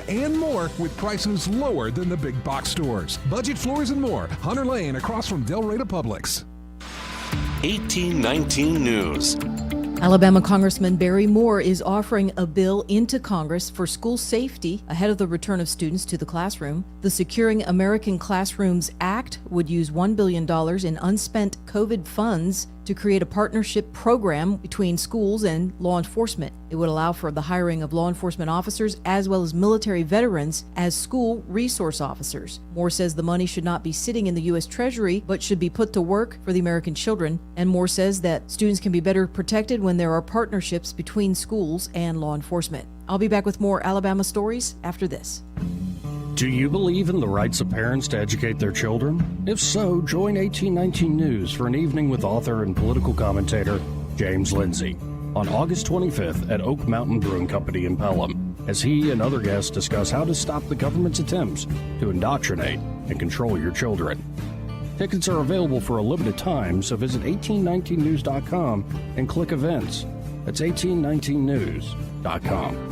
and more with prices lower than the big box stores. Budget Floors and More, Hunter Lane, across from Del Rey Publix. 1819 News. Alabama Congressman Barry Moore is offering a bill into Congress for school safety ahead of the return of students to the classroom. The Securing American Classrooms Act would use $1 billion in unspent COVID funds to create a partnership program between schools and law enforcement. It would allow for the hiring of law enforcement officers as well as military veterans as school resource officers. Moore says the money should not be sitting in the U.S. Treasury, but should be put to work for the American children. And Moore says that students can be better protected when there are partnerships between schools and law enforcement. I'll be back with more Alabama stories after this. Do you believe in the rights of parents to educate their children? If so, join 1819 News for an evening with author and political commentator James Lindsay on August 25th at Oak Mountain Brewing Company in Pelham, as he and other guests discuss how to stop the government's attempts to indoctrinate and control your children. Tickets are available for a limited time, so visit 1819news.com and click events. That's 1819news.com.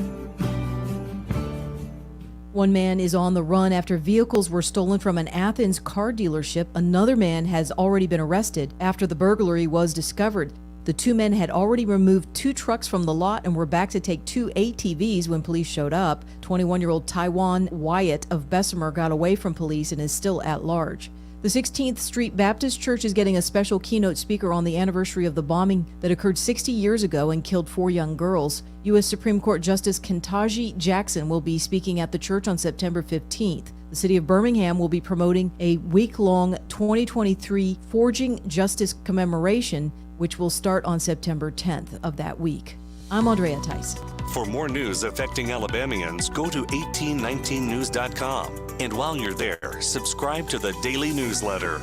One man is on the run after vehicles were stolen from an Athens car dealership. Another man has already been arrested after the burglary was discovered. The two men had already removed 2 trucks from the lot and were back to take 2 ATVs when police showed up. 21-year-old Taiwan Wyatt of Bessemer got away from police and is still at large. The 16th Street Baptist Church is getting a special keynote speaker on the anniversary of the bombing that occurred 60 years ago and killed 4 young girls. U.S. Supreme Court Justice Ketanji Jackson will be speaking at the church on September 15th. The city of Birmingham will be promoting a week-long 2023 Forging Justice commemoration, which will start on September 10th of that week. I'm Andrea Tice. For more news affecting Alabamians, go to 1819news.com. And while you're there, subscribe to the daily newsletter.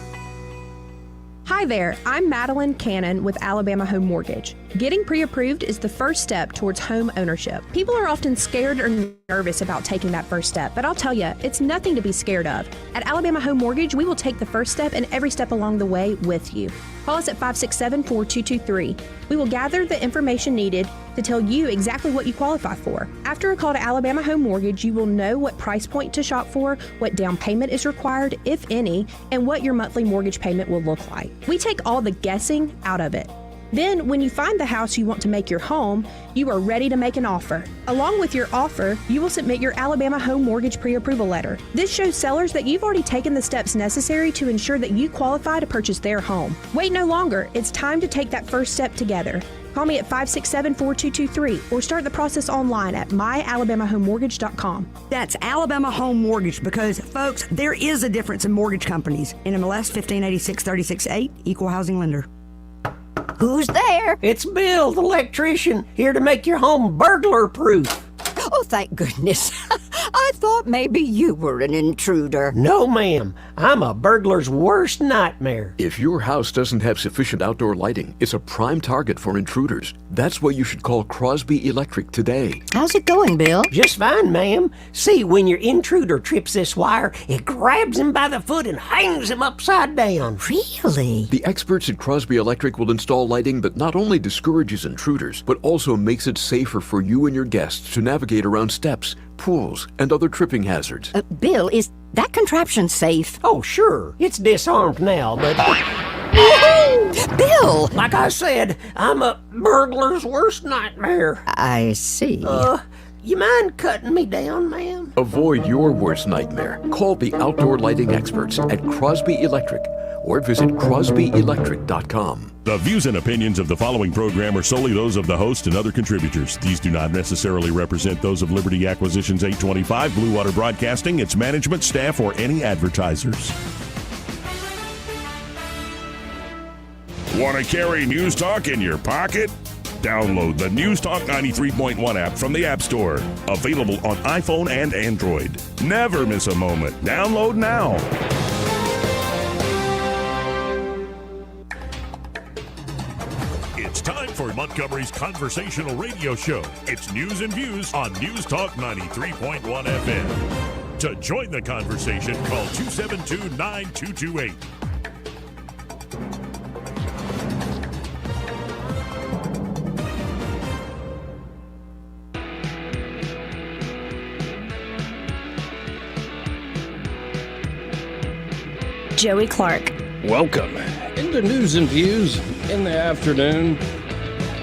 Hi there, I'm Madeline Cannon with Alabama Home Mortgage. Getting pre-approved is the first step towards home ownership. People are often scared or nervous about taking that first step, but I'll tell you, it's nothing to be scared of. At Alabama Home Mortgage, we will take the first step and every step along the way with you. Call us at 567-4223. We will gather the information needed to tell you exactly what you qualify for. After a call to Alabama Home Mortgage, you will know what price point to shop for, what down payment is required, if any, and what your monthly mortgage payment will look like. We take all the guessing out of it. Then, when you find the house you want to make your home, you are ready to make an offer. Along with your offer, you will submit your Alabama Home Mortgage pre-approval letter. This shows sellers that you've already taken the steps necessary to ensure that you qualify to purchase their home. Wait no longer. It's time to take that first step together. Call me at 567-4223 or start the process online at myalabamahomemortgage.com. That's Alabama Home Mortgage because, folks, there is a difference in mortgage companies. NMLS 1586-36-8, Equal Housing Lender. Who's there? It's Bill, the electrician, here to make your home burglar-proof. Oh, thank goodness. I thought maybe you were an intruder. No, ma'am. I'm a burglar's worst nightmare. If your house doesn't have sufficient outdoor lighting, it's a prime target for intruders. That's why you should call Crosby Electric today. How's it going, Bill? Just fine, ma'am. See, when your intruder trips this wire, it grabs him by the foot and hangs him upside down. Really? The experts at Crosby Electric will install lighting that not only discourages intruders, but also makes it safer for you and your guests to navigate around steps, pools, and other tripping hazards. Bill, is that contraption safe? Oh, sure. It's disarmed now, but... Bill! Like I said, I'm a burglar's worst nightmare. I see. You mind cutting me down, ma'am? Avoid your worst nightmare. Call the outdoor lighting experts at Crosby Electric or visit crosbyelectric.com. The views and opinions of the following program are solely those of the host and other contributors. These do not necessarily represent those of Liberty Acquisitions 825, Blue Water Broadcasting, its management, staff, or any advertisers. Want to carry News Talk in your pocket? Download the News Talk 93.1 app from the App Store. Available on iPhone and Android. Never miss a moment. Download now. It's time for Montgomery's conversational radio show. It's News and Views on News Talk 93.1 FM. To join the conversation, call 272-9228. Joey Clark. Welcome into News and Views in the afternoon.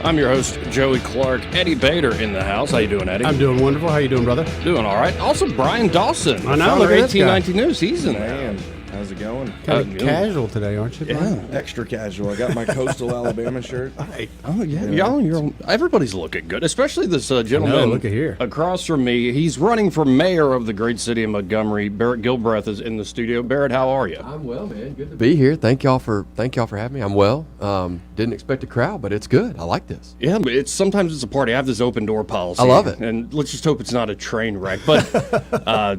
I'm your host, Joey Clark. Eddie Bader in the house. How you doing, Eddie? I'm doing wonderful. How you doing, brother? Doing all right. Also, Brian Dawson. I know. Look at this guy. 1819 News. He's in there. Man, how's it going? Kind of casual today, aren't you? Yeah, extra casual. I got my Coastal Alabama shirt. Oh, yeah. Y'all, everybody's looking good, especially this gentleman look at here. across from me. He's running for mayor of the great city of Montgomery. Barrett Gilbreath is in the studio. Barrett, how are you? I'm well, man. Good to be here. Thank y'all for having me. I'm well. Didn't expect a crowd, but it's good. I like this. Yeah, but sometimes it's a party. I have this open door policy. I love it. And let's just hope it's not a train wreck. But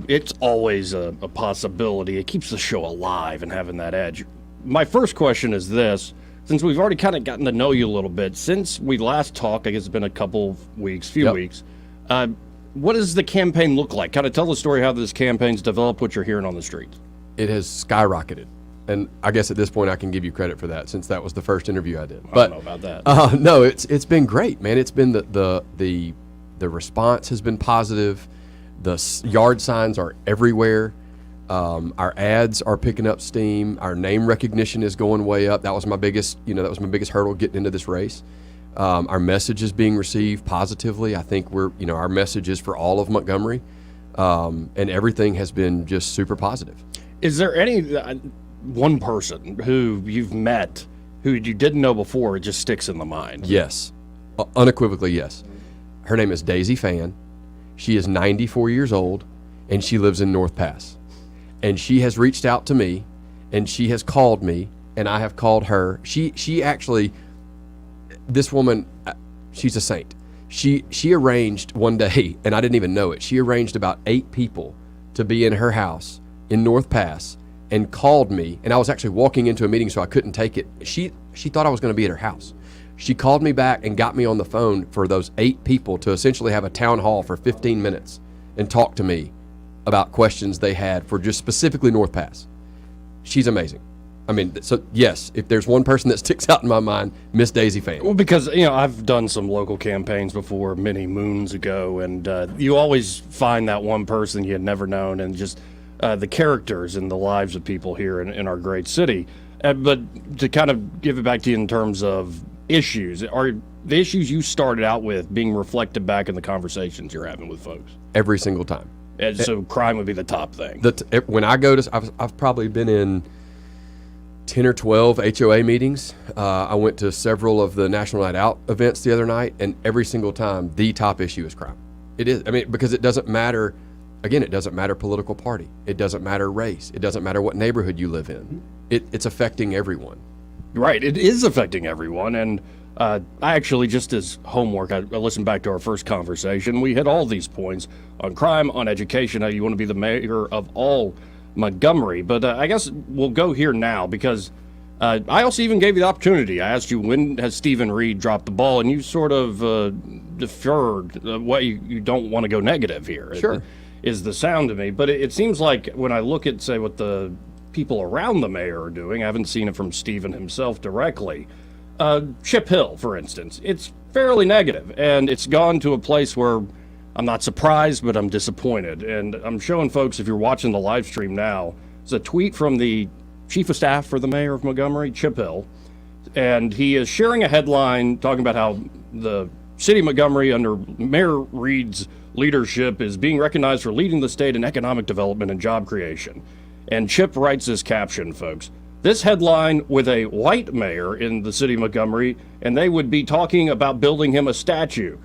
it's always a possibility. It keeps the show alive and having that edge. My first question is this. Since we've already kind of gotten to know you a little bit, since we last talked, I guess it's been a couple of weeks, weeks, what does the campaign look like? Kind of tell the story how this campaign's developed, what you're hearing on the streets. It has skyrocketed. And I guess at this point I can give you credit for that since that was the first interview I did. I don't know about that. No, it's been great, man. It's been the response has been positive. The yard signs are everywhere. Our ads are picking up steam. Our name recognition is going way up. That was my biggest hurdle getting into this race. Our message is being received positively. I think our message is for all of Montgomery, and everything has been just super positive. Is there any one person who you've met who you didn't know before, it just sticks in the mind? Yes, unequivocally yes. Her name is Daisy Fan. She is 94 years old, and she lives in North Pass. And she has reached out to me, and she has called me, and I have called her. She actually, this woman, she's a saint. She arranged one day, and I didn't even know it. She arranged about 8 people to be in her house in North Pass and called me. And I was actually walking into a meeting, so I couldn't take it. She thought I was going to be at her house. She called me back and got me on the phone for those 8 people to essentially have a town hall for 15 minutes and talk to me about questions they had for just specifically North Pass. She's amazing. I mean, so yes, if there's one person that sticks out in my mind, Miss Daisy Fan. Well, because, I've done some local campaigns before many moons ago, and you always find that one person you had never known, and just the characters in the lives of people here in our great city. But to kind of give it back to you in terms of issues, are the issues you started out with being reflected back in the conversations you're having with folks? Every single time. And so crime would be the top thing. When I go to, I've probably been in 10 or 12 HOA meetings. I went to several of the National Night Out events the other night, and every single time the top issue is crime. It is. I mean, because it doesn't matter. Again, it doesn't matter political party. It doesn't matter race. It doesn't matter what neighborhood you live in. It's affecting everyone. Right. It is affecting everyone. And I actually, just as homework, I listened back to our first conversation. We hit all these points on crime, on education, how you want to be the mayor of all Montgomery. But I guess we'll go here now because I also even gave you the opportunity. I asked you, when has Stephen Reed dropped the ball? And you sort of deferred what you don't want to go negative here. Sure. Is the sound to me. But it seems like when I look at, say, what the people around the mayor are doing, I haven't seen it from Stephen himself directly. Chip Hill, for instance, it's fairly negative, and it's gone to a place where I'm not surprised, but I'm disappointed. And I'm showing folks, if you're watching the live stream now, it's a tweet from the chief of staff for the mayor of Montgomery, Chip Hill, and he is sharing a headline talking about how the city of Montgomery, under Mayor Reed's leadership, is being recognized for leading the state in economic development and job creation. And Chip writes this caption, folks. This headline with a white mayor in the city of Montgomery, and they would be talking about building him a statue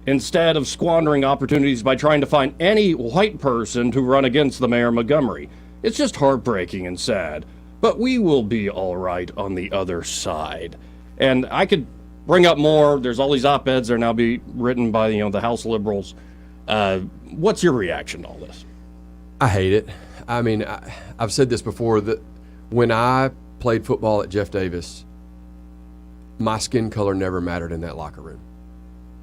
instead of squandering opportunities by trying to find any white person to run against the mayor of Montgomery. It's just heartbreaking and sad, but we will be all right on the other side. And I could bring up more. There's all these op-eds that are now being written by the House liberals. What's your reaction to all this? I hate it. I mean, I've said this before, that when I played football at Jeff Davis, my skin color never mattered in that locker room.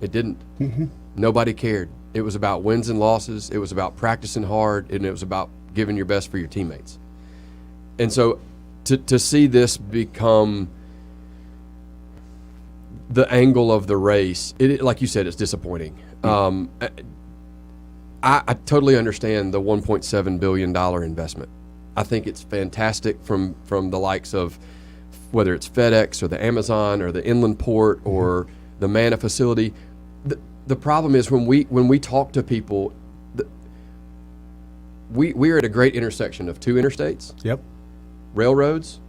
It didn't. Mm-hmm. Nobody cared. It was about wins and losses. It was about practicing hard, and it was about giving your best for your teammates. And so to see this become the angle of the race, like you said, it's disappointing. I totally understand the $1.7 billion investment. I think it's fantastic from the likes of whether it's FedEx or the Amazon or the Inland Port or the Mana facility. The problem is when we talk to people, we're at a great intersection of two interstates. Yep. Railroads,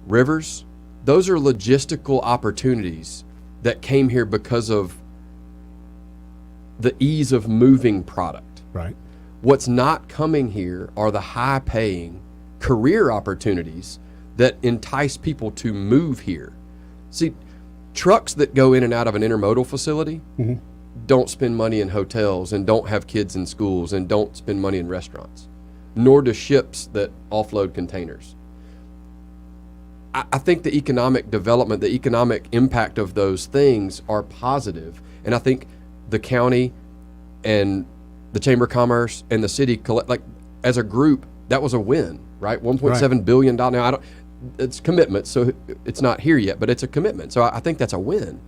rivers. Those are logistical opportunities that came here because of the ease of moving product. Right. What's not coming here are the high-paying career opportunities that entice people to move here. See, trucks that go in and out of an intermodal facility don't spend money in hotels and don't have kids in schools and don't spend money in restaurants, nor do ships that offload containers. I think the economic development, the economic impact of those things are positive, and I think the county and the Chamber of Commerce and the city, like as a group, that was a win, right? $1.7 billion. Now, it's commitment, so it's not here yet, but it's a commitment. So I think that's a win.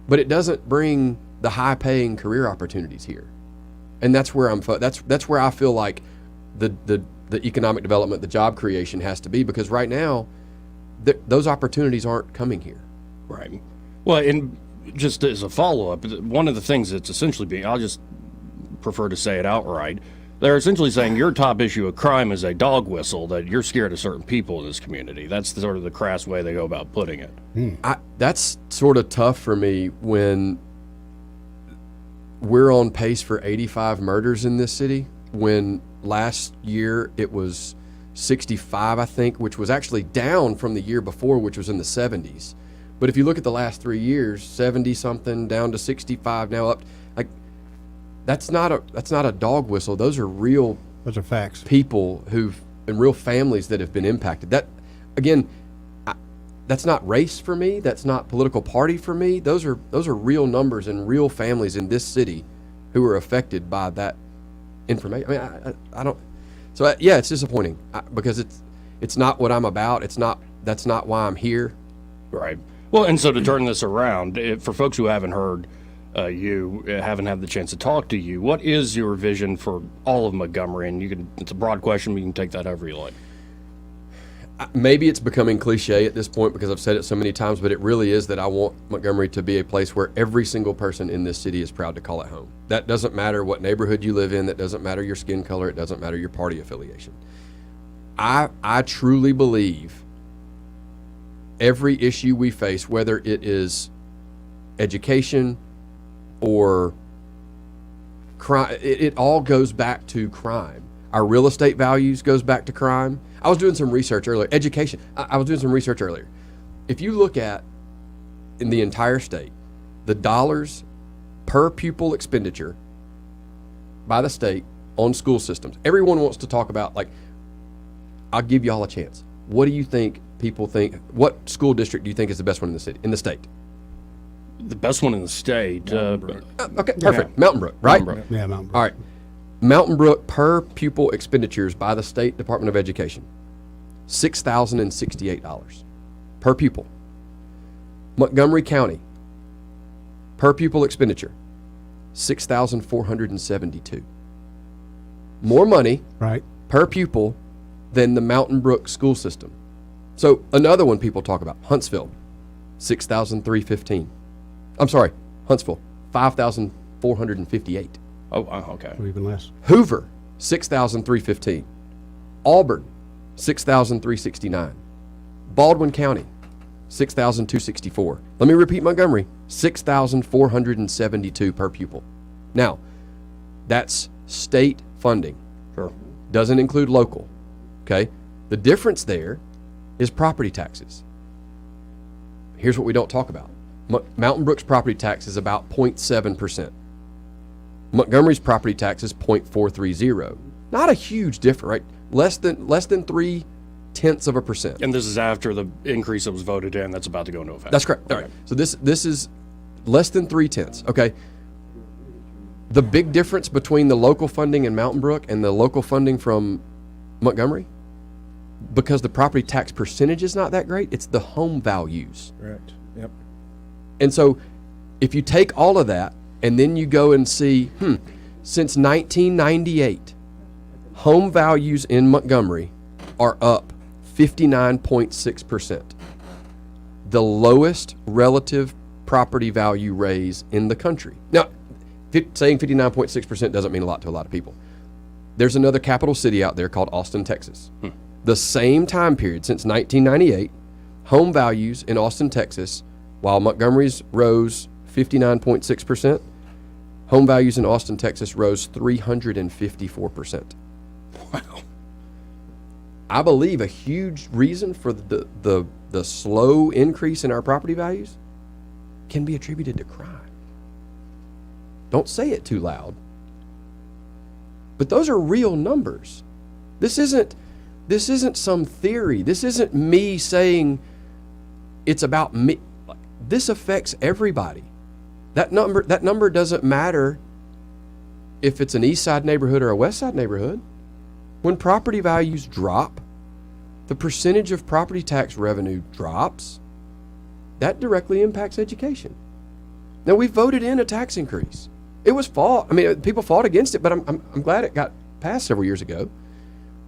But it doesn't bring the high-paying career opportunities here, and that's where that's where I feel like the economic development, the job creation has to be, because right now those opportunities aren't coming here. Right. Well, and just as a follow-up, one of the things that's essentially being, I'll just prefer to say it outright, they're essentially saying your top issue of crime is a dog whistle, that you're scared of certain people in this community. That's sort of the crass way they go about putting it. That's sort of tough for me when we're on pace for 85 murders in this city, when last year it was 65, I think, which was actually down from the year before, which was in the 70s. But if you look at the last 3 years, 70 something down to 65, now up, like that's not a dog whistle. Those are facts. People and real families that have been impacted. That, again, that's not race for me. That's not political party for me. Those are real numbers and real families in this city who are affected by that information. I mean, I don't. So yeah, it's disappointing because it's not what I'm about. That's not why I'm here. Right. Well, and so to turn this around, for folks who haven't heard haven't had the chance to talk to you, what is your vision for all of Montgomery? And it's a broad question, but you can take that however you like. Maybe it's becoming cliche at this point because I've said it so many times, but it really is that I want Montgomery to be a place where every single person in this city is proud to call it home. That doesn't matter what neighborhood you live in. That doesn't matter your skin color. It doesn't matter your party affiliation. I truly believe every issue we face, whether it is education or crime, it all goes back to crime. Our real estate values goes back to crime. I was doing some research earlier. Education. I was doing some research earlier. If you look at in the entire state, the dollars per pupil expenditure by the state on school systems, everyone wants to talk about, like, I'll give you all a chance. What do you think people think? What school district do you think is the best one in the state? The best one in the state. Okay, perfect. Yeah. Mountain Brook, right? Yeah, Mountain Brook. All right. Mountain Brook per pupil expenditures by the State Department of Education, $6,068 per pupil. Montgomery County, per pupil expenditure, $6,472. More money per pupil than the Mountain Brook school system. So another one people talk about, Huntsville, $6,315. I'm sorry, Huntsville, $5,458. Oh, okay. Or even less. Hoover, $6,315. Auburn, $6,369. Baldwin County, $6,264. Let me repeat Montgomery, $6,472 per pupil. Now, that's state funding. Sure. Doesn't include local. Okay? The difference there is property taxes. Here's what we don't talk about. Mountain Brook's property tax is about 0.7%. Montgomery's property tax is 0.430. Not a huge difference, right? Less than 0.3%. And this is after the increase that was voted in that's about to go into effect. That's correct. All right. So this is less than 0.3. Okay. The big difference between the local funding in Mountain Brook and the local funding from Montgomery, because the property tax percentage is not that great, it's the home values. Correct. Yep. And so if you take all of that and then you go and see, since 1998, home values in Montgomery are up 59.6%. The lowest relative property value raise in the country. Now, saying 59.6% doesn't mean a lot to a lot of people. There's another capital city out there called Austin, Texas. The same time period, since 1998, home values in Austin, Texas, while Montgomery's rose 59.6%, home values in Austin, Texas rose 354%. Wow. I believe a huge reason for the slow increase in our property values can be attributed to crime. Don't say it too loud. But those are real numbers. This isn't some theory. This isn't me saying it's about me. This affects everybody. That number doesn't matter if it's an east side neighborhood or a west side neighborhood. When property values drop, the percentage of property tax revenue drops. That directly impacts education. Now, we voted in a tax increase. It was fought. I mean, people fought against it, but I'm glad it got passed several years ago.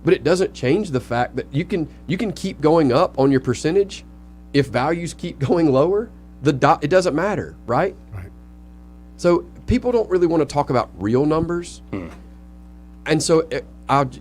But it doesn't change the fact that you can keep going up on your percentage if values keep going lower. It doesn't matter, right? Right. So people don't really want to talk about real numbers. And so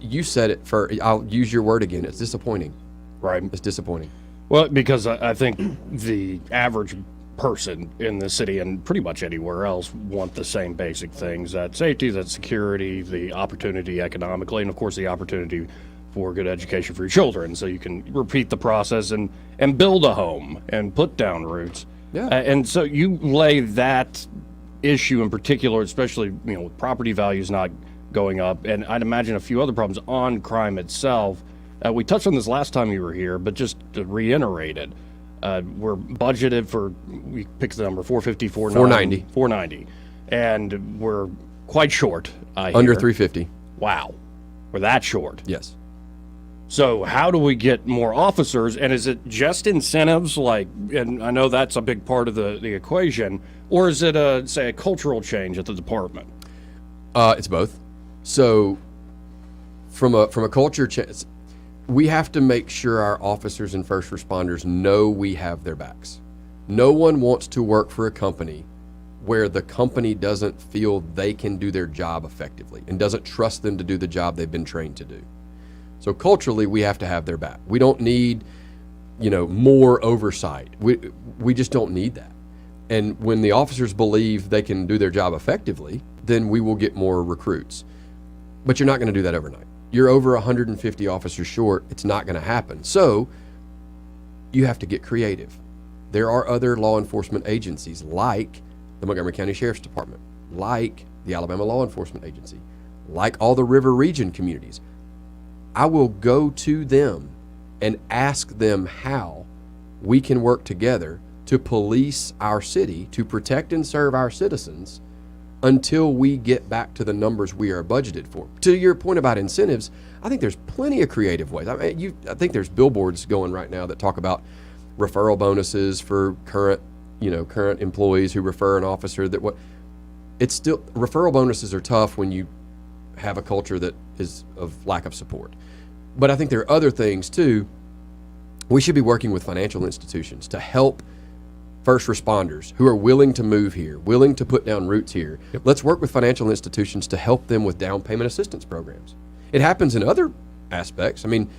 you said it I'll use your word again. It's disappointing. Right. It's disappointing. Well, because I think the average person in the city and pretty much anywhere else want the same basic things: that safety, that security, the opportunity economically, and of course the opportunity for good education for your children, so you can repeat the process and build a home and put down roots. Yeah. And so you lay that issue in particular, especially with property values not going up, and I'd imagine a few other problems on crime itself. We touched on this last time you were here, but just to reiterate it, we're budgeted for, we picked the number, 490, and we're quite short. Under 350. Wow, we're that short. Yes. So how do we get more officers, and is it just incentives, and I know that's a big part of the equation, or is it a cultural change at the department? It's both. So from a culture change, we have to make sure our officers and first responders know we have their backs. No one wants to work for a company where the company doesn't feel they can do their job effectively and doesn't trust them to do the job they've been trained to do. So culturally, we have to have their back. We don't need, more oversight. We just don't need that. And when the officers believe they can do their job effectively, then we will get more recruits. But you're not going to do that overnight. You're over 150 officers short. It's not going to happen. So you have to get creative. There are other law enforcement agencies like the Montgomery County Sheriff's Department, like the Alabama Law Enforcement Agency, like all the River Region communities. I will go to them and ask them how we can work together to police our city, to protect and serve our citizens until we get back to the numbers we are budgeted for. To your point about incentives, I think there's plenty of creative ways. I think there's billboards going right now that talk about referral bonuses for current employees who refer an officer. It's still, referral bonuses are tough when you have a culture that is of lack of support. But I think there are other things too. We should be working with financial institutions to help first responders who are willing to move here, willing to put down roots here. Yep. Let's work with financial institutions to help them with down payment assistance programs. It happens in other aspects. I mean,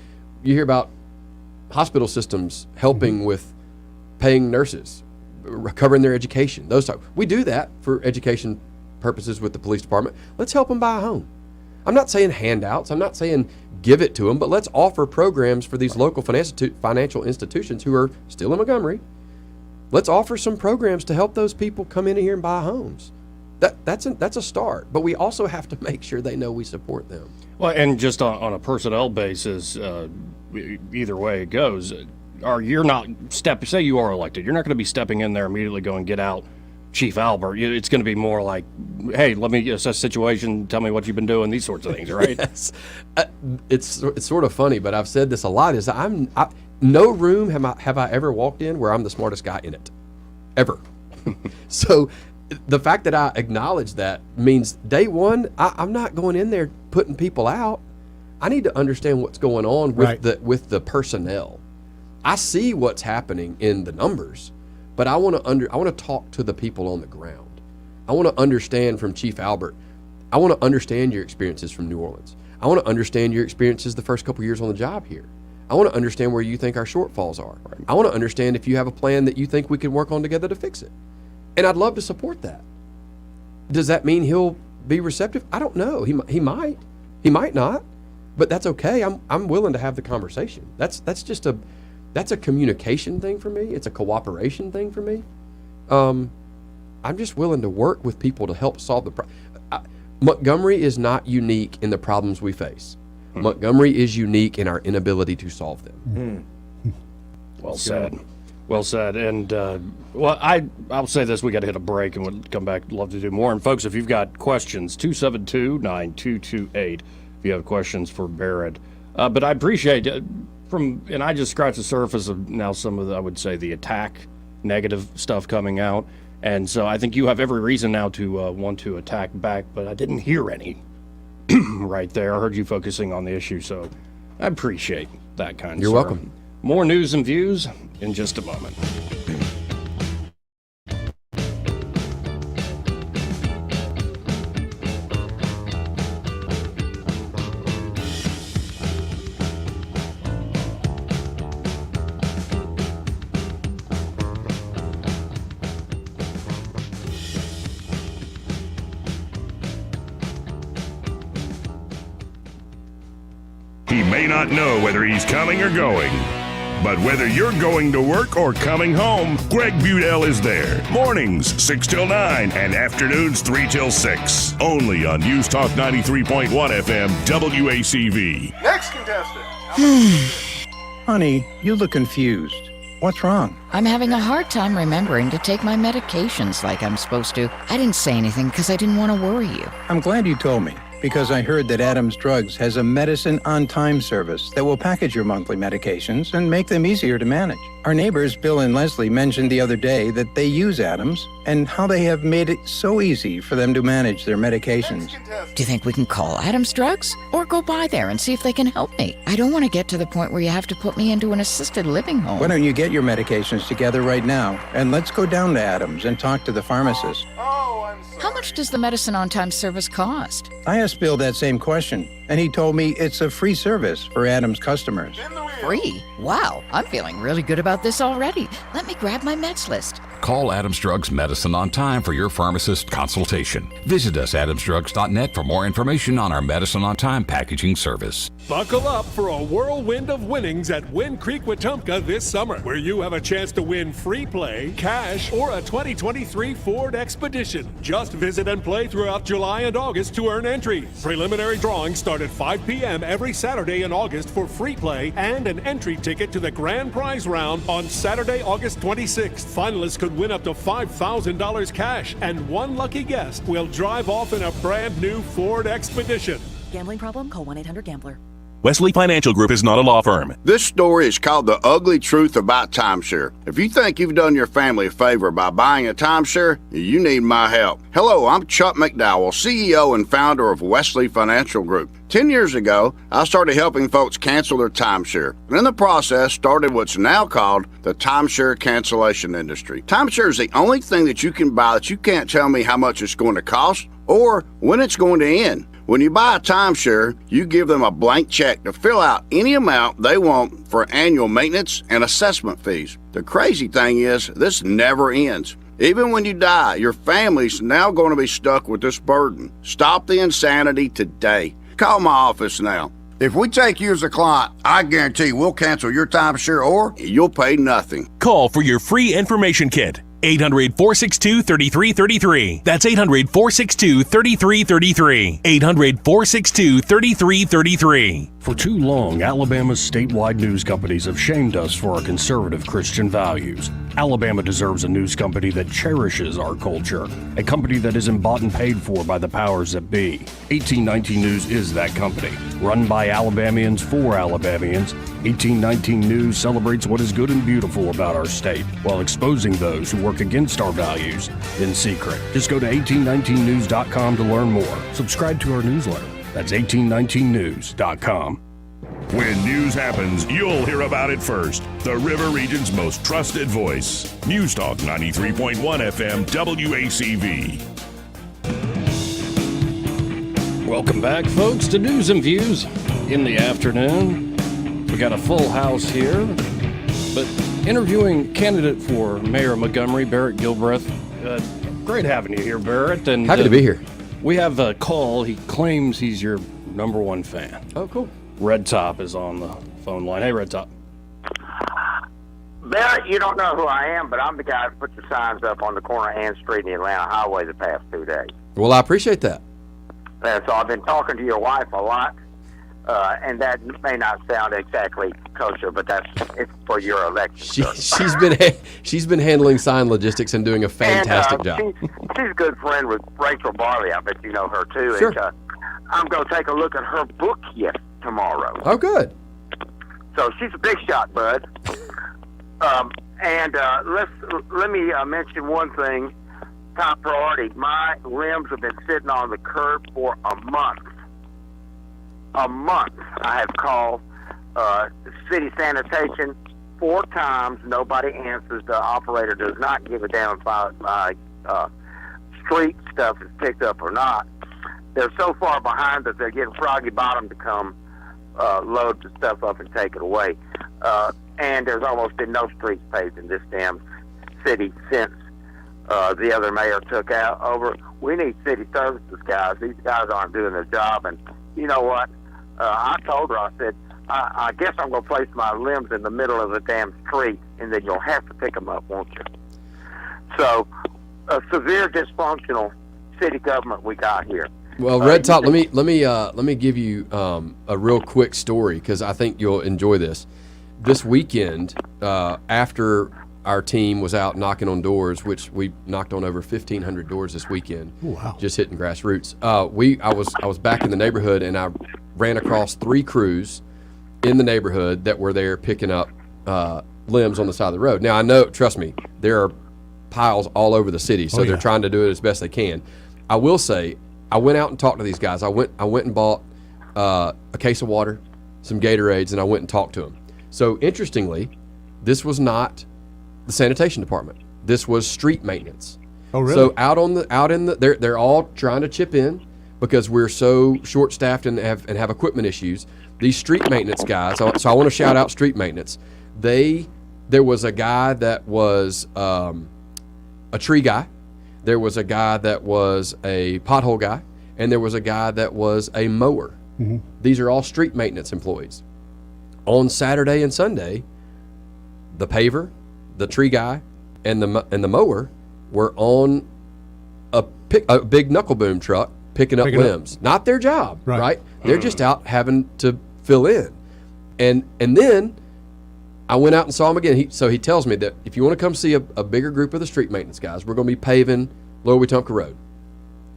you hear about hospital systems helping with paying nurses, recovering their education, those types. We do that for education purposes with the police department. Let's help them buy a home. I'm not saying handouts. I'm not saying give it to them, but let's offer programs for these local financial institutions who are still in Montgomery. Let's offer some programs to help those people come in here and buy homes. That's a start, but we also have to make sure they know we support them. Well, and just on a personnel basis, either way it goes, say you are elected, you're not going to be stepping in there immediately going, get out Chief Albert. It's going to be more like, hey, let me assess the situation, tell me what you've been doing, these sorts of things, right? Yes. It's sort of funny, but I've said this a lot, is no room have I ever walked in where I'm the smartest guy in it, ever. So the fact that I acknowledge that means day one, I'm not going in there putting people out. I need to understand what's going on with the personnel. I see what's happening in the numbers, but I want to talk to the people on the ground. I want to understand from Chief Albert. I want to understand your experiences from New Orleans. I want to understand your experiences the first couple years on the job here. I want to understand where you think our shortfalls are. I want to understand if you have a plan that you think we can work on together to fix it. And I'd love to support that. Does that mean he'll be receptive? I don't know. He might. He might not. But that's okay. I'm willing to have the conversation. That's a communication thing for me. It's a cooperation thing for me. I'm just willing to work with people to help solve the problem. Montgomery is not unique in the problems we face. Montgomery is unique in our inability to solve them. Well said. Well said. And, I'll say this. We got to hit a break, and we'll come back. Love to do more. And, folks, if you've got questions, 272-9228, if you have questions for Barrett. But I appreciate and I just scratched the surface of now some of the, I would say, the attack, negative stuff coming out. And so I think you have every reason now to want to attack back, but I didn't hear any right there. I heard you focusing on the issue, so I appreciate that kind of You're welcome. More news and views in just a moment. He may not know whether he's coming or going, but whether you're going to work or coming home, Greg Budell is there. Mornings 6 till 9 and afternoons 3 till 6. Only on News Talk 93.1 FM WACV. Next contestant. Honey, you look confused. What's wrong? I'm having a hard time remembering to take my medications like I'm supposed to. I didn't say anything because I didn't want to worry you. I'm glad you told me, because I heard that Adams Drugs has a medicine on time service that will package your monthly medications and make them easier to manage. Our neighbors, Bill and Leslie, mentioned the other day that they use Adams and how they have made it so easy for them to manage their medications. Do you think we can call Adams Drugs or go by there and see if they can help me? I don't want to get to the point where you have to put me into an assisted living home. Why don't you get your medications together right now, and let's go down to Adams and talk to the pharmacist. How much does the medicine on time service cost? I asked Bill that same question, and he told me it's a free service for Adams customers. Free? Wow, I'm feeling really good about this already. Let me grab my meds list. Call Adams Drugs Medicine on time for your pharmacist consultation. Visit us at adamsdrugs.net for more information on our Medicine on Time packaging service. Buckle up for a whirlwind of winnings at Wind Creek Wetumpka this summer, where you have a chance to win free play, cash, or a 2023 Ford Expedition. Just visit and play throughout July and August to earn entries. Preliminary drawings start at 5 p.m. every Saturday in August for free play and an entry ticket to the grand prize round on Saturday, August 26th. Finalists could win up to $5,000 cash, and one lucky guest will drive off in a brand new Ford Expedition. Gambling problem? Call 1-800-GAMBLER. Wesley Financial Group is not a law firm. This story is called The Ugly Truth About Timeshare. If you think you've done your family a favor by buying a timeshare, you need my help. Hello, I'm Chuck McDowell, CEO and founder of Wesley Financial Group. 10 years ago, I started helping folks cancel their timeshare. And in the process, started what's now called the timeshare cancellation industry. Timeshare is the only thing that you can buy that you can't tell me how much it's going to cost or when it's going to end. When you buy a timeshare, you give them a blank check to fill out any amount they want for annual maintenance and assessment fees. The crazy thing is, this never ends. Even when you die, your family's now going to be stuck with this burden. Stop the insanity today. Call my office now. If we take you as a client, I guarantee we'll cancel your timeshare or you'll pay nothing. Call for your free information kit. 800-462-3333. That's 800-462-3333. 800-462-3333. For too long, Alabama's statewide news companies have shamed us for our conservative Christian values. Alabama deserves a news company that cherishes our culture, a company that isn't bought and paid for by the powers that be. 1819 News is that company. Run by Alabamians for Alabamians, 1819 News celebrates what is good and beautiful about our state, while exposing those who work against our values in secret. Just go to 1819news.com to learn more. Subscribe to our newsletter. That's 1819news.com. When news happens, you'll hear about it first. The River Region's most trusted voice. News Talk 93.1 FM WACV. Welcome back, folks, to News and Views in the afternoon. We got a full house here, but interviewing candidate for Mayor of Montgomery, Barrett Gilbreath. Great having you here, Barrett. And happy to be here. We have a call. He claims he's your number one fan. Oh, cool. Red Top is on the phone line. Hey, Red Top. Barrett, you don't know who I am, but I'm the guy who put the signs up on the corner of Ann Street and the Atlanta Highway the past 2 days. Well, I appreciate that. So I've been talking to your wife a lot, and that may not sound exactly kosher, but it's for your election. She's been handling sign logistics and doing a fantastic job. She's a good friend with Rachel Barley. I bet you know her too. Sure. And, I'm going to take a look at her book tomorrow. Oh, good. So she's a big shot, bud. Let me mention one thing. Top priority. My limbs have been sitting on the curb for a month. I have called city sanitation 4 times. Nobody answers. The operator does not give a damn if my street stuff is picked up or not. They're so far behind that they're getting Froggy Bottom to come load the stuff up and take it away. And there's almost been no streets paved in this damn city since the other mayor took over. We need city services, guys. These guys aren't doing their job. And you know what? I told her, I said, I guess I'm going to place my limbs in the middle of the damn street, and then you'll have to pick them up, won't you? So, a severe dysfunctional city government we got here. Well, Red Top, let me give you a real quick story because I think you'll enjoy this. This weekend, after our team was out knocking on doors, which we knocked on over 1,500 doors this weekend. Wow! Just hitting grassroots. I was back in the neighborhood and I ran across 3 crews in the neighborhood that were there picking up limbs on the side of the road. Now I know, trust me, there are piles all over the city, so they're trying to do it as best they can. I will say, I went out and talked to these guys. I went and bought a case of water, some Gatorades, and I went and talked to them. So interestingly, this was not the sanitation department. This was street maintenance. Oh, really? So they're all trying to chip in because we're so short-staffed and have equipment issues. These street maintenance guys. So I want to shout out street maintenance. There was a guy that was a tree guy. There was a guy that was a pothole guy, and there was a guy that was a mower. Mm-hmm. These are all street maintenance employees. On Saturday and Sunday, the paver, the tree guy, and the mower were on a big knuckle boom truck picking up limbs. Not their job, right? They're just out having to fill in. And then I went out and saw him again. He tells me that if you want to come see a bigger group of the street maintenance guys, we're going to be paving Lower Wetumpka Road.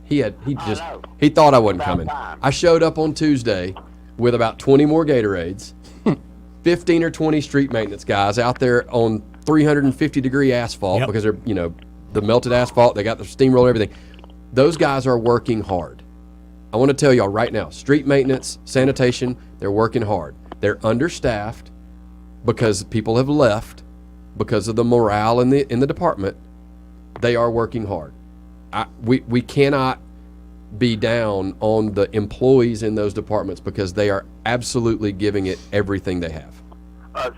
He thought I wasn't coming. I showed up on Tuesday with about 20 more Gatorades, 15 or 20 street maintenance guys out there on 350-degree asphalt because they're, the melted asphalt. They got the steamroller, everything. Those guys are working hard. I want to tell y'all right now, street maintenance, sanitation, they're working hard. They're understaffed because people have left because of the morale in the department. They are working hard. We cannot be down on the employees in those departments because they are absolutely giving it everything they have.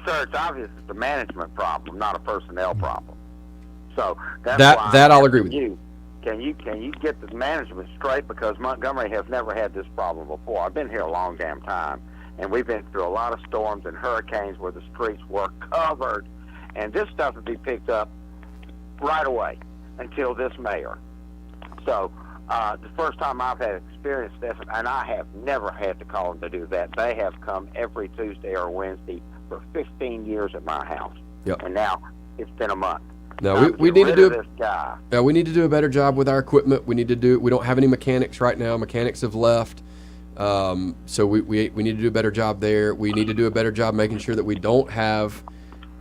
Sir, it's obvious it's a management problem, not a personnel problem. So that I'll agree with you. Can you get the management straight? Because Montgomery has never had this problem before. I've been here a long damn time, and we've been through a lot of storms and hurricanes where the streets were covered, and this stuff would be picked up right away until this mayor. So the first time I've had experienced this, and I have never had to call them to do that. They have come every Tuesday or Wednesday for 15 years at my house. Yep. And now it's been a month. No, we need to do this guy. Yeah, we need to do a better job with our equipment. We need to do. We don't have any mechanics right now. Mechanics have left. So we need to do a better job there. We need to do a better job making sure that we don't have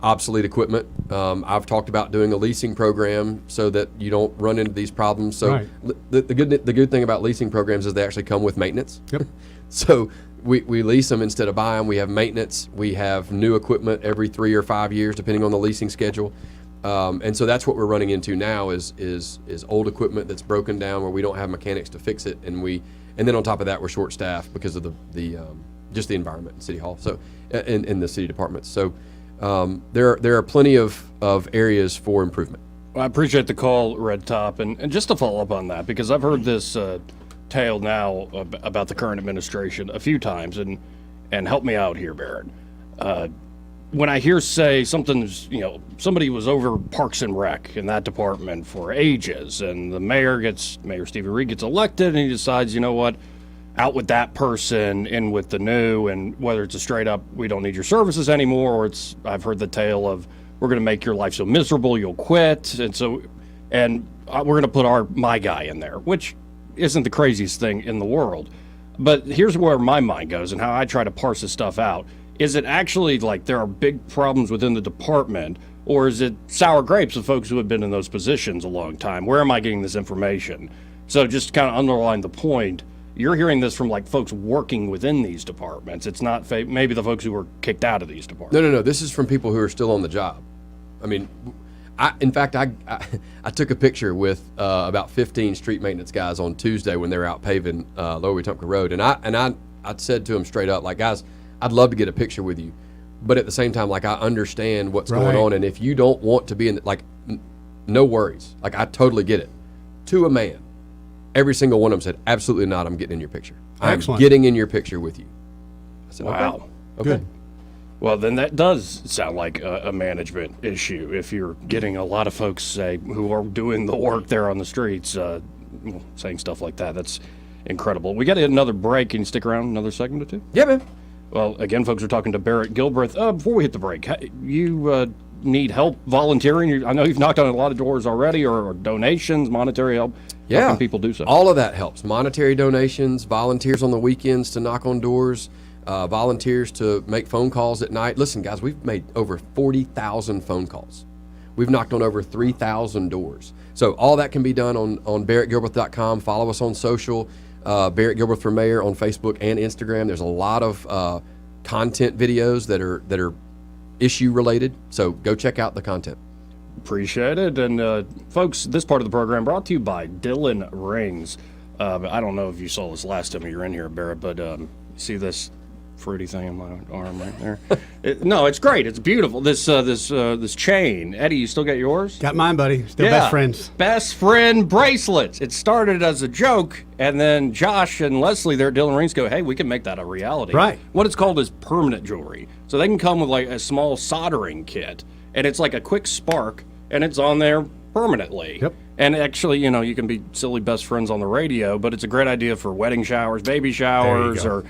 obsolete equipment. I've talked about doing a leasing program so that you don't run into these problems. So Right. the good thing about leasing programs is they actually come with maintenance. Yep. So we lease them instead of buy them. We have maintenance. We have new equipment every 3 or 5 years, depending on the leasing schedule. And so that's what we're running into now is old equipment that's broken down where we don't have mechanics to fix it, and then on top of that we're short staffed because of the just the environment in City Hall. So in the city departments. So there are plenty of areas for improvement. Well, I appreciate the call, Red Top, and just to follow up on that, because I've heard this tale now about the current administration a few times, and help me out here, Barrett. When I hear say somebody was over Parks and Rec in that department for ages, and the Mayor Stephen Reed gets elected, and he decides, you know what, out with that person, in with the new, and whether it's a straight up, we don't need your services anymore, or I've heard the tale of, we're going to make your life so miserable you'll quit, we're going to put my guy in there, which isn't the craziest thing in the world. But here's where my mind goes and how I try to parse this stuff out. Is it actually like there are big problems within the department, or is it sour grapes of folks who have been in those positions a long time? Where am I getting this information? So just kind of underline the point, you're hearing this from like folks working within these departments. It's not maybe the folks who were kicked out of these departments. No. This is from people who are still on the job. I mean, I took a picture with about 15 street maintenance guys on Tuesday when they were out paving Lower Wetumpka Road, and I said to them straight up, like, guys, I'd love to get a picture with you, but at the same time, like, I understand what's going on, and if you don't want to be in, no worries. Like, I totally get it. To a man, every single one of them said, absolutely not, I'm getting in your picture. I'm getting in your picture with you. I said, wow. Okay. Good. Well, then that does sound like a management issue. If you're getting a lot of folks, who are doing the work there on the streets, saying stuff like that, that's incredible. We got to hit another break. Can you stick around another segment or two? Yeah, man. Well, again, folks, we're talking to Barrett Gilbreath. Before we hit the break, you need help volunteering? I know you've knocked on a lot of doors already, or donations, monetary help. Yeah. How can people do so? All of that helps. Monetary donations, volunteers on the weekends to knock on doors, volunteers to make phone calls at night. Listen, guys, we've made over 40,000 phone calls. We've knocked on over 3,000 doors. So all that can be done on BarrettGilbreath.com. Follow us on social. Barrett Gilbreath for Mayor on Facebook and Instagram. There's a lot of content videos that are issue related, so go check out the content. Appreciate it. And folks, this part of the program brought to you by Dillon Rings. I don't know if you saw this last time you were in here, Barrett, but see this fruity thing in my arm right there? No, it's great. It's beautiful. This chain. Eddie, you still got yours? Got mine, buddy. Still best friends. Best friend bracelets. It started as a joke, and then Josh and Leslie there at Dillon Rings go, hey, we can make that a reality. Right. What it's called is permanent jewelry. So they can come with like a small soldering kit, and it's like a quick spark, and it's on there permanently. Yep. And actually, you can be silly best friends on the radio, but it's a great idea for wedding showers, baby showers, or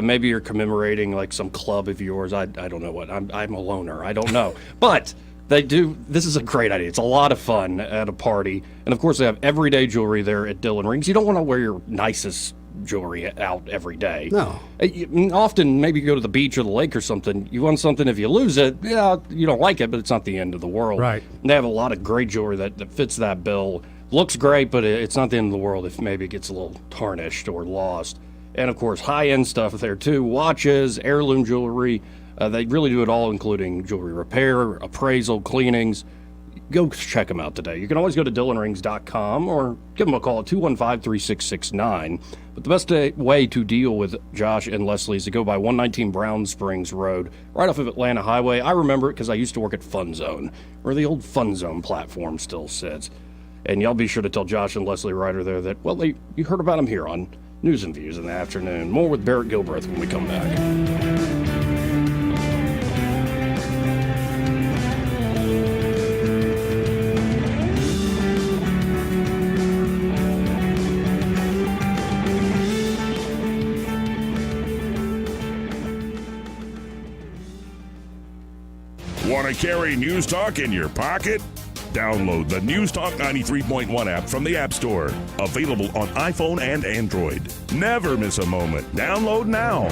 maybe you're commemorating like some club of yours. I don't know what. I'm a loner. I don't know. But they do. This is a great idea. It's a lot of fun at a party. And of course, they have everyday jewelry there at Dillon Rings. You don't want to wear your nicest jewelry out every day. No. Often, maybe you go to the beach or the lake or something. You want something, if you lose it, you don't like it, but it's not the end of the world. Right. And they have a lot of great jewelry that fits that bill. Looks great, but it's not the end of the world if maybe it gets a little tarnished or lost. And of course, high-end stuff there too. Watches, heirloom jewelry. They really do it all, including jewelry repair, appraisal, cleanings. Go check them out today. You can always go to DillonRings.com or give them a call at 215-3669. But the best way to deal with Josh and Leslie is to go by 119 Brown Springs Road, right off of Atlanta Highway. I remember it because I used to work at Fun Zone, where the old Fun Zone platform still sits. And y'all be sure to tell Josh and Leslie Ryder there that, well, you heard about them here on News and Views in the afternoon. More with Barrett Gilbreath when we come back. Want to carry News Talk in your pocket? Download the News Talk 93.1 app from the App Store. Available on iPhone and Android. Never miss a moment. Download now.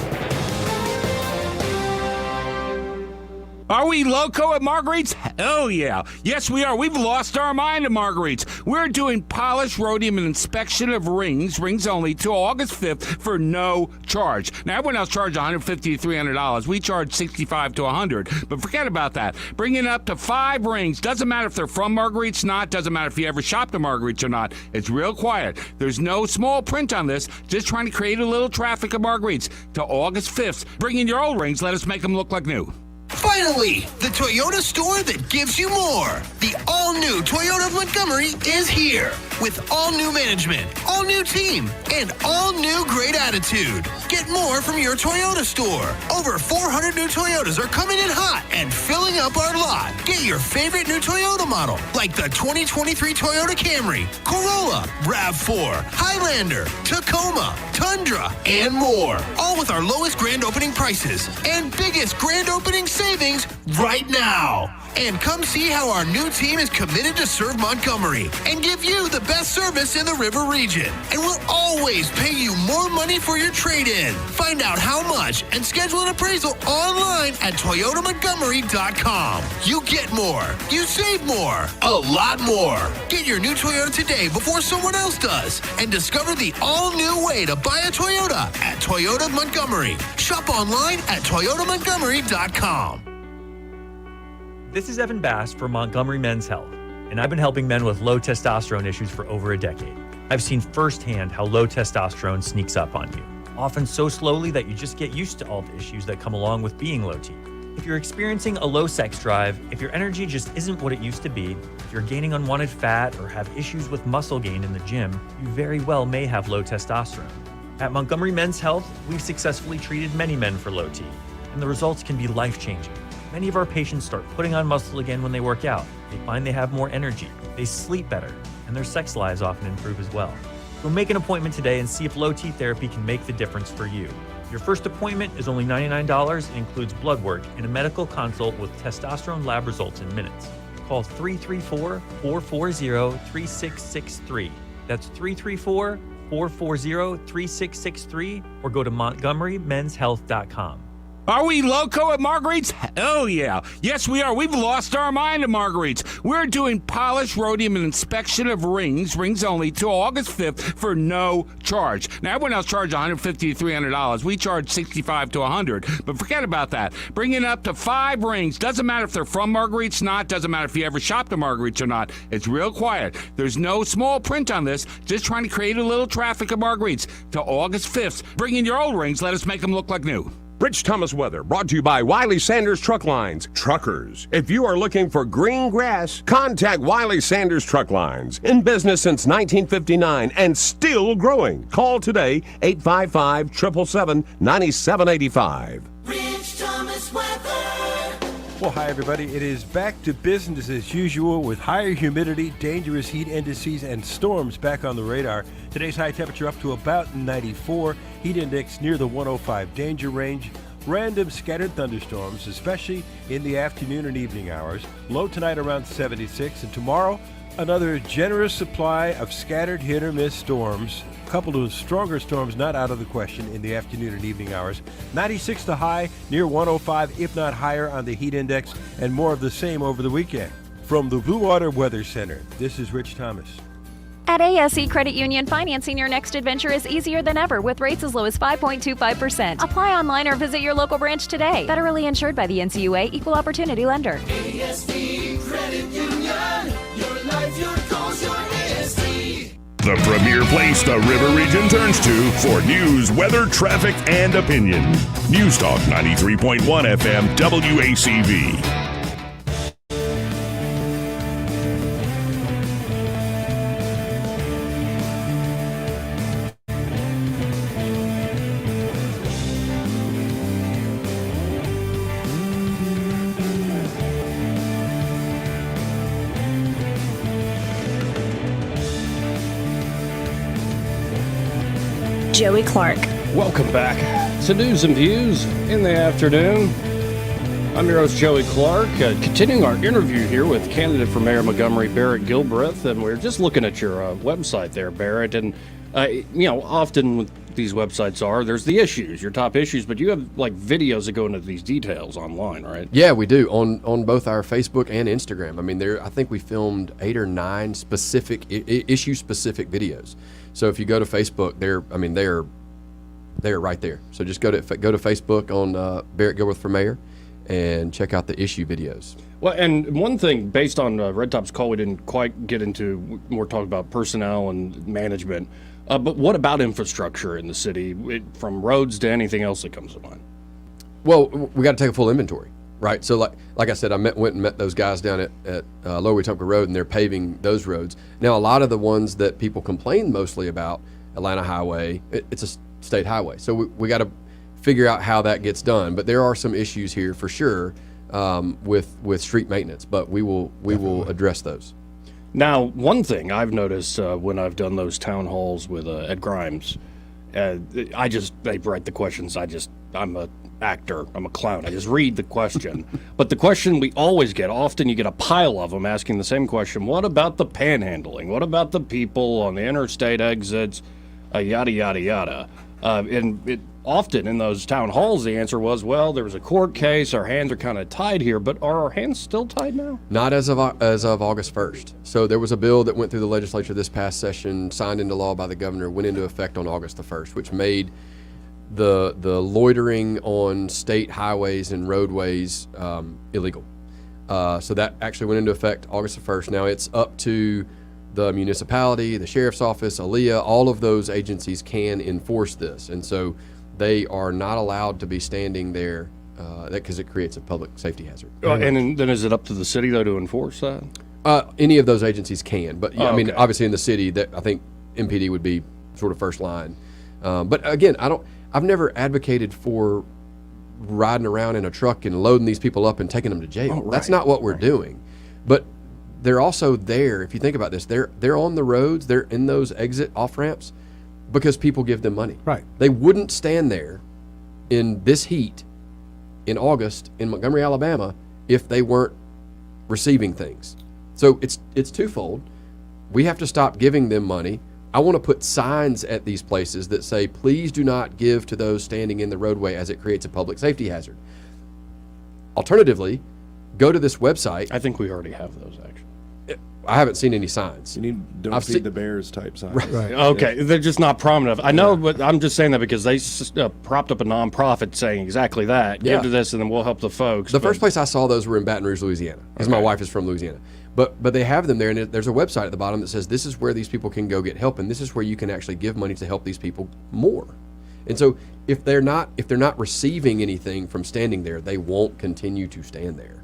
Are we loco at Marguerite's? Hell yeah. Yes, we are. We've lost our mind at Marguerite's. We're doing polish, rhodium, and inspection of rings only, till August 5th for no charge. Now, everyone else charges $150 to $300. We charge $65 to $100. But forget about that. Bring in up to 5 rings. Doesn't matter if they're from Marguerite's or not. Doesn't matter if you ever shopped at Marguerite's or not. It's real quiet. There's no small print on this. Just trying to create a little traffic at Marguerite's. Till August 5th. Bring in your old rings. Let us make them look like new. Finally, the Toyota store that gives you more. The all-new Toyota of Montgomery is here with all-new management, all-new team, and all-new great attitude. Get more from your Toyota store. Over 400 new Toyotas are coming in hot and filling up our lot. Get your favorite new Toyota model, like the 2023 Toyota Camry, Corolla, RAV4, Highlander, Tacoma, Tundra, and more. All with our lowest grand opening prices and biggest grand opening savings right now. And come see how our new team is committed to serve Montgomery and give you the best service in the River region. And we'll always pay you more money for your trade-in. Find out how much and schedule an appraisal online at ToyotaMontgomery.com. You get more. You save more. A lot more. Get your new Toyota today before someone else does. And discover the all-new way to buy a Toyota at Toyota Montgomery. Shop online at ToyotaMontgomery.com. This is Evan Bass for Montgomery Men's Health, and I've been helping men with low testosterone issues for over a decade. I've seen firsthand how low testosterone sneaks up on you, often so slowly that you just get used to all the issues that come along with being low T. If you're experiencing a low sex drive, if your energy just isn't what it used to be, if you're gaining unwanted fat or have issues with muscle gain in the gym, you very well may have low testosterone. At Montgomery Men's Health, we've successfully treated many men for low T, and the results can be life-changing. Many of our patients start putting on muscle again when they work out. They find they have more energy, they sleep better, and their sex lives often improve as well. So make an appointment today and see if low T therapy can make the difference for you. Your first appointment is only $99 and includes blood work and a medical consult with testosterone lab results in minutes. Call 334-440-3663. That's 334-440-3663 or go to MontgomeryMen'sHealth.com. Are we loco at Marguerite's? Hell yeah. Yes, we are. We've lost our mind at Marguerite's. We're doing polish, rhodium, and inspection of rings only, till August 5th for no charge. Now, everyone else charges $150 to $300. We charge $65 to $100. But forget about that. Bring in up to 5 rings. Doesn't matter if they're from Marguerite's or not. Doesn't matter if you ever shopped at Marguerite's or not. It's real quiet. There's no small print on this. Just trying to create a little traffic at Marguerite's till August 5th. Bring in your old rings. Let us make them look like new. Rich Thomas weather brought to you by Wiley Sanders Truck Lines. Truckers, if you are looking for green grass, contact Wiley Sanders Truck Lines. In business since 1959 and still growing. Call today, 855-777-9785. Rich Thomas weather. Well, hi, everybody. It is back to business as usual with higher humidity, dangerous heat indices, and storms back on the radar. Today's high temperature up to about 94. Heat index near the 105 danger range. Random scattered thunderstorms, especially in the afternoon and evening hours. Low tonight around 76. And tomorrow, another generous supply of scattered hit or miss storms. Coupled with stronger storms not out of the question in the afternoon and evening hours. 96 the high, near 105, if not higher on the heat index, and more of the same over the weekend. From the Blue Water Weather Center, this is Rich Thomas. At ASE Credit Union, financing your next adventure is easier than ever with rates as low as 5.25%. Apply online or visit your local branch today. Federally insured by the NCUA, Equal Opportunity Lender. ASE Credit Union, your life, your goals, your ASE. The premier place the River Region turns to for news, weather, traffic, and opinion. News Talk 93.1 FM WACV. Joey Clark. Welcome back to News and Views in the afternoon. I'm your host, Joey Clark, continuing our interview here with candidate for Mayor Montgomery, Barrett Gilbreath, and we're just looking at your website there, Barrett, and often with these websites are. There's the issues, your top issues, but you have like videos that go into these details online, right? Yeah, we do on both our Facebook and Instagram. I mean, I think we filmed 8 or 9 specific issue specific videos. So if you go to Facebook, they're right there. So just go to Facebook on Barrett Gilbreath for Mayor and check out the issue videos. Well, and one thing, based on Red Top's call, we didn't quite get into, more talk about personnel and management, but what about infrastructure in the city, from roads to anything else that comes to mind? Well, we got to take a full inventory, right? So like I said, went and met those guys down at Lower Wetumpka Road, and they're paving those roads. Now, a lot of the ones that people complain mostly about, Atlanta Highway, it's a state highway. So we got to figure out how that gets done. But there are some issues here for sure with street maintenance, but we will address those. Now, one thing I've noticed when I've done those town halls with Ed Grimes, they write the questions. I'm an actor. I'm a clown. I just read the question. But the question we always get, often you get a pile of them asking the same question. What about the panhandling? What about the people on the interstate exits? Yada, yada, yada. And often in those town halls, the answer was, well, there was a court case. Our hands are kind of tied here. But are our hands still tied now? Not as of August 1st. So there was a bill that went through the legislature this past session, signed into law by the governor, went into effect on August the 1st, which made the loitering on state highways and roadways illegal. So that actually went into effect August the 1st. Now it's up to the municipality, the sheriff's office, ALEA, all of those agencies can enforce this. And so they are not allowed to be standing there because it creates a public safety hazard. And then is it up to the city, though, to enforce that? Any of those agencies can. But, I mean, okay. obviously in the city, that I think MPD would be sort of first line. But, again, I've never advocated for riding around in a truck and loading these people up and taking them to jail. Oh, right. That's not what we're doing. But they're also there, if you think about this, they're on the roads, they're in those exit off-ramps because people give them money. Right. They wouldn't stand there in this heat in August in Montgomery, Alabama, if they weren't receiving things. So it's twofold. We have to stop giving them money. I want to put signs at these places that say, please do not give to those standing in the roadway as it creates a public safety hazard. Alternatively, go to this website. I think we already have those, actually. I haven't seen any signs. You need don't feed the bears type signs. Right. Okay, yeah. They're just not prominent. I know, but I'm just saying that because they propped up a nonprofit saying exactly that. Yeah. Give to this, and then we'll help the folks. The first place I saw those were in Baton Rouge, Louisiana, because my wife is from Louisiana. But they have them there, and there's a website at the bottom that says this is where these people can go get help, and this is where you can actually give money to help these people more. And so if they're not receiving anything from standing there, they won't continue to stand there.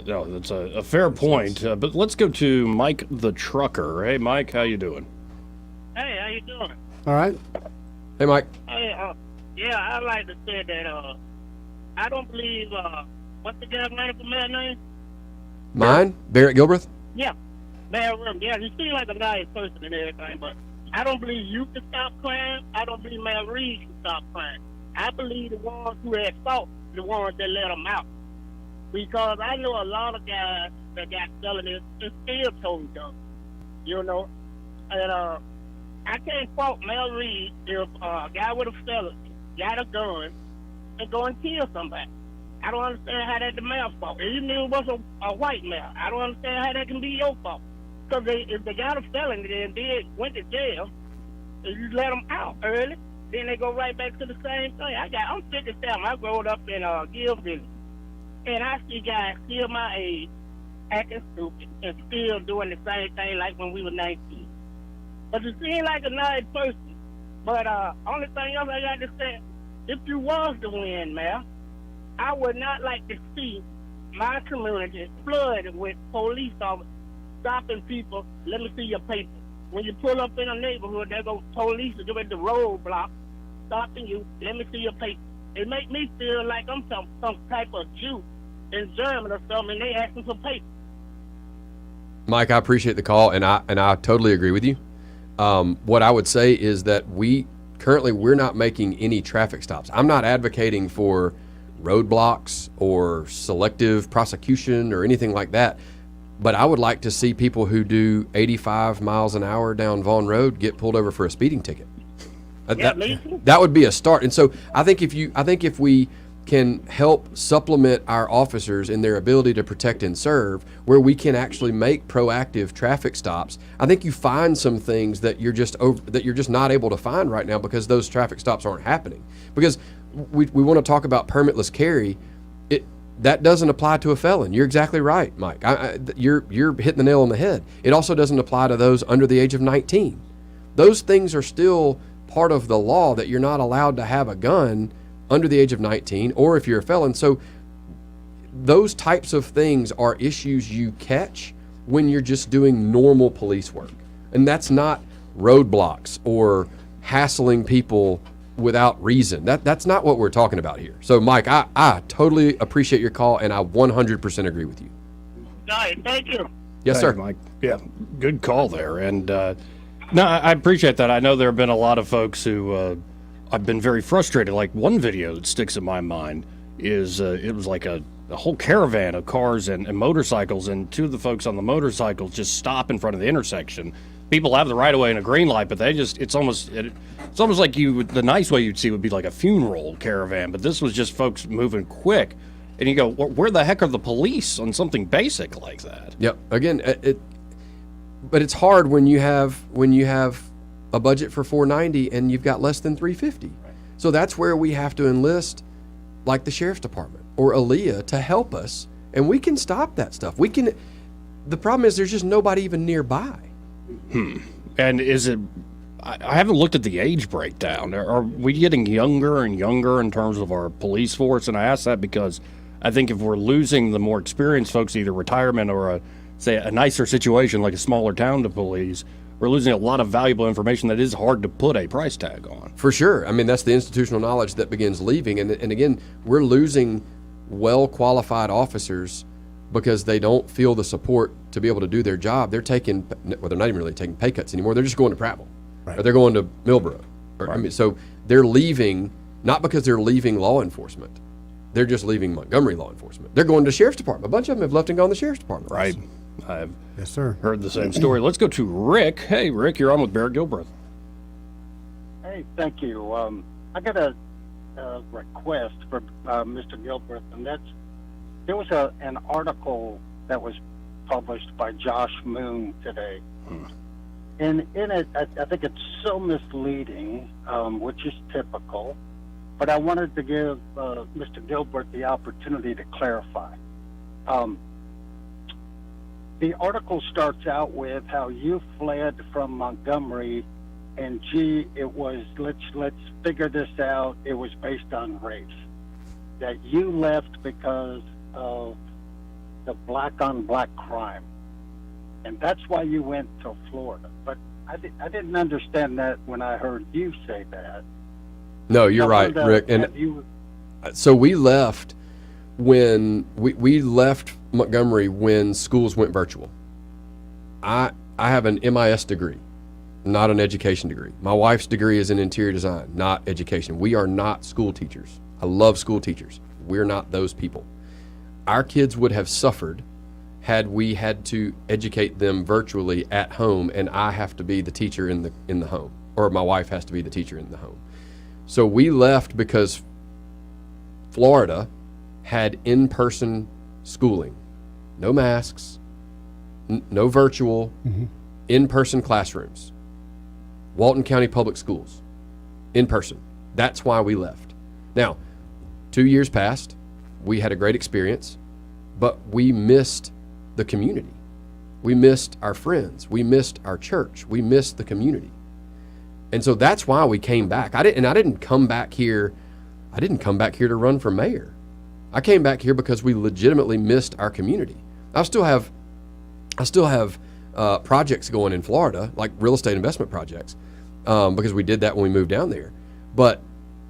No, that's a fair point. But let's go to Mike the trucker. Hey, Mike, how you doing? Hey, how you doing? All right. Hey, Mike. Hey, I'd like to say that I don't believe what's the guy's name for mayor name? Mine? Barrett Gilbreath? Yeah, Mayor Rim. Yeah, he seems like a nice person and everything, but I don't believe you can stop crime. I don't believe Mayor Reed can stop crime. I believe the ones who had fought, the ones that let them out. Because I know a lot of guys that got felonies and still told them, you know. And I can't fault Mel Reed if a guy with a felony got a gun and go and kill somebody. I don't understand how that's the mayor's fault. Even if it was a white mayor, I don't understand how that can be your fault. Because if they got a felony and then went to jail, and you let them out early, then they go right back to the same thing. I'm 57. I grew up in Gilbreath. And I see guys still my age acting stupid and still doing the same thing like when we were 19. But you seem like a nice person. But only thing else I got to say, if you was to win, Mayor, I would not like to see my community flooded with police officers stopping people. Let me see your paper. When you pull up in a neighborhood, there go police at the roadblock stopping you. Let me see your paper. It make me feel like I'm some type of Jew in Germany or something, and they asking for paper. Mike, I appreciate the call, and I totally agree with you. What I would say is that we're not making any traffic stops. I'm not advocating for roadblocks or selective prosecution or anything like that, but I would like to see people who do 85 miles an hour down Vaughn Road get pulled over for a speeding ticket. That would be a start. And so I think if we can help supplement our officers in their ability to protect and serve, where we can actually make proactive traffic stops, I think you find some things that you're just not able to find right now because those traffic stops aren't happening. Because we want to talk about permitless carry. That doesn't apply to a felon. You're exactly right, Mike. You're hitting the nail on the head. It also doesn't apply to those under the age of 19. Those things are still part of the law, that you're not allowed to have a gun under the age of 19, or if you're a felon. So those types of things are issues you catch when you're just doing normal police work. And that's not roadblocks or hassling people without reason. That's not what we're talking about here. So, Mike, I totally appreciate your call, and I 100% agree with you. All right, thank you. Yes, sir. Mike. Yeah, good call there. And no, I appreciate that. I know there have been a lot of folks who I've been very frustrated. Like one video that sticks in my mind is it was like a whole caravan of cars and motorcycles, and two of the folks on the motorcycles just stop in front of the intersection. People have the right of way and a green light, but it's almost like the nice way you'd see would be like a funeral caravan, but this was just folks moving quick. And you go, where the heck are the police on something basic like that? Yep. Again, but it's hard when you have a budget for $490 and you've got less than $350. Right. So that's where we have to enlist, like the sheriff's department or Aaliyah, to help us, and we can stop that stuff. The problem is there's just nobody even nearby. And is it? I haven't looked at the age breakdown. Are we getting younger and younger in terms of our police force? And I ask that because I think if we're losing the more experienced folks, either retirement or a nicer situation like a smaller town to police, we're losing a lot of valuable information that is hard to put a price tag on. For sure. I mean, that's the institutional knowledge that begins leaving. And again, we're losing well-qualified officers because they don't feel the support to be able to do their job. They're they're not even really taking pay cuts anymore. They're just going to Prattville. Right. Or they're going to Millboro. So they're leaving, not because they're leaving law enforcement. They're just leaving Montgomery law enforcement. They're going to sheriff's department. A bunch of them have left and gone to the sheriff's department. Right. I've yes, sir. Heard the same story. Let's go to Rick. Hey, Rick, you're on with Barrett Gilbreath. Hey, thank you. I got a request for Mr. Gilbreath, and there was an article that was published by Josh Moon today. And in it, I think it's so misleading, which is typical, but I wanted to give Mr. Gilbreath the opportunity to clarify. The article starts out with how you fled from Montgomery, and it was, let's figure this out, it was based on race. That you left because of the black-on-black crime. And that's why you went to Florida. But I didn't understand that when I heard you say that. No, you're right, Rick. And so we left when we left Montgomery when schools went virtual. I have an MIS degree, not an education degree. My wife's degree is in interior design, not education. We are not school teachers. I love school teachers. We're not those people. Our kids would have suffered had we had to educate them virtually at home, and I have to be the teacher in the home, or my wife has to be the teacher in the home. So we left because Florida had in-person schooling, no masks, no virtual, in-person classrooms. Walton County Public Schools, in person. That's why we left. Now, 2 years passed. We had a great experience, but we missed the community. We missed our friends. We missed our church. We missed the community. And so that's why we came back. I didn't come back here to run for mayor. I came back here because we legitimately missed our community. I still have projects going in Florida, like real estate investment projects, because we did that when we moved down there. But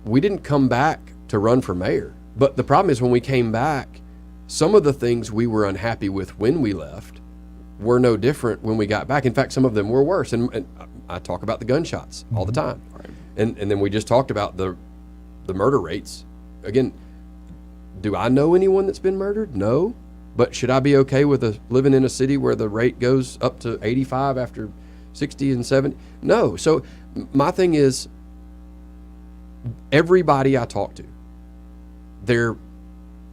we didn't come back to run for mayor. But the problem is when we came back, some of the things we were unhappy with when we left were no different when we got back. In fact, some of them were worse. And I talk about the gunshots all the time. Right. And then we just talked about the murder rates. Again, do I know anyone that's been murdered? No. But should I be okay with living in a city where the rate goes up to 85 after 60 and 70? No. So my thing is, everybody I talk to,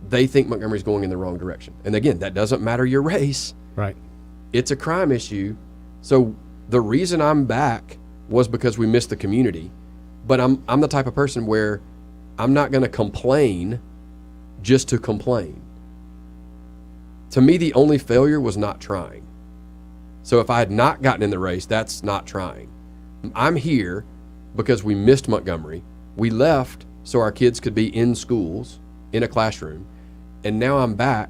they think Montgomery's going in the wrong direction. And again, that doesn't matter your race. Right. It's a crime issue. So the reason I'm back was because we missed the community. But I'm the type of person where I'm not going to complain just to complain. To me, the only failure was not trying. So if I had not gotten in the race, that's not trying. I'm here because we missed Montgomery. We left so our kids could be in schools, in a classroom. And now I'm back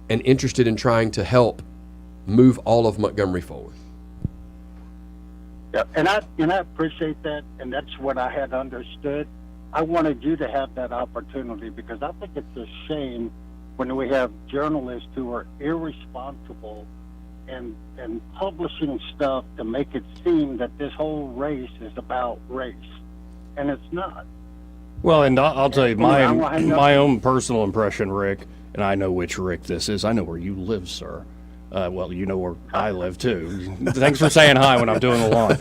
and interested in trying to help move all of Montgomery forward. Yeah, and I appreciate that, and that's what I had understood. I wanted you to have that opportunity because I think it's a shame when we have journalists who are irresponsible and publishing stuff to make it seem that this whole race is about race, and it's not. Well, and I'll tell you my own personal impression, Rick, and I know which Rick this is. I know where you live, sir. Well, you know where I live, too. Thanks for saying hi when I'm doing the lawn.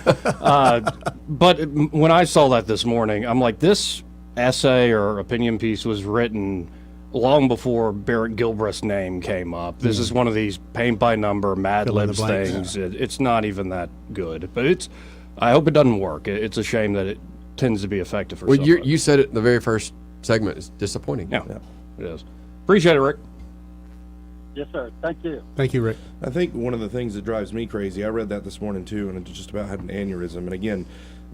But when I saw that this morning, I'm like, this essay or opinion piece was written long before Barrett Gilbreath's name came up. This is one of these paint by number, Mad Libs things. It's not even that good. But I hope it doesn't work. It's a shame that it tends to be effective for some. Well, you said it in the very first segment. It's disappointing. Yeah, it is. Appreciate it, Rick. Yes, sir. Thank you. Thank you, Rick. I think one of the things that drives me crazy, I read that this morning too, and it just about had an aneurysm. And again,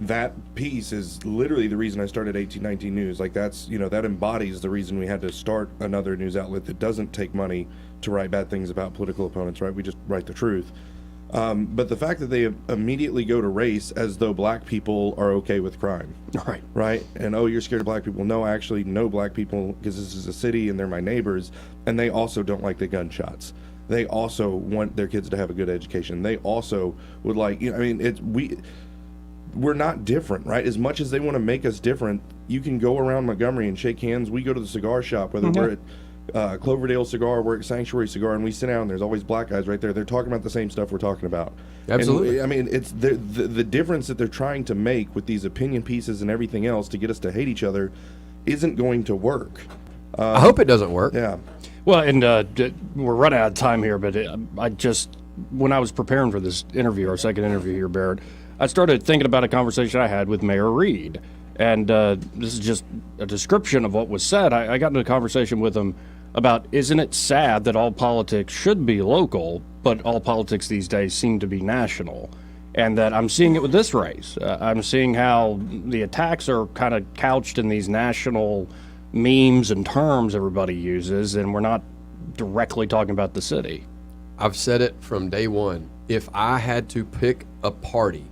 that piece is literally the reason I started 1819 News. Like that's, that embodies the reason we had to start another news outlet that doesn't take money to write bad things about political opponents, right? We just write the truth. But the fact that they immediately go to race as though black people are okay with crime. Right? And, oh, you're scared of black people. No, I actually know black people because this is a city and they're my neighbors. And they also don't like the gunshots. They also want their kids to have a good education. They also would like, we're not different, right? As much as they want to make us different, you can go around Montgomery and shake hands. We go to the cigar shop, whether we're at Cloverdale Cigar, we're at Sanctuary Cigar, and we sit down and there's always black guys right there. They're talking about the same stuff we're talking about. Absolutely. And, it's the difference that they're trying to make with these opinion pieces and everything else to get us to hate each other isn't going to work. I hope it doesn't work. Yeah. Well, and we're running out of time here, but when I was preparing for this interview, our second interview here, Barrett, I started thinking about a conversation I had with Mayor Reed. And this is just a description of what was said. I got into a conversation with him about, isn't it sad that all politics should be local, but all politics these days seem to be national? And that I'm seeing it with this race. I'm seeing how the attacks are kind of couched in these national memes and terms everybody uses, and we're not directly talking about the city. I've said it from day one. If I had to pick a party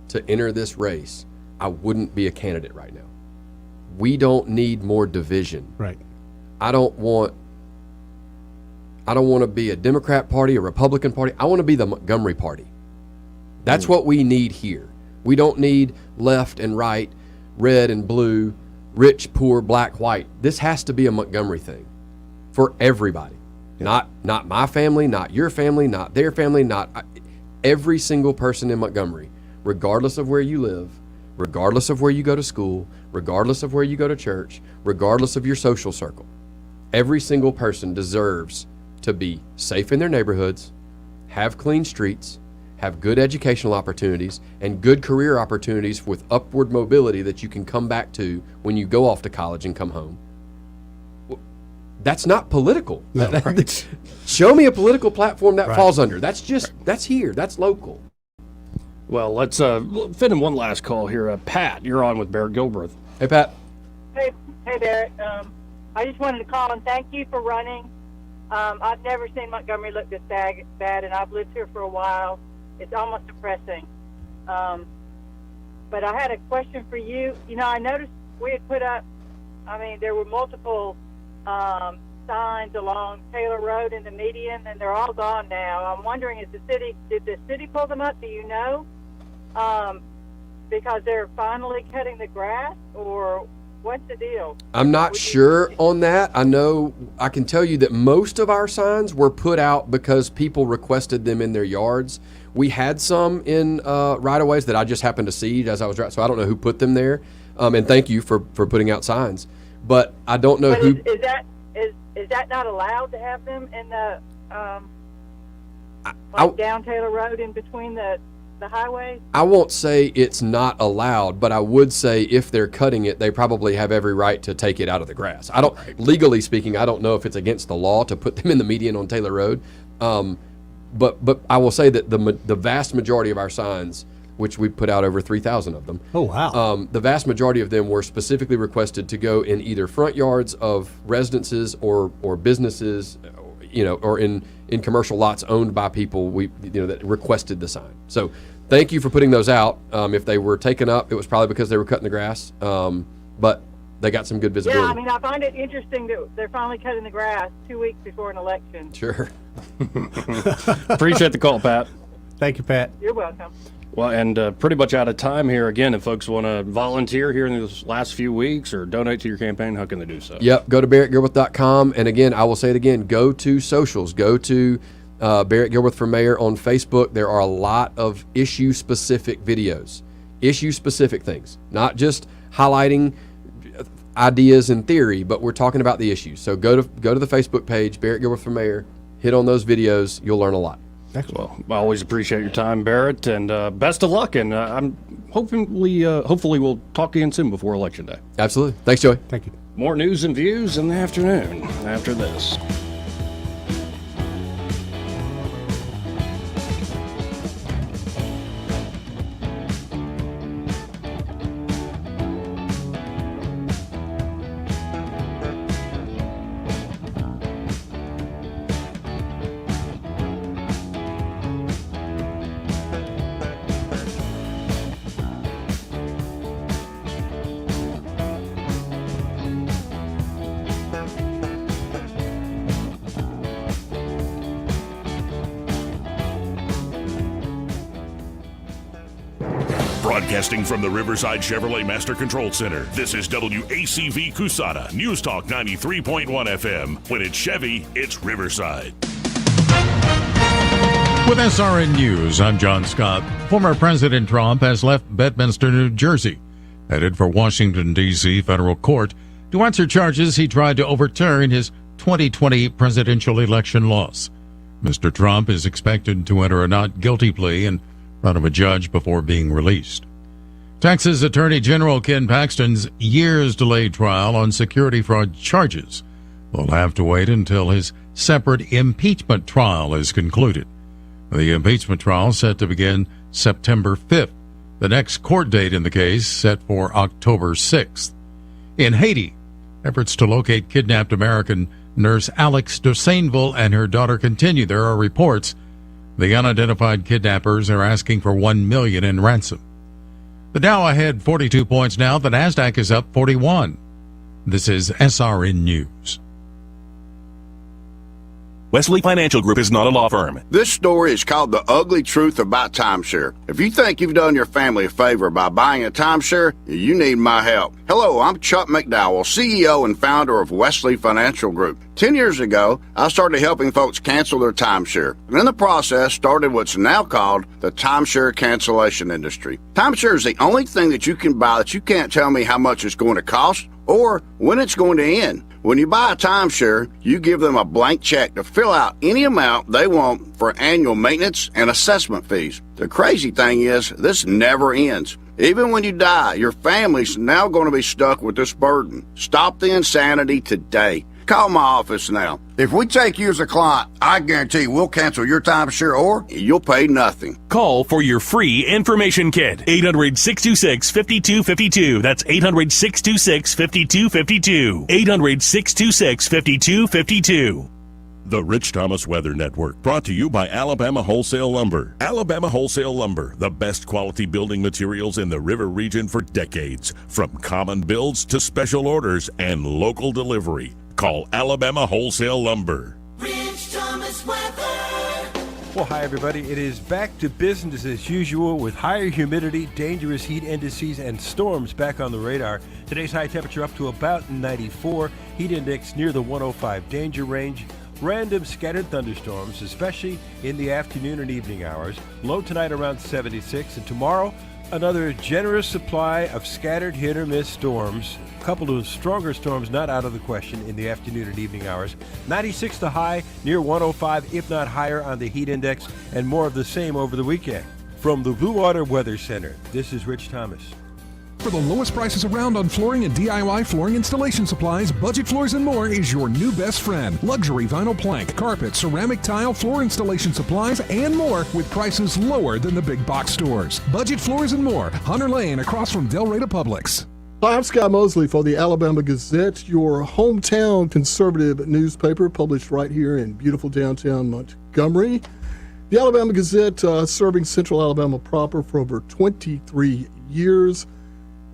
to enter this race, I wouldn't be a candidate right now. We don't need more division. Right. I don't want to be a Democrat party, a Republican party. I want to be the Montgomery party. That's what we need here. We don't need left and right, red and blue, rich, poor, black, white. This has to be a Montgomery thing for everybody. Yeah. Not my family, not your family, not their family, not every single person in Montgomery, regardless of where you live, regardless of where you go to school, regardless of where you go to church, regardless of your social circle. Every single person deserves to be safe in their neighborhoods, have clean streets, have good educational opportunities, and good career opportunities with upward mobility that you can come back to when you go off to college and come home. That's not political. No, right. Show me a political platform that falls under. That's just, that's here. That's local. Well, let's fit in one last call here. Pat, you're on with Barrett Gilbreath. Hey, Pat. Hey, Barrett. I just wanted to call and thank you for running. I've never seen Montgomery look this bad, and I've lived here for a while. It's almost depressing. But I had a question for you. I noticed we had put up, there were multiple signs along Taylor Road in the median, and they're all gone now. I'm wondering, did the city pull them up? Do you know? Because they're finally cutting the grass, or what's the deal? I'm not sure on that. I can tell you that most of our signs were put out because people requested them in their yards. We had some in right-of-ways that I just happened to see as I was driving, so I don't know who put them there. And thank you for putting out signs. But I don't know who. Is that not allowed to have them in the down Taylor Road in between the highways? I won't say it's not allowed, but I would say if they're cutting it, they probably have every right to take it out of the grass. Legally speaking, I don't know if it's against the law to put them in the median on Taylor Road. But I will say that the vast majority of our signs, which we put out over 3,000 of them. Oh, wow. The vast majority of them were specifically requested to go in either front yards of residences or businesses, or in commercial lots owned by people that requested the sign. So thank you for putting those out. If they were taken up, it was probably because they were cutting the grass. But they got some good visibility. Yeah, I mean, I find it interesting that they're finally cutting the grass 2 weeks before an election. Sure. Appreciate the call, Pat. Thank you, Pat. You're welcome. Well, and pretty much out of time here. Again, if folks want to volunteer here in these last few weeks or donate to your campaign, how can they do so? Yep, go to BarrettGilbreath.com. And again, I will say it again, go to socials. Go to Barrett Gilbreath for Mayor on Facebook. There are a lot of issue-specific videos, issue-specific things, not just highlighting ideas in theory, but we're talking about the issues. So go to the Facebook page, Barrett Gilbreath for Mayor, hit on those videos. You'll learn a lot. Well, I always appreciate your time, Barrett, and best of luck. And I'm hopefully we'll talk again soon before Election Day. Absolutely. Thanks, Joey. Thank you. More news and views in the afternoon after this. Broadcasting from the Riverside Chevrolet Master Control Center, this is WACV Cusada, News Talk 93.1 FM. When it's Chevy, it's Riverside. With SRN News, I'm John Scott. Former President Trump has left Bedminster, New Jersey, headed for Washington, D.C. federal court to answer charges he tried to overturn his 2020 presidential election loss. Mr. Trump is expected to enter a not guilty plea in front of a judge before being released. Texas Attorney General Ken Paxton's years-delayed trial on security fraud charges will have to wait until his separate impeachment trial is concluded. The impeachment trial set to begin September 5th. The next court date in the case set for October 6th. In Haiti, efforts to locate kidnapped American nurse Alex de Sainville and her daughter continue. There are reports the unidentified kidnappers are asking for $1 million in ransom. The Dow ahead 42 points now. The Nasdaq is up 41. This is SRN News. Wesley Financial Group is not a law firm. This story is called The Ugly Truth About Timeshare. If you think you've done your family a favor by buying a timeshare, you need my help. Hello, I'm Chuck McDowell, CEO and founder of Wesley Financial Group. 10 years ago, I started helping folks cancel their timeshare. And in the process, started what's now called the timeshare cancellation industry. Timeshare is the only thing that you can buy that you can't tell me how much it's going to cost or when it's going to end. When you buy a timeshare, you give them a blank check to fill out any amount they want for annual maintenance and assessment fees. The crazy thing is, this never ends. Even when you die, your family's now going to be stuck with this burden. Stop the insanity today. Call my office now. If we take you as a client, I guarantee we'll cancel your timeshare or you'll pay nothing. Call for your free information kit. 800-626-5252. That's 800-626-5252. 800-626-5252. The Rich Thomas Weather Network, brought to you by Alabama Wholesale Lumber. Alabama Wholesale Lumber, the best quality building materials in the river region for decades. From common builds to special orders and local delivery. Call Alabama Wholesale Lumber. Rich Thomas Weather. Well, hi, everybody. It is back to business as usual with higher humidity, dangerous heat indices, and storms back on the radar. Today's high temperature up to about 94. Heat index near the 105 danger range. Random scattered thunderstorms, especially in the afternoon and evening hours. Low tonight around 76, and tomorrow another generous supply of scattered hit-or-miss storms. A couple of stronger storms not out of the question in the afternoon and evening hours. 96 the high, near 105, if not higher on the heat index, and more of the same over the weekend. From the Blue Water Weather Center, this is Rich Thomas. For the lowest prices around on flooring and DIY flooring installation supplies, Budget Floors and More is your new best friend. Luxury vinyl plank, carpet, ceramic tile, floor installation supplies, and more with prices lower than the big box stores. Budget Floors and More, Hunter Lane across from Del Rey to Publix. Hi, I'm Scott Mosley for the Alabama Gazette, your hometown conservative newspaper published right here in beautiful downtown Montgomery. The Alabama Gazette serving Central Alabama proper for over 23 years.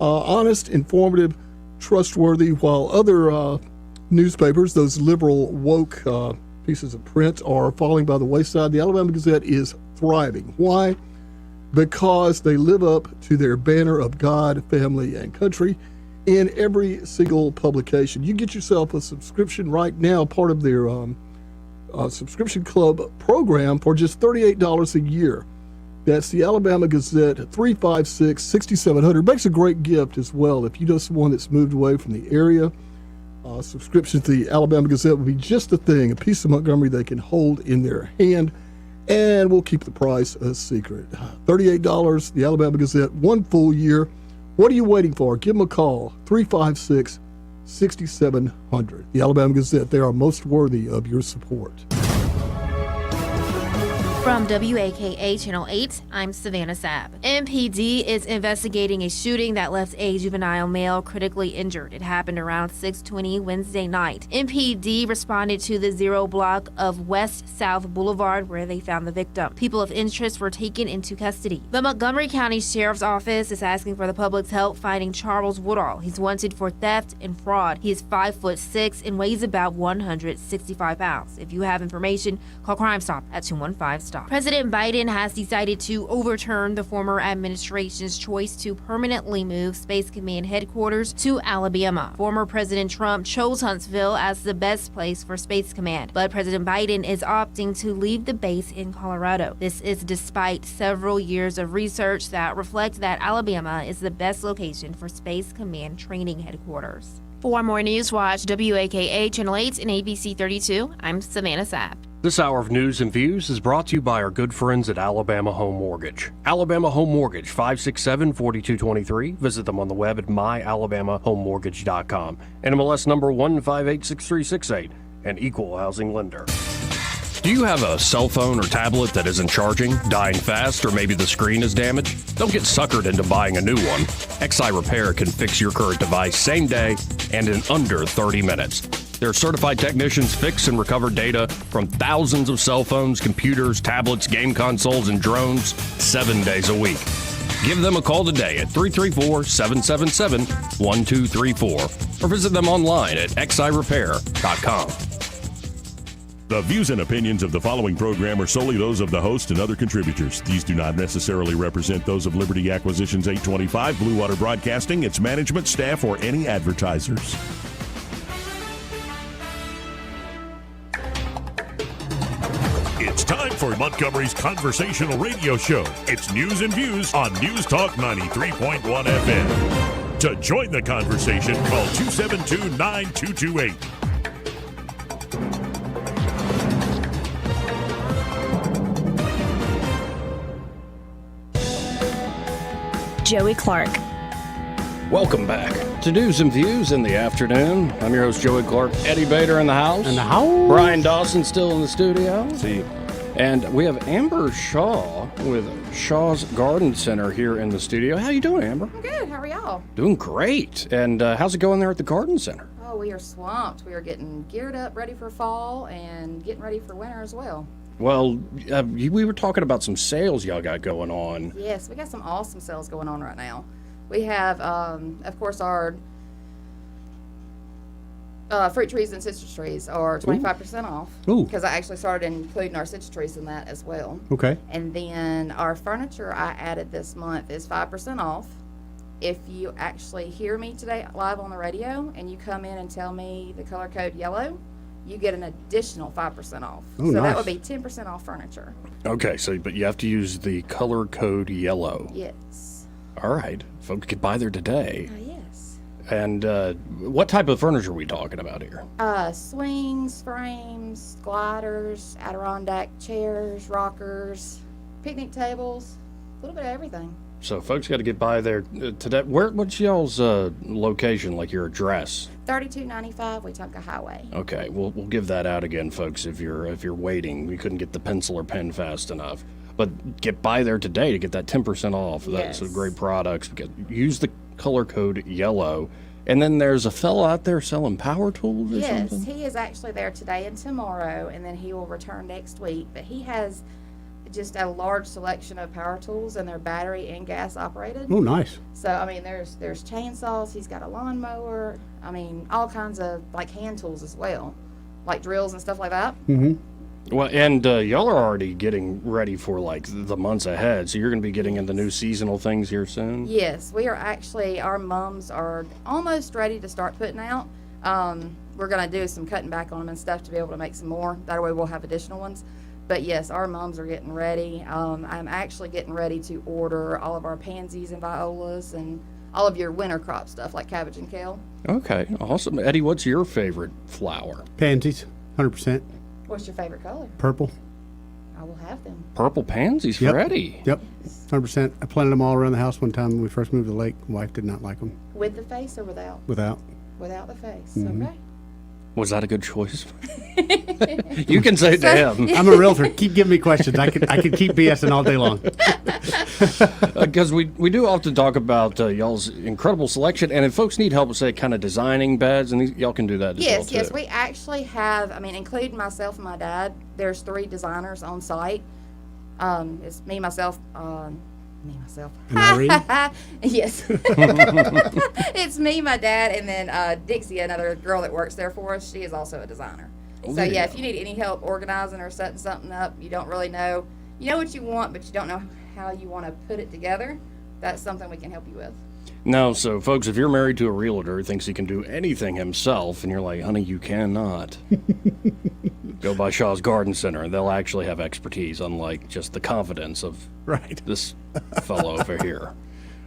Honest, informative, trustworthy, while other newspapers, those liberal, woke pieces of print, are falling by the wayside. The Alabama Gazette is thriving. Why? Because they live up to their banner of God, family, and country in every single publication. You get yourself a subscription right now, part of their subscription club program, for just $38 a year. That's the Alabama Gazette, 356-6700. Makes a great gift as well. If you know someone that's moved away from the area, subscription to the Alabama Gazette would be just the thing, a piece of Montgomery they can hold in their hand, and we'll keep the price a secret. $38, the Alabama Gazette, 1 full year. What are you waiting for? Give them a call, 356-6700. The Alabama Gazette, they are most worthy of your support. From WAKA Channel 8, I'm Savannah Sapp. MPD is investigating a shooting that left a juvenile male critically injured. It happened around 6:20 Wednesday night. MPD responded to the 0 block of West South Boulevard where they found the victim. People of interest were taken into custody. The Montgomery County Sheriff's Office is asking for the public's help finding Charles Woodall. He's wanted for theft and fraud. He is 5'6" and weighs about 165 pounds. If you have information, call Crime Stop at 215-STOP. President Biden has decided to overturn the former administration's choice to permanently move Space Command headquarters to Alabama. Former President Trump chose Huntsville as the best place for Space Command, but President Biden is opting to leave the base in Colorado. This is despite several years of research that reflect that Alabama is the best location for Space Command training headquarters. For more news, watch WAKA Channel 8 and ABC 32. I'm Savannah Sapp. This hour of news and views is brought to you by our good friends at Alabama Home Mortgage. Alabama Home Mortgage, 567-4223. Visit them on the web at myalabamahomemortgage.com. NMLS number 1586368, an equal housing lender. Do you have a cell phone or tablet that isn't charging, dying fast, or maybe the screen is damaged? Don't get suckered into buying a new one. XI Repair can fix your current device same day and in under 30 minutes. Their certified technicians fix and recover data from thousands of cell phones, computers, tablets, game consoles, and drones 7 days a week. Give them a call today at 334-777-1234 or visit them online at xirepair.com. The views and opinions of the following program are solely those of the host and other contributors. These do not necessarily represent those of Liberty Acquisitions 825, Blue Water Broadcasting, its management, staff, or any advertisers. It's time for Montgomery's conversational radio show. It's News and Views on News Talk 93.1 FM. To join the conversation, call 272-9228. Joey Clark. Welcome back to News and Views in the afternoon. I'm your host, Joey Clark. Eddie Bader in the house. Brian Dawson still in the studio. See you. And we have Amber Shaw with Shaw's Garden Center here in the studio. How you doing, Amber? I'm good. How are y'all? Doing great. And how's it going there at the Garden Center? Oh, we are swamped. We are getting geared up, ready for fall, and getting ready for winter as well. Well, we were talking about some sales y'all got going on. Yes, we got some awesome sales going on right now. We have, of course, our fruit trees and citrus trees are 25% off. Because I actually started including our citrus trees in that as well. Okay. And then our furniture I added this month is 5% off. If you actually hear me today live on the radio and you come in and tell me the color code yellow, you get an additional 5% off. Oh, so nice. that would be 10% off furniture. Okay, so but you have to use the color code yellow. Yes. All right, folks get by there today. Yes. And what type of furniture are we talking about here? Swings, frames, gliders, Adirondack chairs, rockers, picnic tables, a little bit of everything. So folks got to get by there today. What's y'all's location, like your address? 3295 Wetumpka Highway. Okay, we'll give that out again, folks. If you're waiting, we couldn't get the pencil or pen fast enough. But get by there today to get that 10% off. Yes. That's great products. Use the color code yellow. And then there's a fellow out there selling power tools or Yes, something? he is actually there today and tomorrow, and then he will return next week. But he has just a large selection of power tools, and they're battery and gas operated. Oh, nice. So, I mean, there's chainsaws. He's got a lawnmower. I mean, all kinds of, like, hand tools as well, like drills and stuff like that. Mm-hmm. Well, and y'all are already getting ready for, like, the months ahead. So you're going to be getting into new seasonal things here soon? Yes, we are actually, our mums are almost ready to start putting out. We're going to do some cutting back on them and stuff to be able to make some more. That way we'll have additional ones. But yes, our mums are getting ready. I'm actually getting ready to order all of our pansies and violas and all of your winter crop stuff like cabbage and kale. Okay, awesome. Eddie, what's your favorite flower? Pansies, 100%. What's your favorite color? Purple. I will have them. Purple pansies Yep. for Eddie. Yep, 100%. I planted them all around the house one time when we first moved to the lake. Wife did not like them. With the face or without? Without. Without the face. Mhm. Okay. Was that a good choice? You can say to him. I'm a realtor. Keep giving me questions. I could keep BSing all day long. Because we do often talk about y'all's incredible selection, and if folks need help with, say, kind of designing beds, and y'all can do that as well, Yes, too. yes. We actually have, I mean, including myself and my dad, there's 3 designers on site. It's me, myself, And Irene? yes. It's me, my dad, and then Dixie, another girl that works there for us. She is also a designer. So, yeah, if you need any help organizing or setting something up, you don't really know. You know what you want, but you don't know how you want to put it together, that's something we can help you with. No, so folks, if you're married to a realtor who thinks he can do anything himself, and you're like, honey, you cannot, go by Shaw's Garden Center. They'll actually have expertise, unlike just the confidence of this fellow over here.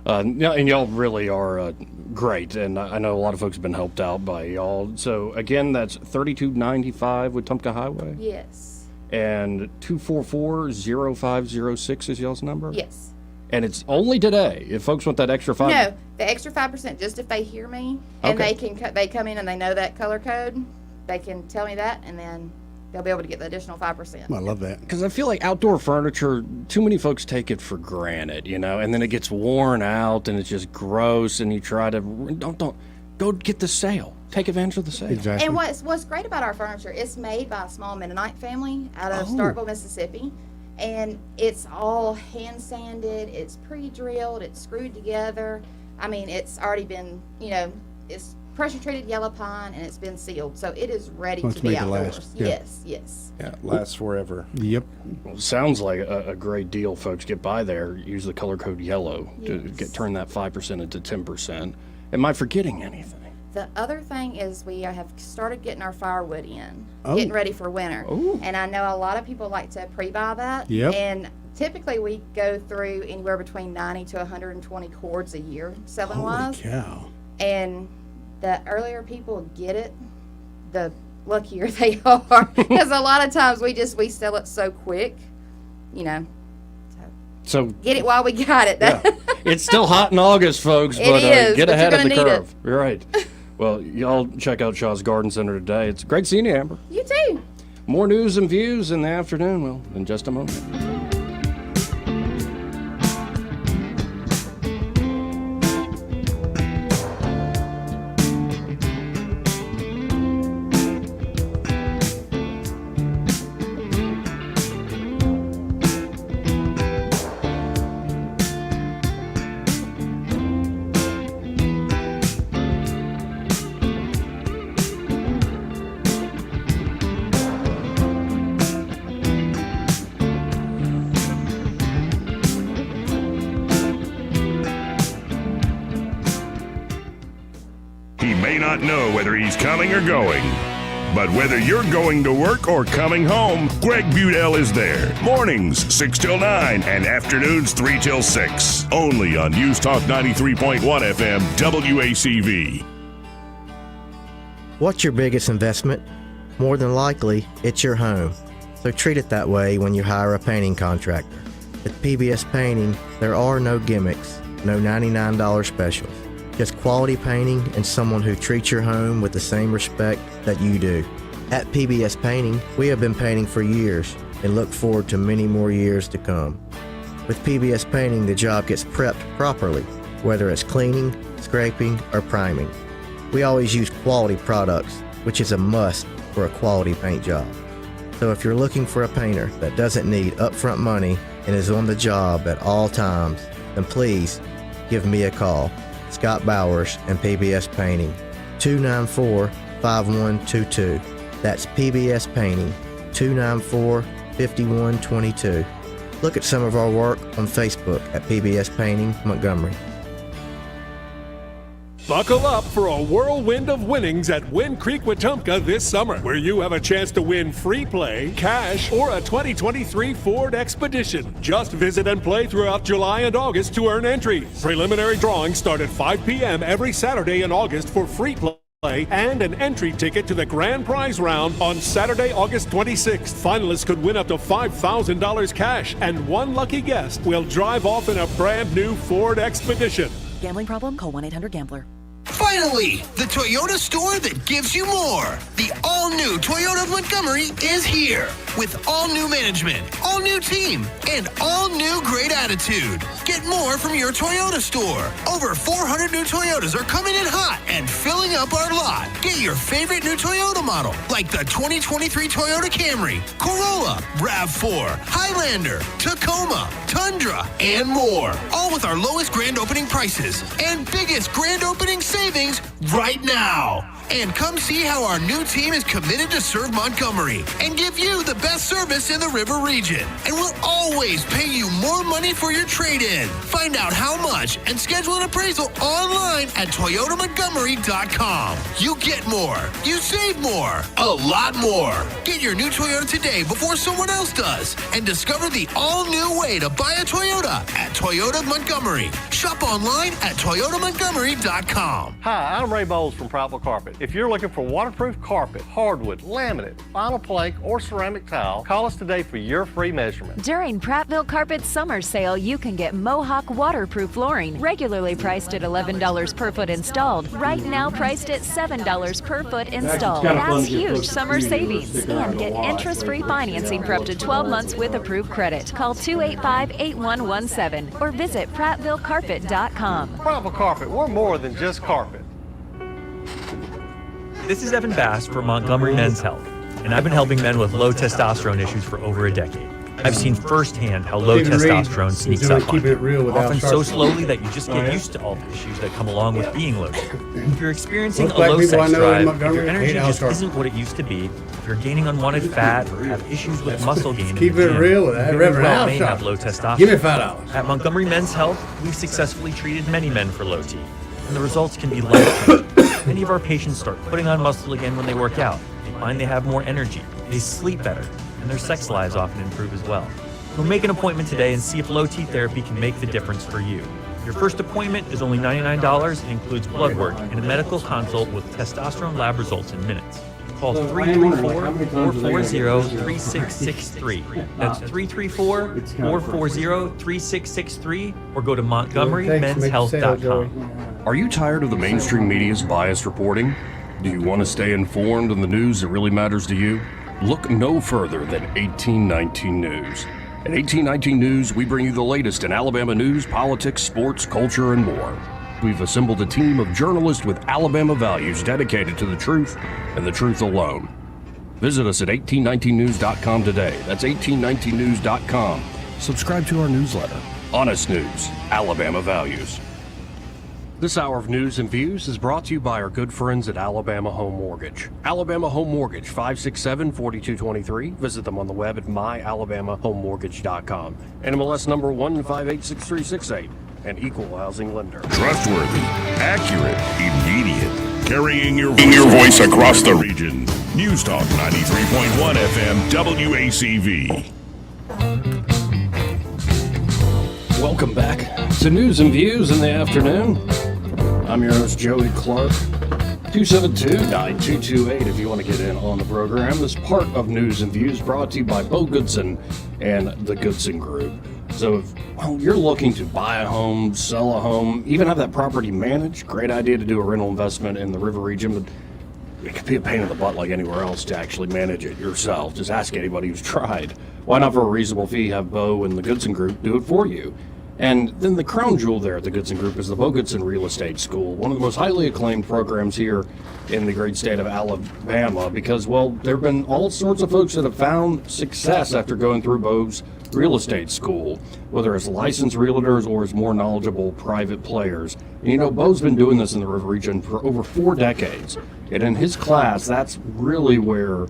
And y'all really are great, and I know a lot of folks have been helped out by y'all. So again, that's 3295 Wetumpka Highway? Yes. And 244-0506 is y'all's number? Yes. And it's only today. If folks want that extra 5... No, the extra 5%, just if they hear me and Okay. they come in and they know that color code, they can tell me that, and then they'll be able to get the additional 5%. I love that. Because I feel like outdoor furniture, too many folks take it for granted, and then it gets worn out and it's just gross, and you try to don't go get the sale. Take advantage of the sale. Exactly. And what's great about our furniture, it's made by a small Mennonite family out of Starkville, Mississippi. And it's all hand sanded, it's pre-drilled, it's screwed together. I mean, it's already been, it's pressure treated yellow pine, and it's been sealed. So it is ready Well, to it's be made to outdoors. last. Yeah. Yes, yes. Yeah, it lasts forever. Yep. Well, sounds like a great deal, folks. Get by there. Use the color code yellow to turn that 5% into 10%. Am I forgetting anything? The other thing is we have started getting our firewood in, Oh. getting ready for winter. Ooh. And I know a lot of people like to pre-buy that. Yep. And typically we go through anywhere between 90 to 120 cords a year selling Holy wise. cow. And the earlier people get it, the luckier they are. Because a lot of times we sell it so quick, So get it while we got it. it's still hot in August, folks, It but is, get but ahead you're of the gonna need curve. You're right. Well, y'all check out Shaw's Garden Center today. It's great seeing you, Amber. You too. More news and views in the afternoon. Well, in just a moment. He may not know whether he's coming or going, But whether you're going to work or coming home, Greg Budell is there. Mornings 6 till 9 and afternoons 3 till 6. Only on News Talk 93.1 FM WACV. What's your biggest investment? More than likely, it's your home. So treat it that way when you hire a painting contractor. With PBS Painting, there are no gimmicks, no $99 specials. Just quality painting and someone who treats your home with the same respect that you do. At PBS Painting, we have been painting for years and look forward to many more years to come. With PBS Painting, the job gets prepped properly, whether it's cleaning, scraping, or priming. We always use quality products, which is a must for a quality paint job. So if you're looking for a painter that doesn't need upfront money and is on the job at all times, then please give me a call. Scott Bowers and PBS Painting, 294-5122. That's PBS Painting, 294-5122. Look at some of our work on Facebook at PBS Painting Montgomery. Buckle up for a whirlwind of winnings at Wind Creek Wetumpka this summer, where you have a chance to win free play, cash, or a 2023 Ford Expedition. Just visit and play throughout July and August to earn entries. Preliminary drawings start at 5 p.m. every Saturday in August for free play and an entry ticket to the grand prize round on Saturday, August 26th. Finalists could win up to $5,000 cash, and one lucky guest will drive off in a brand new Ford Expedition. Gambling problem? Call 1-800-GAMBLER. Finally, the Toyota store that gives you more. The all-new Toyota of Montgomery is here with all-new management, all-new team, and all-new great attitude. Get more from your Toyota store. Over 400 new Toyotas are coming in hot and filling up our lot. Get your favorite new Toyota model, like the 2023 Toyota Camry, Corolla, RAV4, Highlander, Tacoma, Tundra, and more. All with our lowest grand opening prices and biggest grand opening savings right now. And come see how our new team is committed to serve Montgomery and give you the best service in the River region. And we'll always pay you more money for your trade-in. Find out how much and schedule an appraisal online at ToyotaMontgomery.com. You get more. You save more. A lot more. Get your new Toyota today before someone else does. And discover the all-new way to buy a Toyota at Toyota Montgomery. Shop online at ToyotaMontgomery.com. Hi, I'm Ray Bowles from Prattville Carpet. If you're looking for waterproof carpet, hardwood, laminate, vinyl plank, or ceramic tile, call us today for your free measurement. During Prattville Carpet's summer sale, you can get Mohawk waterproof flooring, regularly priced at $11 per foot installed, right now priced at $7 per foot installed. That's huge summer savings. And get interest-free financing for up to 12 months with approved credit. Call 285-8117 or visit PrattvilleCarpet.com. Prattville Carpet, we're more than just carpet. This is Evan Bass for Montgomery Men's Health, and I've been helping men with low testosterone issues for over a decade. I've seen firsthand how low testosterone sneaks up on you, often so slowly that you just get used to all the issues that come along with being low. If you're experiencing a low sex drive, if your energy just isn't what it used to be, if you're gaining unwanted fat or have issues with muscle gain, Keep it real with that. you very well may have low testosterone. Give me $5. At Montgomery Men's Health, we've successfully treated many men for low T, and the results can be life-changing. Many of our patients start putting on muscle again when they work out. They find they have more energy, they sleep better, and their sex lives often improve as well. So make an appointment today and see if low T therapy can make the difference for you. Your first appointment is only $99 and includes blood work and a medical consult with testosterone lab results in minutes. Call 334-440-3663. That's 334-440-3663 or go to MontgomeryMen'sHealth.com. Are you tired of the mainstream media's biased reporting? Do you want to stay informed on the news that really matters to you? Look no further than 1819 News. At 1819 News, we bring you the latest in Alabama news, politics, sports, culture, and more. We've assembled a team of journalists with Alabama values dedicated to the truth and the truth alone. Visit us at 1819news.com today. That's 1819news.com. Subscribe to our newsletter. Honest News, Alabama Values. This hour of news and views is brought to you by our good friends at Alabama Home Mortgage. Alabama Home Mortgage, 567-4223. Visit them on the web at myalabamahomemortgage.com. NMLS number 1586368. An equal housing lender. Trustworthy, accurate, immediate. Carrying your voice across the region. News Talk 93.1 FM WACV. Welcome back to News and Views in the afternoon. I'm your host, Joey Clark. 272-9228 if you want to get in on the program. This part of News and Views brought to you by Bo Goodson and the Goodson Group. So if you're looking to buy a home, sell a home, even have that property managed, great idea to do a rental investment in the River region, but it could be a pain in the butt like anywhere else to actually manage it yourself. Just ask anybody who's tried. Why not for a reasonable fee have Bo and the Goodson Group do it for you? And then the crown jewel there at the Goodson Group is the Bo Goodson Real Estate School, one of the most highly acclaimed programs here in the great state of Alabama because, well, there have been all sorts of folks that have found success after going through Bo's Real Estate School, whether it's licensed realtors or as more knowledgeable private players. And, you know, Bo's been doing this in the River region for over 4 decades. And in his class, that's really where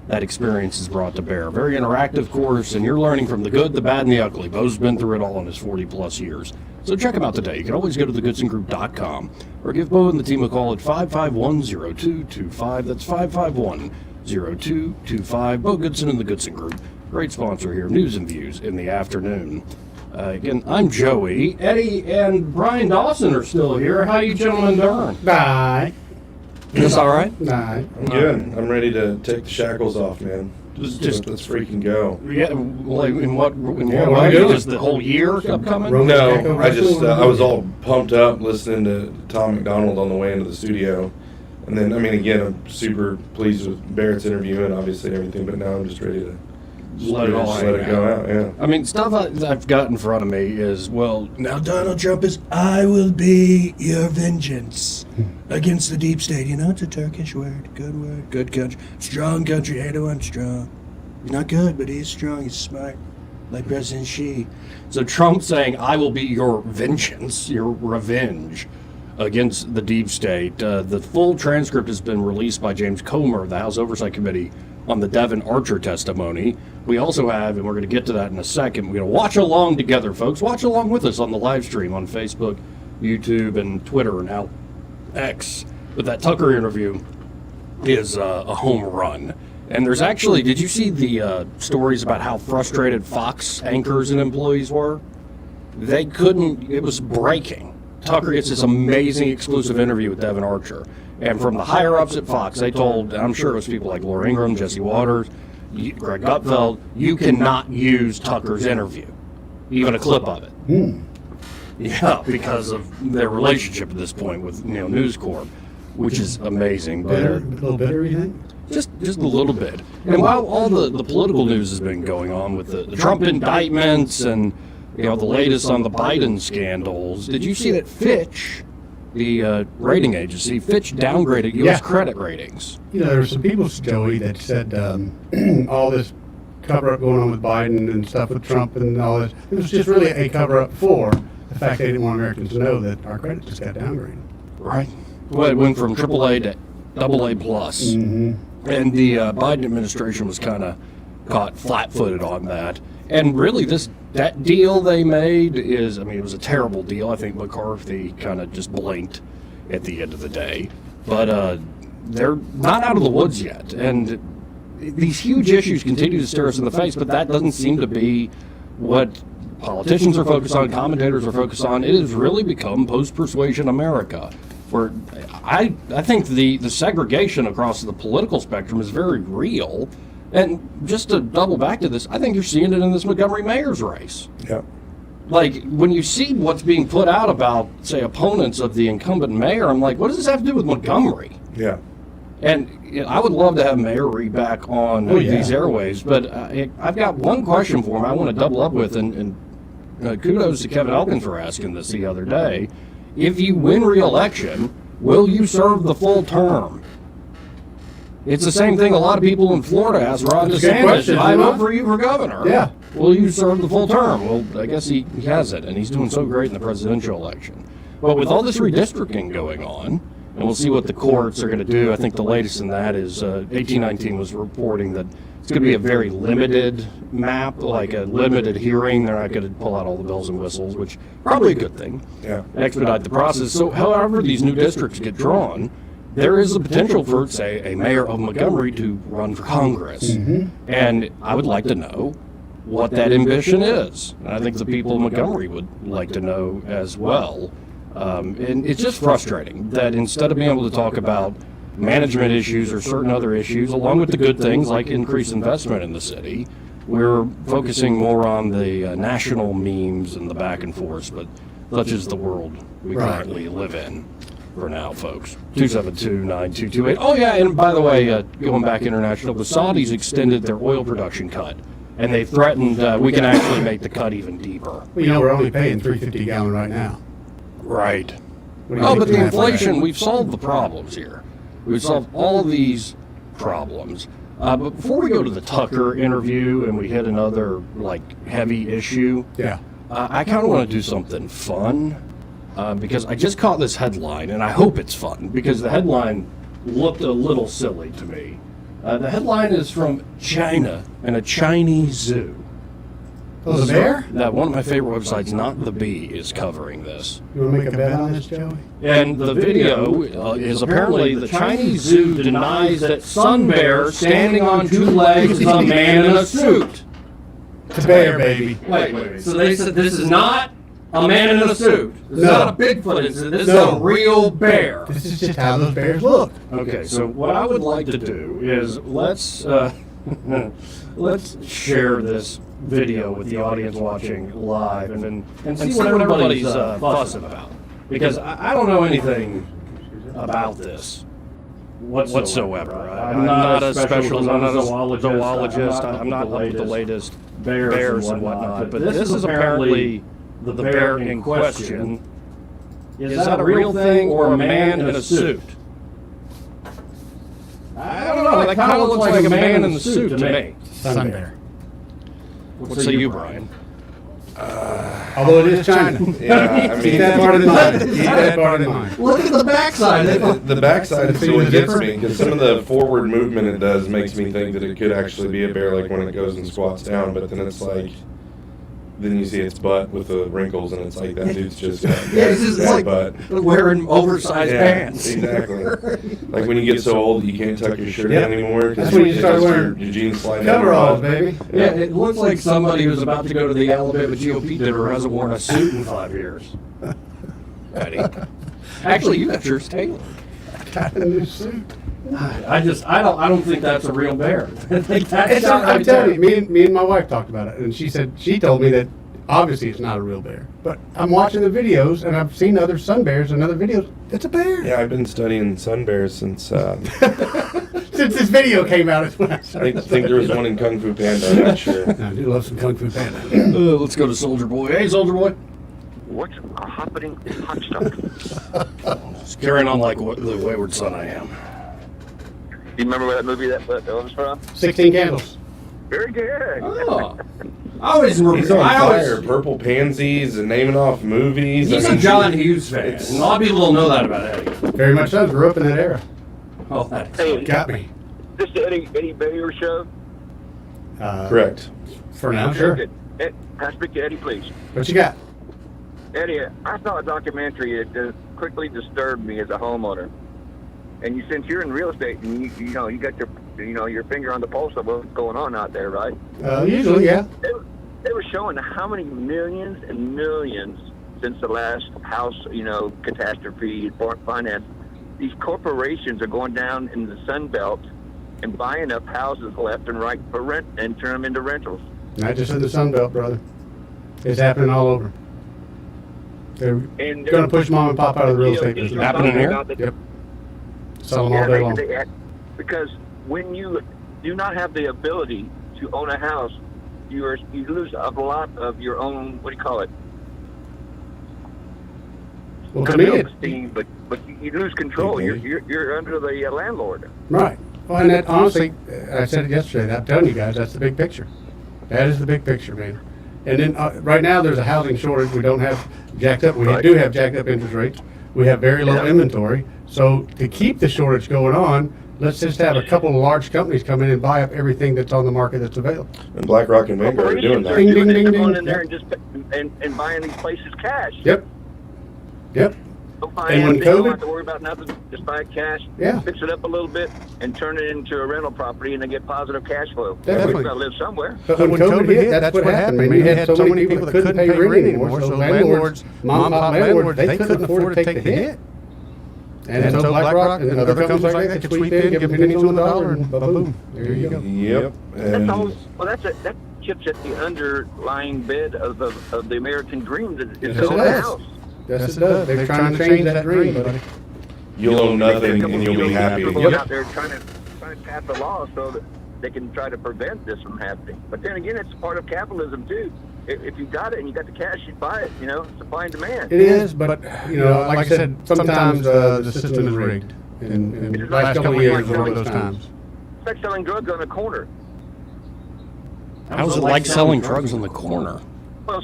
that experience is brought to bear. Very interactive course, and you're learning from the good, the bad, and the ugly. Bo's been through it all in his 40-plus years. So check him out today. You can always go to thegoodsongroup.com or give Bo and the team a call at 551-0225. That's 551-0225. Bo Goodson and the Goodson Group. Great sponsor here, News and Views in the afternoon. Again, I'm Joey. Eddie and Brian Dawson are still here. How you gentlemen doing? Bye. Is all right? Bye. I'm good. I'm ready to take the shackles off, man. Let's freaking go. Yeah, like in what way? Just the whole year upcoming? No, I was all pumped up listening to Tom McDonald on the way into the studio. And then, I mean, again, I'm super pleased with Barrett's interview and obviously everything, but now I'm just ready to let it go out. Yeah. I mean, stuff I've got in front of me is, well, now Donald Trump is, I will be your vengeance against the deep state. You know, it's a Turkish word, good country. Strong country, Erdogan strong. He's not good, but he's strong, he's smart, like President Xi. So Trump saying, I will be your vengeance, your revenge against the deep state. The full transcript has been released by James Comer of the House Oversight Committee on the Devin Archer testimony. We also have, and we're going to get to that in a second, we're going to watch along together, folks. Watch along with us on the live stream on Facebook, YouTube, and Twitter, and now X. But that Tucker interview is a home run. And there's actually, did you see the stories about how frustrated Fox anchors and employees were? They couldn't, it was breaking. Tucker gets this amazing exclusive interview with Devin Archer. And from the higher-ups at Fox, they told, and I'm sure it was people like Laura Ingraham, Jesse Waters, Greg Gutfeld, you cannot use Tucker's interview, even a clip of it. Yeah, because of their relationship at this point with News Corp, which is amazing. Bitter? A little bitter, you think? Just a little bit. And while all the political news has been going on with the Trump indictments and the latest on the Biden scandals, did you see that Fitch, the rating agency, Fitch downgraded U.S. credit ratings? You know, there were some people, Joey, that said all this cover-up going on with Biden and stuff with Trump and all this, it was just really a cover-up for the fact they didn't want Americans to know that our credit just got downgraded. Right. Well, it went from AAA to AA+. Mm-hmm. And the Biden administration was kind of caught flat-footed on that. And really, that deal they made is, I mean, it was a terrible deal. I think McCarthy kind of just blinked at the end of the day. But they're not out of the woods yet. And these huge issues continue to stare us in the face, but that doesn't seem to be what politicians are focused on, commentators are focused on. It has really become post-persuasion America, where I think the segregation across the political spectrum is very real. And just to double back to this, I think you're seeing it in this Montgomery mayor's race. Yeah. Like, when you see what's being put out about, say, opponents of the incumbent mayor, I'm like, what does this have to do with Montgomery? Yeah. And I would love to have Mayor Reed back on these airwaves, but I've got one question for him I want to double up with, and kudos to Kevin Elkins for asking this the other day. If you win re-election, will you serve the full term? It's the same thing a lot of people in Florida ask Ron DeSantis. I vote for you for governor. Yeah. Will you serve the full term? Well, I guess he has it, and he's doing so great in the presidential election. But with all this redistricting going on, and we'll see what the courts are going to do. I think the latest in that is 1819 was reporting that it's going to be a very limited map, like a limited hearing. They're not going to pull out all the bells and whistles, which is probably a good thing. Yeah. Expedite the process. So however these new districts get drawn, there is a potential for, say, a mayor of Montgomery to run for Congress. And I would like to know what that ambition is. And I think the people of Montgomery would like to know as well. And it's just frustrating that instead of being able to talk about management issues or certain other issues, along with the good things like increased investment in the city, we're focusing more on the national memes and the back and forth, but such is the world we currently live in for now, folks. 272-9228. Oh, yeah, and by the way, going back international, the Saudis extended their oil production cut, and they threatened we can actually make the cut even deeper. Well, you know, we're only paying $3.50 a gallon right now. Right. Oh, but the inflation, we've solved the problems here. We've solved all of these problems. But before we go to the Tucker interview and we hit another, heavy issue, I kind of want to do something fun because I just caught this headline, and I hope it's fun because the headline looked a little silly to me. The headline is from China and a Chinese zoo. Oh, the bear? That one of my favorite websites, Not the Bee, is covering this. You want to make a bet on this, Joey? And the video is apparently the Chinese zoo denies that sun bear standing on two legs is a man in a suit. It's a bear, baby. Wait. So they said this is not a man in a suit. This is not a Bigfoot incident. This is a real bear. This is just how those bears look. Okay, so what I would like to do is let's share this video with the audience watching live and see what everybody's fussing about. Because I don't know anything about this whatsoever. I'm not a specialist, I'm not a zoologist, I'm not up with the latest bears and whatnot. But this is apparently the bear in question. Is that a real thing or a man in a suit? I don't know. That kind of looks like a man in the suit to me. Sun bear. What say you, Brian? Although it is China. Yeah, I mean, keep that part in mind. Keep that part in mind. Look at the backside. The backside is what gets me, because some of the forward movement it does makes me think that it could actually be a bear, like when it goes and squats down, but then it's like, then you see its butt with the wrinkles, and it's like, that dude's just it's just like butt. Wearing oversized pants. Exactly. Like when you get so old, you can't tuck your shirt in anymore. That's when you start wearing your jeans slide down. Coveralls, baby. Yeah, it looks like somebody who's about to go to the Alabama GOP dinner hasn't worn a suit in 5 years. Eddie. Actually, you got yours tailored. Got a new suit. I don't think that's a real bear. I think that's I'm telling you, me and my wife talked about it, and she told me that obviously it's not a real bear. But I'm watching the videos, and I've seen other sun bears and other videos. It's a bear. Yeah, I've been studying sun bears since since this video came out. Is when I think there was one in Kung Fu Panda. I'm not sure. I do love some Kung Fu Panda. Let's go to Soldier Boy. Hey, Soldier Boy. What's a happening hot stuff? Just carrying on like the wayward son I am. You remember that movie that was from? 16 Candles. Very good. Oh. I always remember. He's on fire. Purple Pansies and naming off movies. He's a John Hughes fan. A lot of people don't know that about Eddie. Very much so. Grew up in that era. Oh, that's got me. This the Eddie Bayer show? Correct. For now, sure. Good. Can I speak to Eddie, please? What you got? Eddie, I saw a documentary that quickly disturbed me as a homeowner. And since you're in real estate, and you got your finger on the pulse of what's going on out there, right? Usually, yeah. They were showing how many millions and millions since the last house, catastrophe, finance. These corporations are going down in the Sun Belt and buying up houses left and right for rent and turn them into rentals. Not just in the Sun Belt, brother. It's happening all over. They're going to push mom and pop out of the real estate business. Happening here? Yep. Sell them all day long. Because when you do not have the ability to own a house, you lose a lot of your own, what do you call it? Well, self-esteem, but you lose control. You're under the landlord. Right. Well, and that, honestly, I said it yesterday. I'm telling you guys, that's the big picture. That is the big picture, man. And then right now there's a housing shortage. We don't have jacked up. We do have jacked up interest rates. We have very low inventory. So to keep the shortage going on, let's just have a couple of large companies come in and buy up everything that's on the market that's available. And BlackRock and Vanguard are doing that. They're going in there and just and buying these places cash. Yep. No And when financing, don't COVID- have to worry about nothing. Just buy it cash, Yeah. fix it up a little bit, and turn it into a rental property, and then get positive cash flow. Definitely. We've got to live somewhere. But when COVID hit, that's what happened. I mean, you had so many people that couldn't pay rent anymore, so landlords, mom and pop landlords, they couldn't afford to take the hit. And so BlackRock and other companies like that could sweep in, give them pennies on the dollar, and boom, there you go. Yep. That's all. Well, that chips at the underlying bed of the American dream that is Yes, it own a does. house. Yes, it does. They're trying to change that dream, buddy. You'll own nothing and you'll be happy. People out there trying to pass a law so that they can try to prevent this from happening. But then again, it's part of capitalism too. If you got it and you got the cash, you buy it. You know, supply and demand. It is, but, like I said, sometimes the system is rigged. And the last couple of years were one of those times. It's like selling drugs on the corner. How's it like selling drugs on the corner? Well,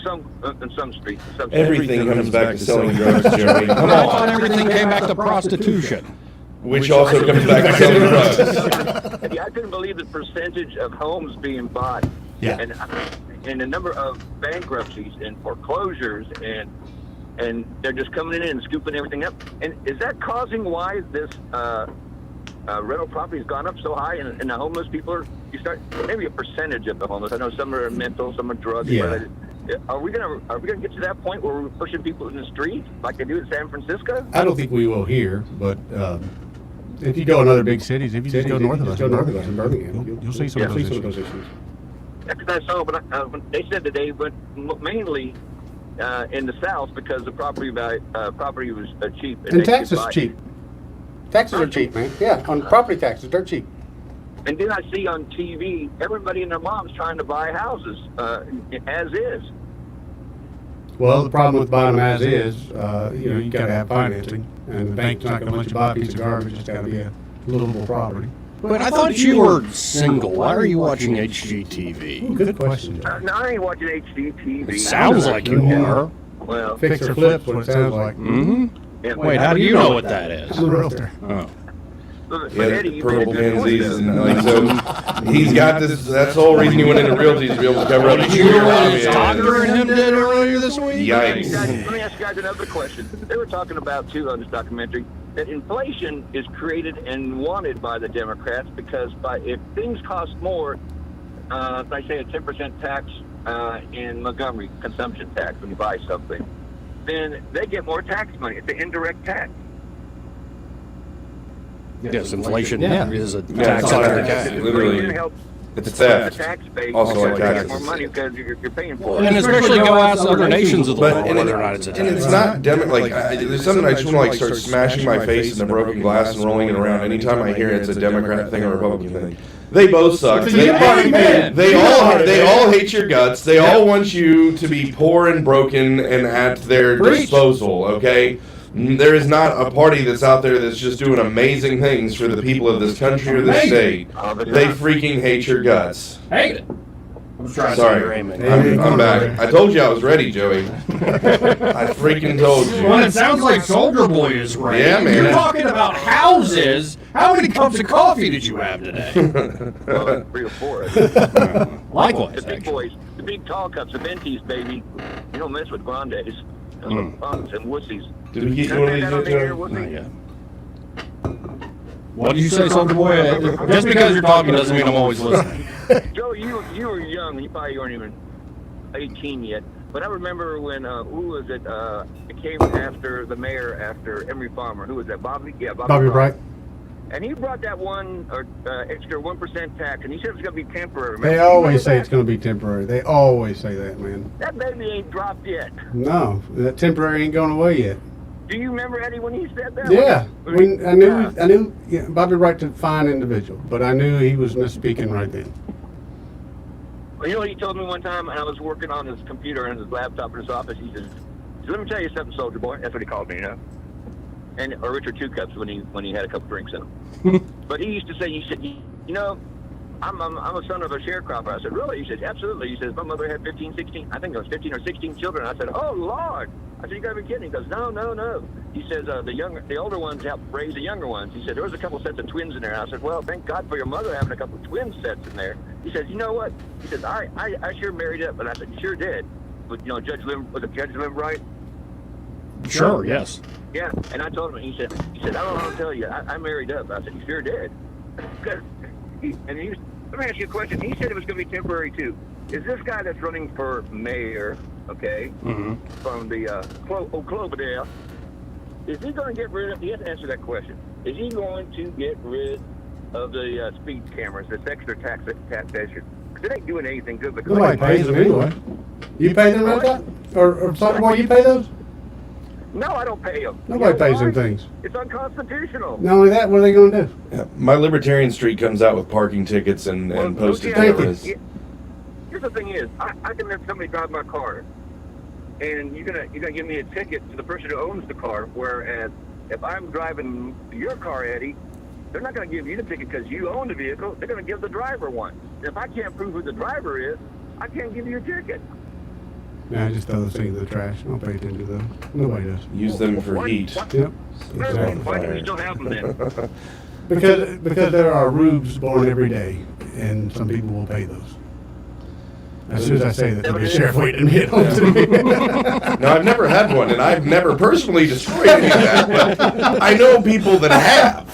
in some streets. Everything comes back to selling drugs, Jeremy. Come I thought on. everything came back to prostitution. Which also comes back to selling drugs. I couldn't believe the percentage of homes being bought. Yeah. And the number of bankruptcies and foreclosures and they're just coming in and scooping everything up. And is that causing why this rental property has gone up so high and the homeless people maybe a percentage of the homeless. I know some are mental, some are drug related. Are we gonna get to that point where we're pushing people in the street like they do in San Francisco? I don't think we will here, but if you go in other big cities, if you just go north of us in Birmingham, you'll see some of those issues. Yeah, because I saw, but they said that they went mainly in the South because the property was cheap. And taxes are cheap. Taxes are cheap, man. Yeah, on property taxes, they're cheap. And then I see on TV everybody and their moms trying to buy houses as is. Well, the problem with buying them as is, you got to have financing, and the bank's not going to let you buy a piece of garbage. It's got to be a livable property. But I thought you were single. Why are you watching HGTV? Ooh, good question. No, I ain't watching HGTV. It sounds like you are. Well, Fix or flip's what it sounds like. Mm-hmm. Yeah, Wait, how do you know what that is? I'm a realtor. Oh. But Yeah, Eddie, you made a purple good point, pansies though. and so he's got this. That's the whole reason he went into realty is to be able to cover up. Did you hear what his doctor and him did earlier this week? Yikes! Let me ask you guys another question. They were talking about too on this documentary that inflation is created and wanted by the Democrats because if things cost more, like say a 10% tax in Montgomery, consumption tax when you buy something, then they get more tax money. It's an indirect tax. Yes, inflation is a Yeah, tax it's on not your a tax. cash. Literally, it's The theft. tax base Also like get taxes. more money because you're paying for it. And especially go ask other nations of the world and whether or not it's a and it's tax. not there's something I just want to start smashing my face in the broken glass and rolling it around anytime I hear it's a Democrat thing or a Republican thing. They both suck. They all hate your guts. They all want you to be poor and broken and at their disposal. Okay. There is not a party that's out there that's just doing amazing things for the people of this country or this state. They freaking hate your guts. Hate it. I'm trying to say your amen. I'm back. I told you I was ready, Joey. I freaking told you. Well, it sounds like Soldier Boy is right. Yeah, man. You're talking about houses. How many cups of coffee did you have today? Well, 3 or 4. Likewise, The big boys, the big tall cups, the Ventis, baby. You don't mess with Grandes. Punks and wussies. Did we get you one of these on the yet, air, Joey? Woodsy? Not yet. What did you say, Soldier Boy? Just because you're talking doesn't mean I'm always listening. Joe, you were young. You probably weren't even 18 yet. But I remember when, who was it? It came after the mayor, after Emory Farmer. Who was that? Bobby? Yeah, Bobby Bright. And he brought that extra 1% tax, and he said it was going to be temporary. They always say it's going to be temporary. They always say that, man. That baby ain't dropped yet. No, that temporary ain't going away yet. Do you remember, Eddie, when he said that? Yeah, I knew Bobby Wright's a fine individual, but I knew he was misspeaking right then. Well, you know what he told me one time, and I was working on his computer and his laptop in his office. He says, "Let me tell you something, Soldier Boy." That's what he called me, you know. Or Richard Two Cups when he had a couple drinks in him. But he used to say, he said, "You know, I'm a son of a sharecropper." I said, "Really?" He said, "Absolutely." He says, "My mother had 15, 16, I think it was 15 or 16 children." I said, "Oh, Lord." I said, "You gotta be kidding." He goes, No. He says, the older ones helped raise the younger ones. He said, "There was a couple sets of twins in there." I said, "Well, thank God for your mother having a couple of twin sets in there." He says, "You know what?" He says, I sure married up." And I said, "You sure did." But, Judge Lim, was it Judge Lim, right? Sure, yes. Yeah, and I told him, he said, I don't know how to tell you. I married up. I said, you sure did. Let me ask you a question. He said it was going to be temporary, too. Is this guy that's running for mayor, okay, from the Cloverdale, is he going to get rid of, he has to answer that question, is he going to get rid of the speed cameras, this extra taxation? Because it ain't doing anything good. Because Nobody pays them anyway. You pay them, Red? Or something more, you pay those? No, I don't pay them. Nobody pays them things. It's unconstitutional. Not only that, what are they going to do? Yeah, my Libertarian Street comes out with parking tickets and posted cameras. Here's the thing is, I can let somebody drive my car, and you're gonna give me a ticket to the person who owns the car. Whereas if I'm driving your car, Eddie, they're not going to give you the ticket because you own the vehicle. They're going to give the driver one. If I can't prove who the driver is, I can't give you a ticket. Yeah, I just throw those things in the trash. I don't pay attention to them. Nobody does. Use them for heat. Yep. Exactly. Why do you still have them then? Because there are rubes born every day, and some people will pay those. As soon as I say that, there'll be a sheriff waiting to hit home to me. Now, I've never had one, and I've never personally destroyed any of that, but I know people that have.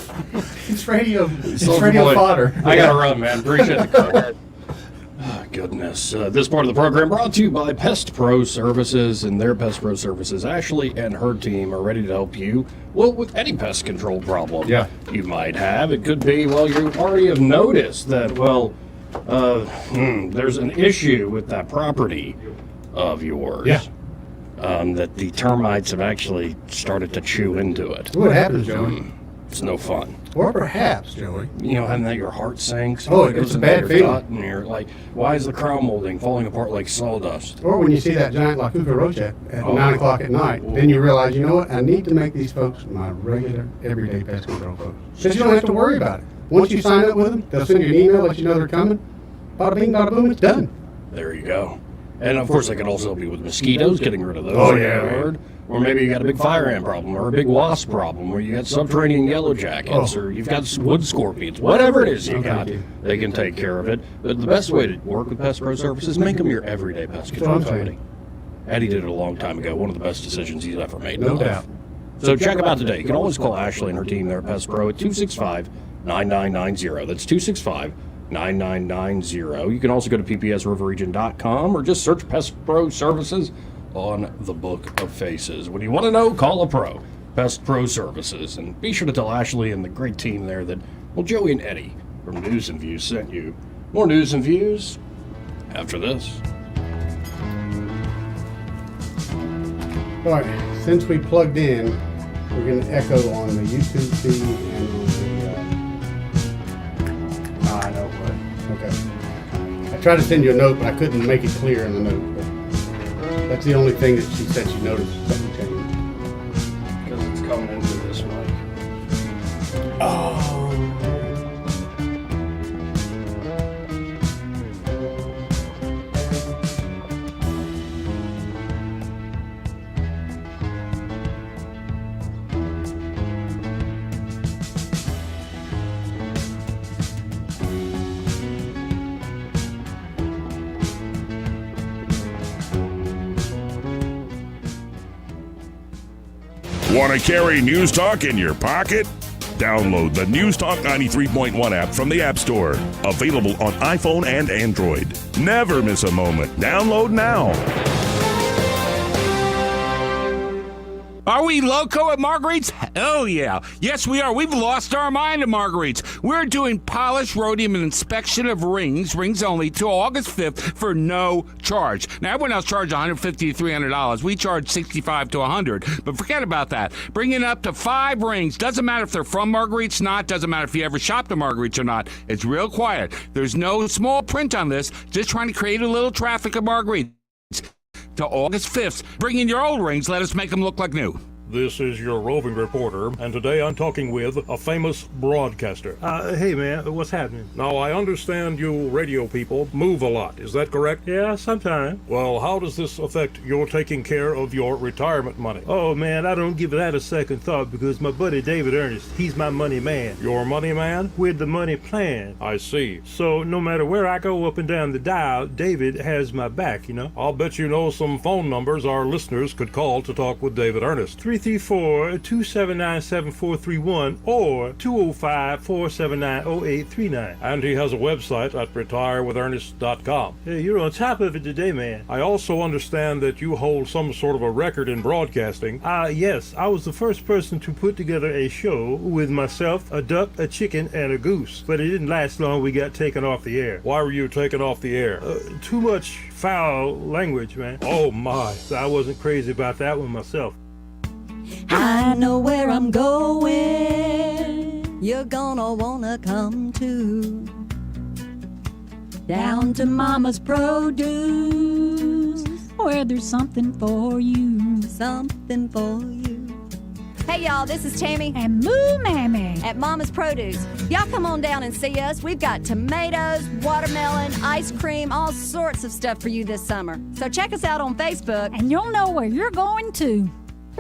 It's radio fodder. I got to run, man. Appreciate the Oh, goodness. This part of the program brought to you by Pest Pro Services and their Pest Pro Services. Ashley and her team are ready to help you, well, with any pest control problem you might have. It could be, well, you already have noticed that, well, there's an issue with that property of yours. Yeah. That the termites have actually started to chew into it. What happens, Joey? It's no fun. Or perhaps, Joey. You know, having that your heart sinks. Oh, it it's a bad feeling. And you're like, why is the crown molding falling apart like sawdust? Or when you see that giant Lakuka roach at 9 o'clock at night, then you realize, you know what, I need to make these folks my regular, everyday pest control folks. Because you don't have to worry about it. Once you sign up with them, they'll send you an email, let you know they're coming. Bada bing, bada boom, it's done. There you go. And of course, they could also help you with mosquitoes, getting rid of those. Oh, yeah. Or maybe you got a big fire ant problem, or a big wasp problem, or you got subterranean yellow jackets, or you've got wood scorpions. Whatever it is you got, they can take care of it. But the best way to work with Pest Pro Services, make them your everyday pest control company. Eddie did it a long time ago. One of the best decisions he's ever made. No doubt. So check them out today. You can always call Ashley and her team there at Pest Pro at 265-9990. That's 265-9990. You can also go to ppsriverregion.com or just search Pest Pro Services on the Book of Faces. When you want to know, call a pro. Pest Pro Services. And be sure to tell Ashley and the great team there that, well, Joey and Eddie from News and Views sent you. More News and Views after this. All right, since we plugged in, we're going to echo on the YouTube feed and on the... I know what. Okay. I tried to send you a note, but I couldn't make it clear in the note. But that's the only thing that she said she noticed something changed. Because it's coming into this way. Oh. Want to carry News Talk in your pocket? Download the News Talk 93.1 app from the App Store. Available on iPhone and Android. Never miss a moment. Download now. Are we loco at Marguerite's? Oh, yeah. Yes, we are. We've lost our mind at Marguerite's. We're doing polish, rhodium, and inspection of rings only, till August 5th for no charge. Now, everyone else charges $150 to $300. We charge $65 to $100. But forget about that. Bring in up to 5 rings. Doesn't matter if they're from Marguerite's or not. Doesn't matter if you ever shopped at Marguerite's or not. It's real quiet. There's no small print on this. Just trying to create a little traffic at Marguerite's. Till August 5th. Bring in your old rings. Let us make them look like new. This is your roving reporter, and today I'm talking with a famous broadcaster. Hey man, what's happening? Now, I understand you radio people move a lot, is that correct? Yeah, sometimes. Well, how does this affect your taking care of your retirement money? Oh man, I don't give that a second thought because my buddy David Ernest, he's my money man. Your money man? With the money plan. I see. So no matter where I go up and down the dial, David has my back, you know? I'll bet you know some phone numbers our listeners could call to talk with David Ernest. 334-279-7431 or 205-479-0839. And he has a website at retirewithernest.com. Hey, you're on top of it today, man. I also understand that you hold some sort of a record in broadcasting. Yes. I was the first person to put together a show with myself, a duck, a chicken, and a goose. But it didn't last long. We got taken off the air. Why were you taken off the air? Too much foul language, man. Oh, my. So I wasn't crazy about that one myself. I know where I'm going. You're gonna wanna come too. Down to Mama's Produce, where there's something for you. Something for you. Hey y'all, this is Tammy And Moo Mammy at Mama's Produce. Y'all come on down and see us. We've got tomatoes, watermelon, ice cream, all sorts of stuff for you this summer. So check us out on Facebook and you'll know where you're going to.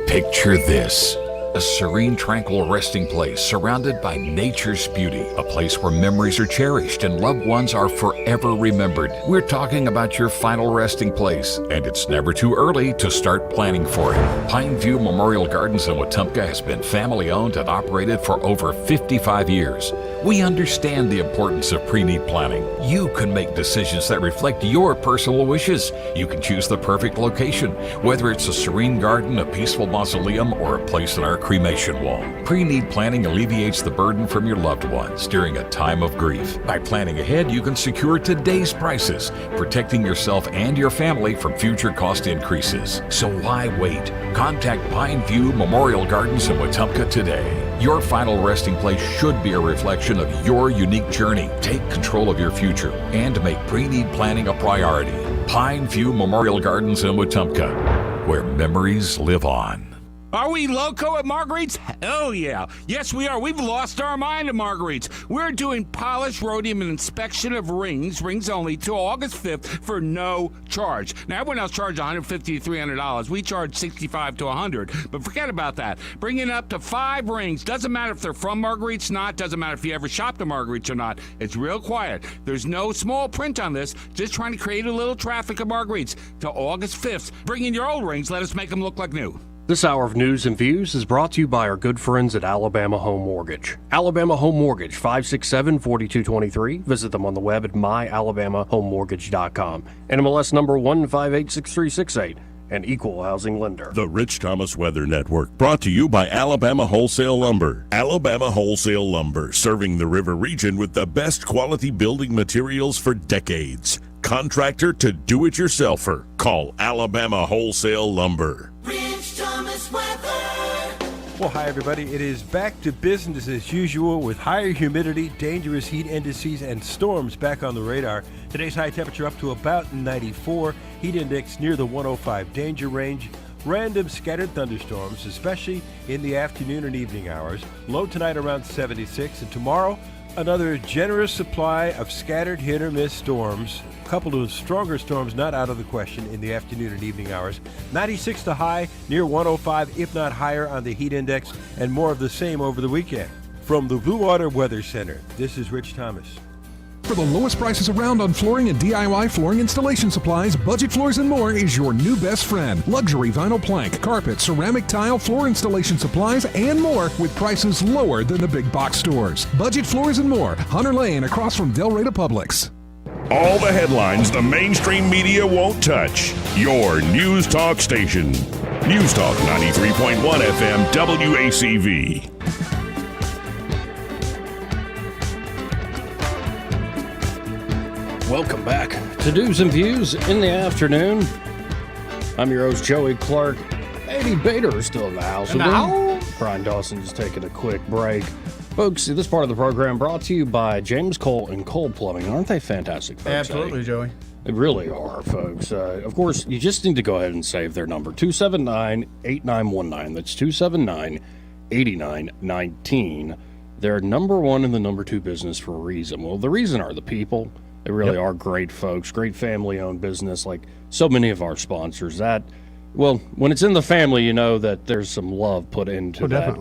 Picture this. A serene, tranquil resting place surrounded by nature's beauty. A place where memories are cherished and loved ones are forever remembered. We're talking about your final resting place, and it's never too early to start planning for it. Pineview Memorial Gardens in Wetumpka has been family owned and operated for over 55 years. We understand the importance of pre-need planning. You can make decisions that reflect your personal wishes. You can choose the perfect location, whether it's a serene garden, a peaceful mausoleum, or a place in our cremation wall. Pre-need planning alleviates the burden from your loved ones during a time of grief. By planning ahead, you can secure today's prices, protecting yourself and your family from future cost increases. So why wait? Contact Pineview Memorial Gardens in Wetumpka today. Your final resting place should be a reflection of your unique journey. Take control of your future and make pre-need planning a priority. Pineview Memorial Gardens in Wetumpka, where memories live on. Are we loco at Marguerite's? Oh, yeah. Yes, we are. We've lost our mind at Marguerite's. We're doing polish, rhodium, and inspection of rings only, till August 5th for no charge. Now, everyone else charges $150 to $300. We charge $65 to $100. But forget about that. Bring in up to 5 rings. Doesn't matter if they're from Marguerite's or not. Doesn't matter if you ever shopped at Marguerite's or not. It's real quiet. There's no small print on this. Just trying to create a little traffic at Marguerite's till August 5th. Bring in your old rings. Let us make them look like new. This hour of news and views is brought to you by our good friends at Alabama Home Mortgage. Alabama Home Mortgage, 567-4223. Visit them on the web at myalabamahomemortgage.com. NMLS number 1586368. An equal housing lender. The Rich Thomas Weather Network, brought to you by Alabama Wholesale Lumber. Alabama Wholesale Lumber, serving the river region with the best quality building materials for decades. Contractor to do-it-yourselfer. Call Alabama Wholesale Lumber. Rich Thomas Weather. Well, hi everybody. It is back to business as usual with higher humidity, dangerous heat indices, and storms back on the radar. Today's high temperature up to about 94. Heat index near the 105 danger range. Random scattered thunderstorms, especially in the afternoon and evening hours. Low tonight around 76, and tomorrow another generous supply of scattered hit or miss storms. A couple of stronger storms not out of the question in the afternoon and evening hours. 96 the high, near 105, if not higher on the heat index, and more of the same over the weekend. From the Blue Water Weather Center, this is Rich Thomas. For the lowest prices around on flooring and DIY flooring installation supplies, Budget Floors and More is your new best friend. Luxury vinyl plank, carpet, ceramic tile, floor installation supplies, and more with prices lower than the big box stores. Budget Floors and More, Hunter Lane across from Del Rey Publix. All the headlines the mainstream media won't touch. Your News Talk station. News Talk 93.1 FM WACV. Welcome back to News and Views in the afternoon. I'm your host, Joey Clark. Eddie Bader is still in the house with me. Brian Dawson just taking a quick break. Folks, this part of the program brought to you by James Cole and Cole Plumbing. Aren't they fantastic folks? Absolutely, Eddie? Joey. They really are, folks. Of course, you just need to go ahead and save their number, 279-8919. That's 279-8919. They're number one in the number two business for a reason. Well, the reason are the people. They really are great folks, great family-owned business, like so many of our sponsors. Well, when it's in the family, you know that there's some love put into that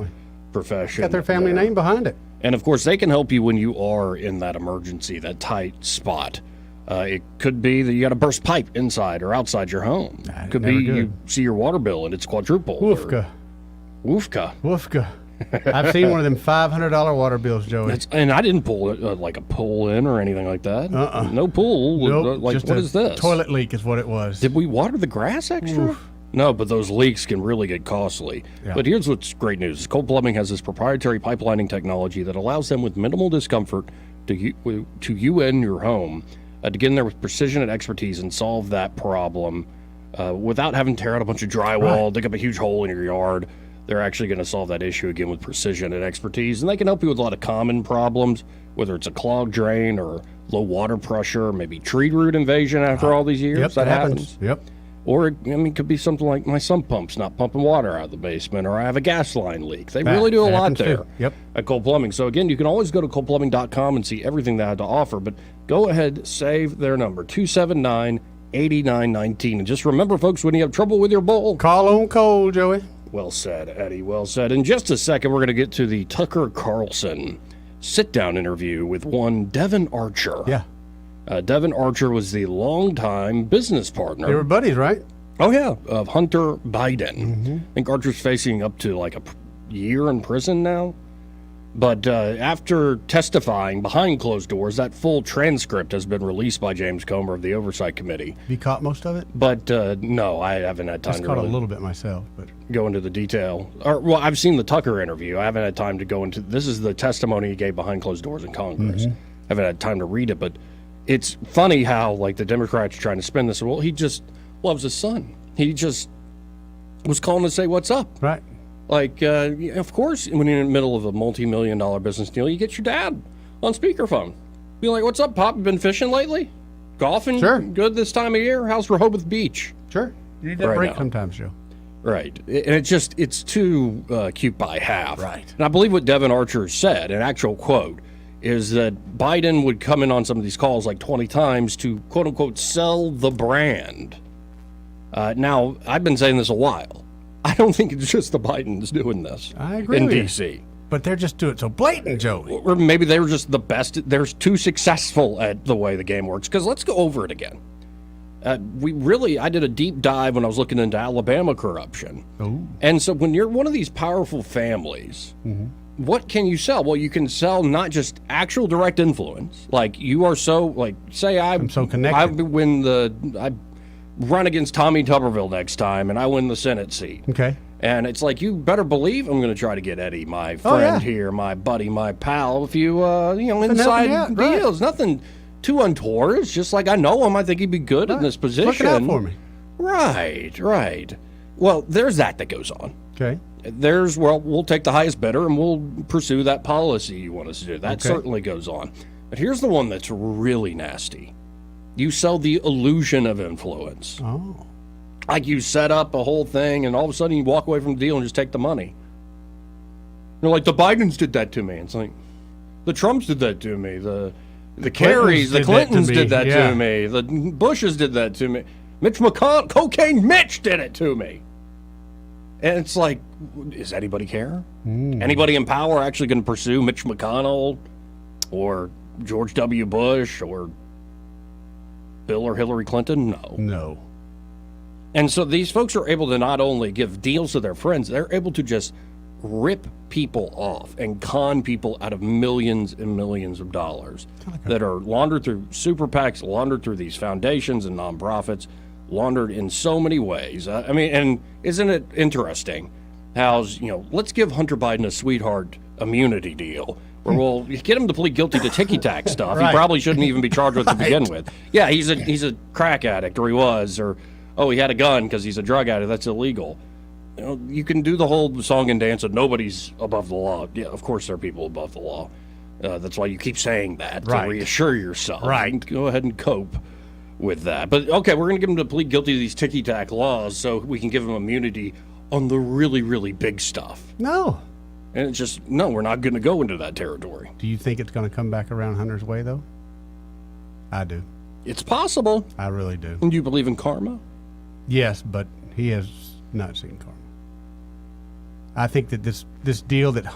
profession. Got their family name behind it. And, of course, they can help you when you are in that emergency, that tight spot. It could be that you got a burst pipe inside or outside your home. It could be you see your water bill and it's quadrupled. Woofka. Woofka. I've seen one of them $500 water bills, Joey. And I didn't pull it like a pull in or anything like that. No pool. Nope, Like, just what a is this? toilet leak is what it was. Did we water the grass extra? Oof. No, but those leaks can really get costly. Yeah. But here's what's great news. Cold Plumbing has this proprietary pipelining technology that allows them with minimal discomfort to you and your home to get in there with precision and expertise and solve that problem without having to tear out a bunch of drywall, dig up a huge hole in your yard. They're actually going to solve that issue again with precision and expertise. And they can help you with a lot of common problems, whether it's a clogged drain or low water pressure, maybe tree root invasion after all these years. Yep, that happens. happens. Yep. Or, it could be something like my sump pump's not pumping water out of the basement, or I have a gas line leak. They really do a lot there at Cold Plumbing. So, again, you can always go to coldplumbing.com and see everything they have to offer. But go ahead, save their number, 279-8919. And just remember, folks, when you have trouble with your bowl, call on Cole, Joey. Well said, Eddie. Well said. In just a second, we're going to get to the Tucker Carlson sit-down interview with one Devin Archer. Yeah. Devin Archer was the longtime business partner. They were buddies, right? Oh, yeah, of Hunter Biden. I think Archer's facing up to like a year in prison now. But after testifying behind closed doors, that full transcript has been released by James Comer of the Oversight Committee. Have you caught most of it? But no, I haven't had time Just to caught really a little bit myself, but go into the detail. Well, I've seen the Tucker interview. I haven't had time to go into. This is the testimony he gave behind closed doors in Congress. I haven't had time to read it, but it's funny how like the Democrats are trying to spin this. Well, he just loves his son. He just was calling to say what's up. Right. Like, of course, when you're in the middle of a multi-million-dollar business deal, you get your dad on speakerphone. Be like, what's up, Pop? You been fishing lately? Golfing? Sure. Good this time of year? How's Rehoboth Beach? Sure. You need that break sometimes, Joe. Right. And it's too cute by half. Right. And I believe what Devin Archer said, an actual quote, is that Biden would come in on some of these calls like 20 times to, quote-unquote, sell the brand. Now, I've been saying this a while. I don't think it's just the Bidens doing this. I agree in with you. D.C. But they're just doing it so blatant, Joey. Or maybe they were just the best. They're too successful at the way the game works. Because let's go over it again. I did a deep dive when I was looking into Alabama corruption. Oh. And so when you're one of these powerful families, what can you sell? Well, you can sell not just actual direct influence. Like you are so, like, say I'm so connected. I run against Tommy Tuberville next time and I win the Senate seat. Okay. And it's like, you better believe I'm going to try to get Eddie, my friend here, my buddy, my pal, a few, inside deals. Nothing too untoward. It's just like, I know him. I think he'd be good in this position. Look it out for me. Right. Well, there's that goes on. Okay. We'll take the highest bidder and we'll pursue that policy you want us to do. That Okay. certainly goes on. But here's the one that's really nasty. You sell the illusion of influence. Oh. Like you set up a whole thing and all of a sudden you walk away from the deal and just take the money. You're like, the Bidens did that to me. It's like, the Trumps did that to me. The Kerrys, the Clintons did that to me. The Bushes did that to me. Mitch McConnell, Cocaine Mitch did it to me. And it's like, does anybody care? Anybody in power actually going to pursue Mitch McConnell or George W. Bush or Bill or Hillary Clinton? No. And so these folks are able to not only give deals to their friends, they're able to just rip people off and con people out of millions and millions of dollars that are laundered through super PACs, laundered through these foundations and nonprofits, laundered in so many ways. I mean, and isn't it interesting how, let's give Hunter Biden a sweetheart immunity deal where we'll get him to plead guilty to ticky-tack stuff. Right. He probably shouldn't even be charged with to begin with. Yeah, he's a crack addict, or he was, or he had a gun because he's a drug addict. That's illegal. You can do the whole song and dance of nobody's above the law. Yeah, of course there are people above the law. That's why you keep saying that to reassure yourself. Right. Go ahead and cope. with that. But okay, we're going to give them to plead guilty to these ticky-tack laws so we can give them immunity on the really, really big stuff. No. And it's just, no, we're not going to go into that territory. Do you think it's going to come back around Hunter's way, though? I do. It's possible. I really do. And you believe in karma? Yes, but he has not seen karma. I think that this deal that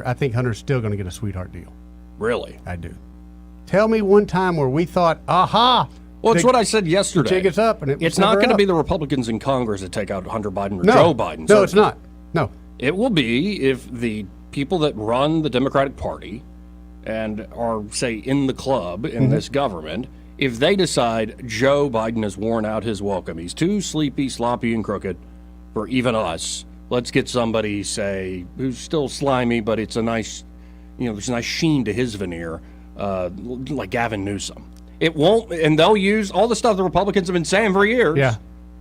I think Hunter's still going to get a sweetheart deal. Really? I do. Tell me one time where we thought, aha. Well, it's what I said yesterday. The jig is up, and it's not going to be the Republicans in Congress that take out Hunter Biden or no. Joe Biden. No, it's not. No. It will be if the people that run the Democratic Party and are, say, in the club in this government, if they decide Joe Biden has worn out his welcome, he's too sleepy, sloppy, and crooked for even us, let's get somebody, say, who's still slimy, but it's a nice, there's a nice sheen to his veneer, like Gavin Newsom. It won't, and they'll use all the stuff the Republicans have been saying for years. Yeah.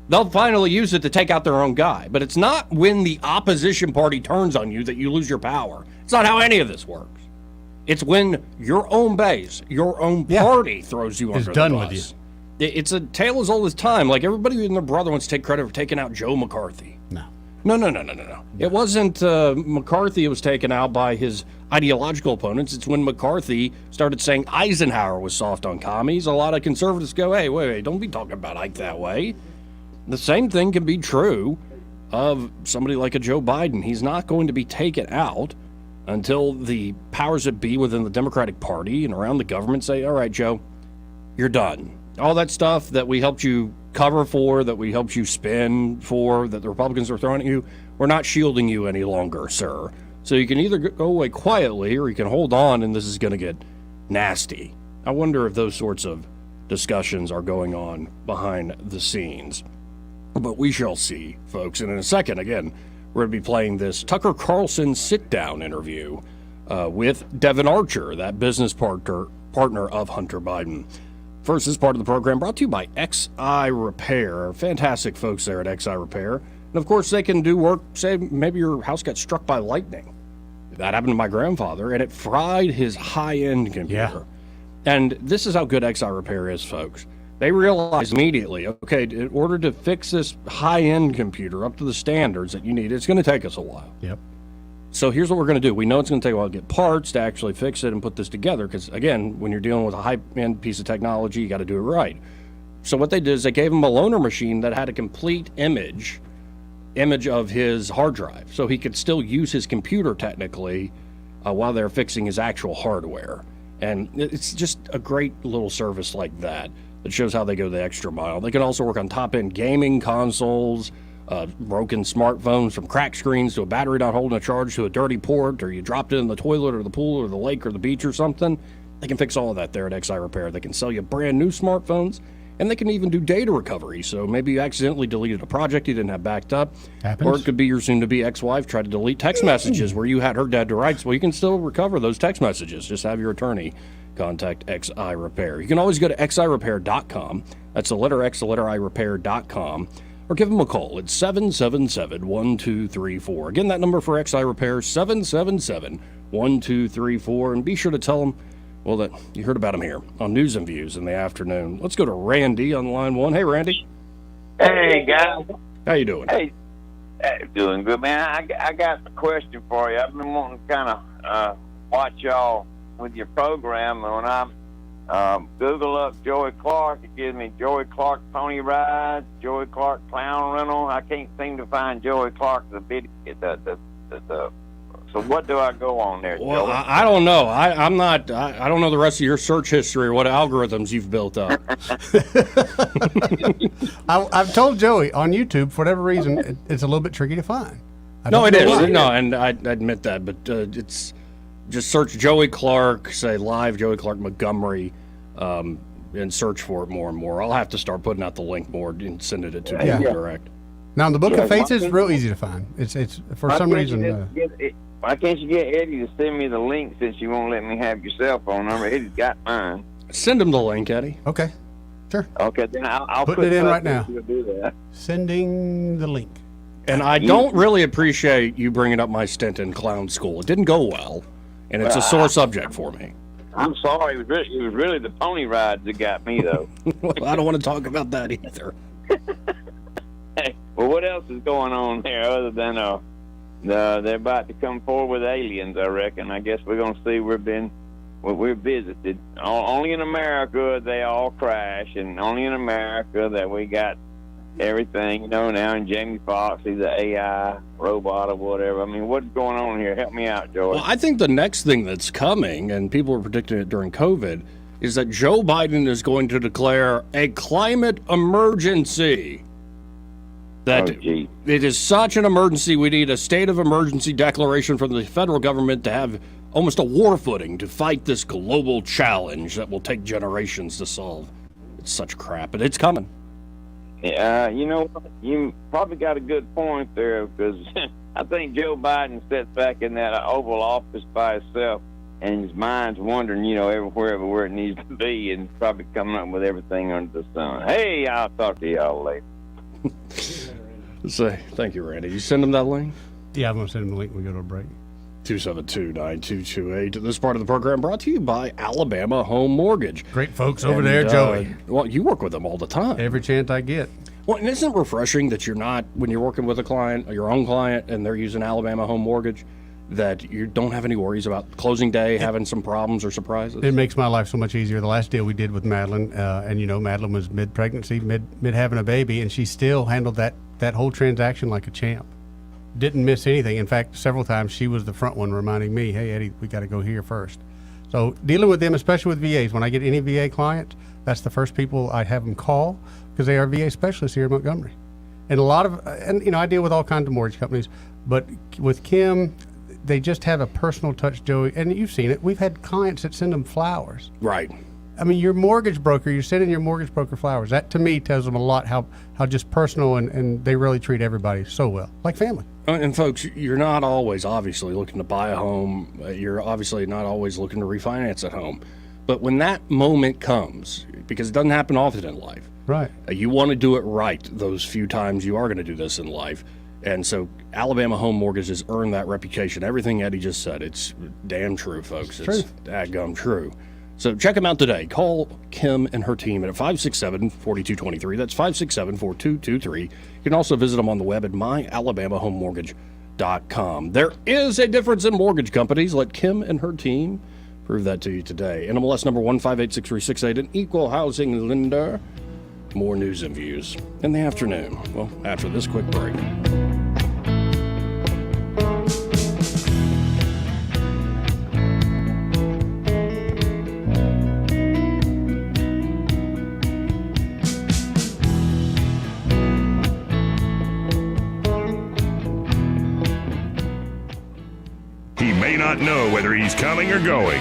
They'll finally use it to take out their own guy. But it's not when the opposition party turns on you that you lose your power. It's not how any of this works. It's when your own base, your own party throws you under the bus. It's done with you. It's a tale as old as time. Like everybody and their brother wants to take credit for taking out Joe McCarthy. No. No. It wasn't McCarthy was taken out by his ideological opponents. It's when McCarthy started saying Eisenhower was soft on commies. A lot of conservatives go, hey, wait, don't be talking about Ike that way. The same thing can be true of somebody like a Joe Biden. He's not going to be taken out until the powers that be within the Democratic Party and around the government say, all right, Joe, you're done. All that stuff that we helped you cover for, that we helped you spin for, that the Republicans are throwing at you, we're not shielding you any longer, sir. So you can either go away quietly or you can hold on, and this is going to get nasty. I wonder if those sorts of discussions are going on behind the scenes. But we shall see, folks. And in a second, again, we're going to be playing this Tucker Carlson sit-down interview with Devin Archer, that business partner of Hunter Biden. First, this part of the program brought to you by XI Repair. Fantastic folks there at XI Repair. And, of course, they can do work, say, maybe your house got struck by lightning. That happened to my grandfather, and it fried his high-end computer. Yeah. And this is how good XI Repair is, folks. They realized immediately, okay, in order to fix this high-end computer up to the standards that you need, it's going to take us a while. Yep. So here's what we're going to do. We know it's going to take a while to get parts to actually fix it and put this together because, again, when you're dealing with a high-end piece of technology, you got to do it right. So what they did is they gave him a loaner machine that had a complete image of his hard drive. So he could still use his computer technically while they're fixing his actual hardware. And it's just a great little service like that. It shows how they go the extra mile. They can also work on top-end gaming consoles, broken smartphones, from cracked screens to a battery not holding a charge to a dirty port, or you dropped it in the toilet or the pool or the lake or the beach or something. They can fix all of that there at XI Repair. They can sell you brand new smartphones, and they can even do data recovery. So maybe you accidentally deleted a project you didn't have backed up. Happens. Or it could be your soon-to-be ex-wife tried to delete text messages where you had her dead to rights. Well, you can still recover those text messages. Just have your attorney contact XI Repair. You can always go to xirepair.com. That's the letter X, the letter I, repair.com. Or give them a call. It's 777-1234. Again, that number for XI Repair, 777-1234. And be sure to tell them, well, that you heard about them here on News and Views in the afternoon. Let's go to Randy on line one. Hey, Randy. Hey, guys. How you doing? Hey, doing good, man. I got a question for you. I've been wanting to kind of watch y'all with your program, and when I Google up Joey Clark, it gives me Joey Clark Pony Ride, Joey Clark Clown Rental. I can't seem to find Joey Clark the video. So what do I go on there, Well, Joey? I don't know. I'm not. I don't know the rest of your search history or what algorithms you've built up. I've told Joey on YouTube, for whatever reason, it's a little bit tricky to find. No, it is. No, and I admit that, but it's just search Joey Clark, say live Joey Clark Montgomery, and search for it more and more. I'll have to start putting out the link more and sending it to people direct. Now, the Book of Fates is real easy to find. It's for some reason. Why can't you get Eddie to send me the link since you won't let me have your cell phone number? Eddie's got mine. Send him the link, Eddie. Okay, sure. Okay, then I'll put it in right now. Do that. Sending the link. And I don't really appreciate you bringing up my stint in clown school. It didn't go well, and it's a sore subject for me. I'm sorry. It was really the pony rides that got me, though. Well, I don't want to talk about that either. Hey, well, what else is going on there other than they're about to come forward with aliens? I reckon. I guess we're gonna see. We're visited. Only in America they all crash, and only in America that we got everything. Now, and Jamie Foxx, he's an AI robot or whatever. I mean, what's going on here? Help me out, Joey. Well, I think the next thing that's coming, and people were predicting it during COVID, is that Joe Biden is going to declare a climate emergency. That it is such an emergency, we need a state of emergency declaration from the federal government to have almost a war footing to fight this global challenge that will take generations to solve. It's such crap, but it's coming. Yeah, you know, you probably got a good point there, because I think Joe Biden sits back in that Oval Office by himself, and his mind's wandering, everywhere it needs to be, and probably coming up with everything under the sun. Hey, I'll talk to y'all later. Thank you, Randy. You send him that link? Yeah, I'm going to send him the link when we go to a break. 272-9228. This part of the program brought to you by Alabama Home Mortgage. Great folks over there, Joey. Well, you work with them all the time. Every chance I get. Well, and isn't it refreshing that you're not, when you're working with a client, your own client, and they're using Alabama Home Mortgage, that you don't have any worries about closing day, having some problems or surprises? It makes my life so much easier. The last deal we did with Madeline, and Madeline was mid-pregnancy, mid having a baby, and she still handled that whole transaction like a champ. Didn't miss anything. In fact, several times she was the front one reminding me, hey, Eddie, we got to go here first. So dealing with them, especially with VAs, when I get any VA clients, that's the first people I have them call, because they are VA specialists here in Montgomery. And I deal with all kinds of mortgage companies, but with Kim, they just have a personal touch, Joey, and you've seen it. We've had clients that send them flowers. Right. I mean, your mortgage broker, you're sending your mortgage broker flowers. That, to me, tells them a lot how just personal and they really treat everybody so well, like family. And folks, you're not always obviously looking to buy a home. You're obviously not always looking to refinance at home. But when that moment comes, because it doesn't happen often in life, right? You want to do it right those few times you are going to do this in life. And so Alabama Home Mortgage has earned that reputation. Everything Eddie just said, it's damn true, folks. It's dadgum true. So check them out today. Call Kim and her team at 567-4223. That's 567-4223. You can also visit them on the web at myalabamahomemortgage.com. There is a difference in mortgage companies. Let Kim and her team prove that to you today. NMLS number 1586368, an equal housing lender. More news and views in the afternoon. Well, after this quick break. He may not know whether he's coming or going,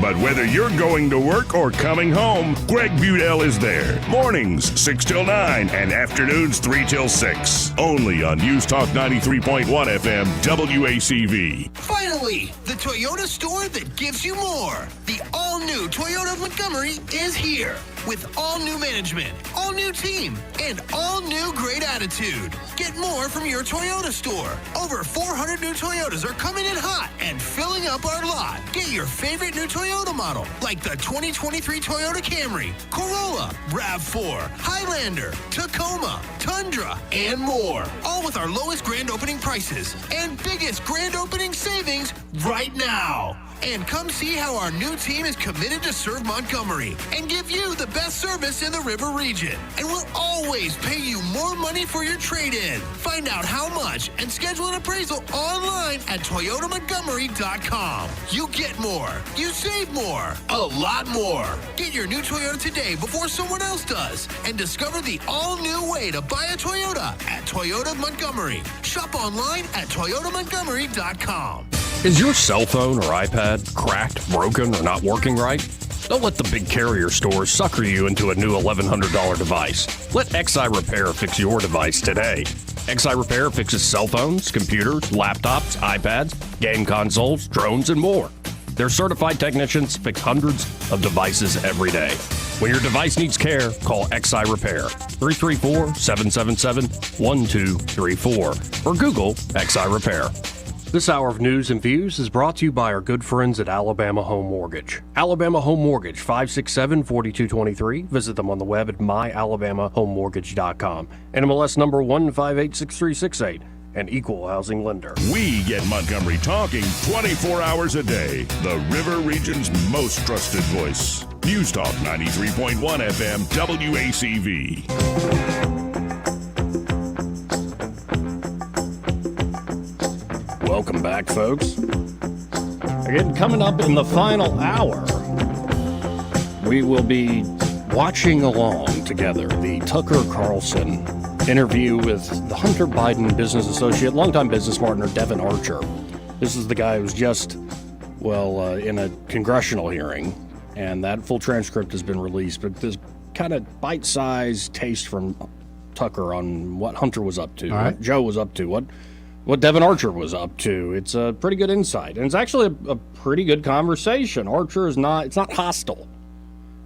but whether you're going to work or coming home, Greg Budell is there. Mornings 6 till 9 and afternoons 3 till 6. Only on News Talk 93.1 FM WACV. Finally, the Toyota store that gives you more. The all-new Toyota of Montgomery is here with all-new management, all-new team, and all-new great attitude. Get more from your Toyota store. Over 400 new Toyotas are coming in hot and filling up our lot. Get your favorite new Toyota model, like the 2023 Toyota Camry, Corolla, RAV4, Highlander, Tacoma, Tundra, and more. All with our lowest grand opening prices and biggest grand opening savings right now. And come see how our new team is committed to serve Montgomery and give you the best service in the River region. And we'll always pay you more money for your trade-in. Find out how much and schedule an appraisal online at ToyotaMontgomery.com. You get more. You save more. A lot more. Get your new Toyota today before someone else does. And discover the all-new way to buy a Toyota at Toyota Montgomery. Shop online at ToyotaMontgomery.com. Is your cell phone or iPad cracked, broken, or not working right? Don't let the big carrier stores sucker you into a new $1,100 device. Let XI Repair fix your device today. XI Repair fixes cell phones, computers, laptops, iPads, game consoles, drones, and more. Their certified technicians fix hundreds of devices every day. When your device needs care, call XI Repair, 334-777-1234, or Google XI Repair. This hour of news and views is brought to you by our good friends at Alabama Home Mortgage. Alabama Home Mortgage, 567-4223. Visit them on the web at myalabamahomemortgage.com. NMLS number 1586368, an equal housing lender. We get Montgomery talking 24 hours a day. The River Region's most trusted voice. News Talk 93.1 FM WACV. Welcome back, folks. Again, coming up in the final hour, we will be watching along together the Tucker Carlson interview with the Hunter Biden business associate, longtime business partner Devin Archer. This is the guy who's just, in a congressional hearing, and that full transcript has been released, but this kind of bite-sized taste from Tucker on what Hunter was up to, what Joe was up to, what Devin Archer was up to. It's a pretty good insight, and it's actually a pretty good conversation. Archer is it's not hostile.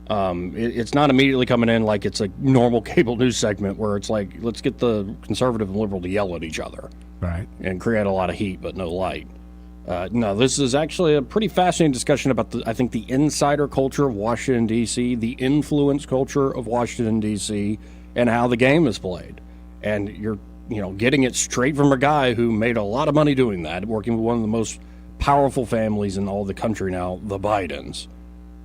It's not immediately coming in like it's a normal cable news segment where it's like, let's get the conservative and liberal to yell at each other. Right. And create a lot of heat, but no light. No, this is actually a pretty fascinating discussion about, the insider culture of Washington, D.C., the influence culture of Washington, D.C., and how the game is played. And you're getting it straight from a guy who made a lot of money doing that, working with one of the most powerful families in all the country now, the Bidens.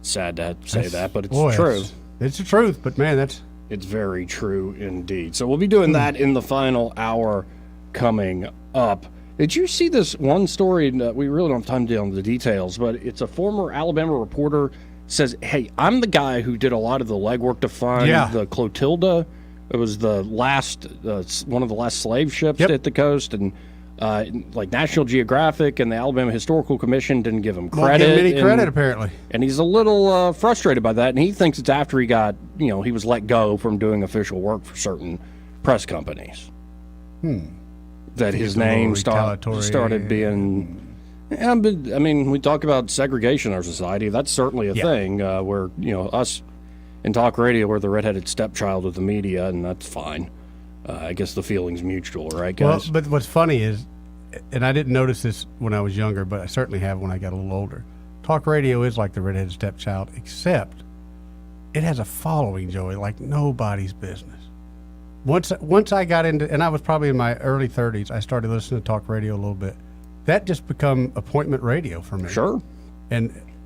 Sad to say that, but it's true. It's the truth, but man, it's very true indeed. So we'll be doing that in the final hour coming up. Did you see this one story? We really don't have time to deal with the details, but it's a former Alabama reporter says, hey, I'm the guy who did a lot of the legwork to find the Clotilda. It was the last, one of the last slave ships to hit the coast, and National Geographic and the Alabama Historical Commission didn't give him credit. Won't give him any credit, apparently. And he's a little frustrated by that, and he thinks it's after he got, he was let go from doing official work for certain press companies. That his name started being... Yeah, but, we talk about segregation in our society. That's certainly a thing where, us in talk radio, we're the redheaded stepchild of the media, and that's fine. I guess the feeling's mutual, right, guys? Well, but what's funny is, and I didn't notice this when I was younger, but I certainly have when I got a little older, talk radio is like the redheaded stepchild, except it has a following, Joey, like nobody's business. Once I got into, and I was probably in my early 30s, I started listening to talk radio a little bit. That just become appointment radio for me. Sure.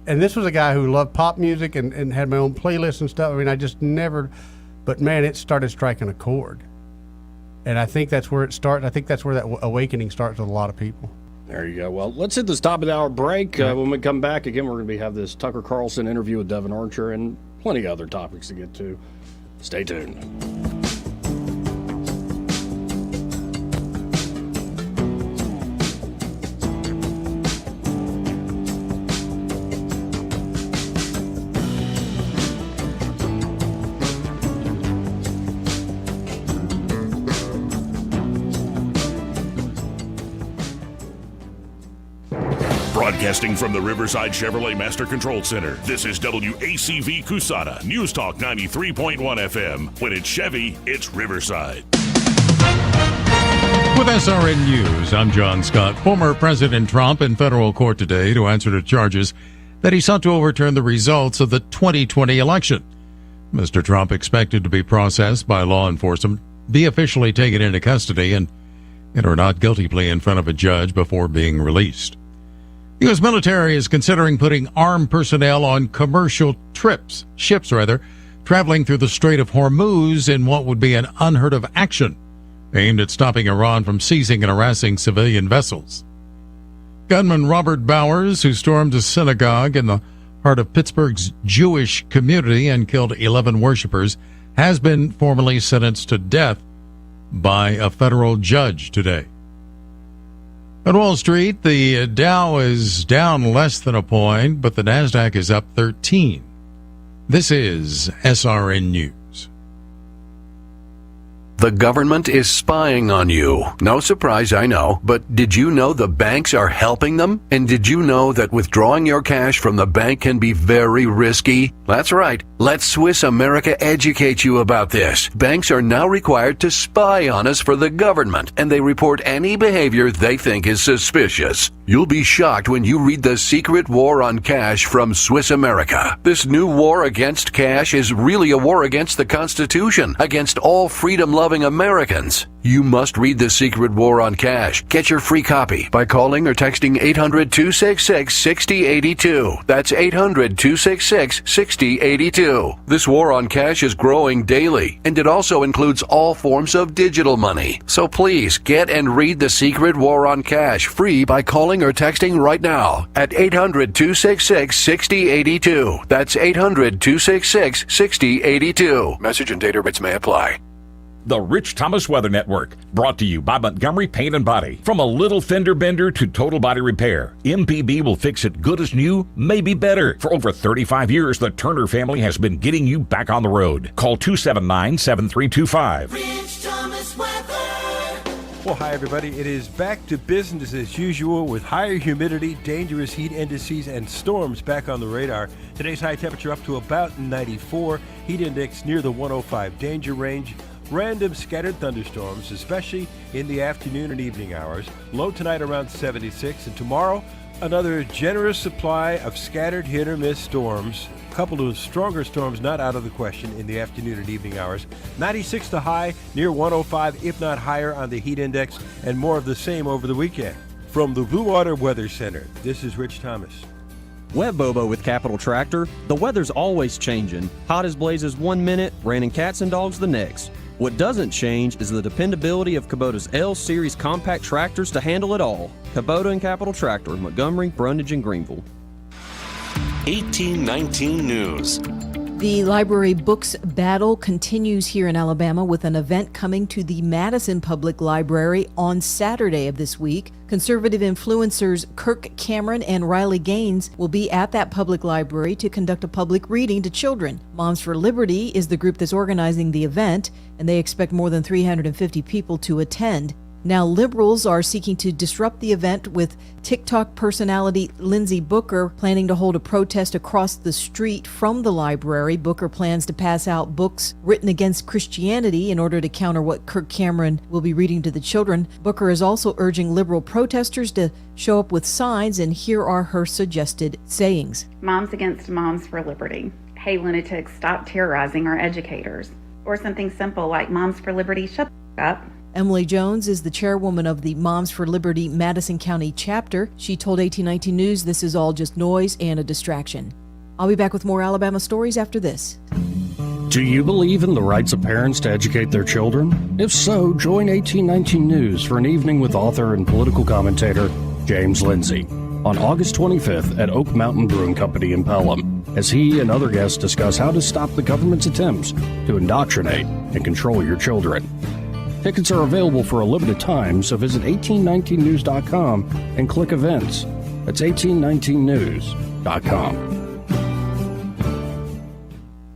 And this was a guy who loved pop music and had my own playlist and stuff. I just never, but man, it started striking a chord. And I think that's where it starts. I think that's where that awakening starts with a lot of people. There you go. Well, let's hit this top of the hour break. When we come back, again, we're going to have this Tucker Carlson interview with Devin Archer and plenty of other topics to get to. Stay tuned. Broadcasting from the Riverside Chevrolet Master Control Center, this is WACV Cusana, News Talk 93.1 FM. When it's Chevy, it's Riverside. With SRN News, I'm John Scott. Former President Trump in federal court today to answer to charges that he sought to overturn the results of the 2020 election. Mr. Trump expected to be processed by law enforcement, be officially taken into custody, and enter a not guilty plea in front of a judge before being released. The U.S. military is considering putting armed personnel on commercial ships, traveling through the Strait of Hormuz in what would be an unheard of action aimed at stopping Iran from seizing and harassing civilian vessels. Gunman Robert Bowers, who stormed a synagogue in the heart of Pittsburgh's Jewish community and killed 11 worshipers, has been formally sentenced to death by a federal judge today. At Wall Street, the Dow is down less than a point, but the NASDAQ is up 13. This is SRN News. The government is spying on you. No surprise, I know. But did you know the banks are helping them? And did you know that withdrawing your cash from the bank can be very risky? That's right. Let Swiss America educate you about this. Banks are now required to spy on us for the government, and they report any behavior they think is suspicious. You'll be shocked when you read The Secret War on Cash from Swiss America. This new war against cash is really a war against the Constitution, against all freedom-loving Americans. You must read The Secret War on Cash. Get your free copy by calling or texting 800-266-6082. That's 800-266-6082. This war on cash is growing daily, and it also includes all forms of digital money. So please get and read The Secret War on Cash free by calling or texting right now at 800-266-6082. That's 800-266-6082. Message and data rates may apply. The Rich Thomas Weather Network, brought to you by Montgomery Paint and Body. From a little fender bender to total body repair, MPB will fix it good as new, maybe better. For over 35 years, the Turner family has been getting you back on the road. Call 279-7325. Rich Thomas Weather. Well, hi, everybody. It is back to business as usual with higher humidity, dangerous heat indices, and storms back on the radar. Today's high temperature up to about 94. Heat index near the 105 danger range. Random scattered thunderstorms, especially in the afternoon and evening hours. Low tonight around 76, and tomorrow another generous supply of scattered hit or miss storms. Coupled with stronger storms not out of the question in the afternoon and evening hours. 96 the high, near 105, if not higher on the heat index, and more of the same over the weekend. From the Blue Water Weather Center, this is Rich Thomas. Web Bobo with Capital Tractor. The weather's always changing. Hot as blazes 1 minute, raining cats and dogs the next. What doesn't change is the dependability of Kubota's L-Series compact tractors to handle it all. Kubota and Capital Tractor, Montgomery, Brundage, and Greenville. 1819 News. The library books battle continues here in Alabama with an event coming to the Madison Public Library on Saturday of this week. Conservative influencers Kirk Cameron and Riley Gaines will be at that public library to conduct a public reading to children. Moms for Liberty is the group that's organizing the event, and they expect more than 350 people to attend. Now, liberals are seeking to disrupt the event, with TikTok personality Lindsay Booker planning to hold a protest across the street from the library. Booker plans to pass out books written against Christianity in order to counter what Kirk Cameron will be reading to the children. Booker is also urging liberal protesters to show up with signs, and here are her suggested sayings. Moms against Moms for Liberty. Hey, lunatics, stop terrorizing our educators. Or something simple like Moms for Liberty, shut the up. Emily Jones is the chairwoman of the Moms for Liberty Madison County chapter. She told 1819 News this is all just noise and a distraction. I'll be back with more Alabama stories after this. Do you believe in the rights of parents to educate their children? If so, join 1819 News for an evening with author and political commentator James Lindsay on August 25th at Oak Mountain Brewing Company in Pelham, as he and other guests discuss how to stop the government's attempts to indoctrinate and control your children. Tickets are available for a limited time, so visit 1819news.com and click events. That's 1819news.com.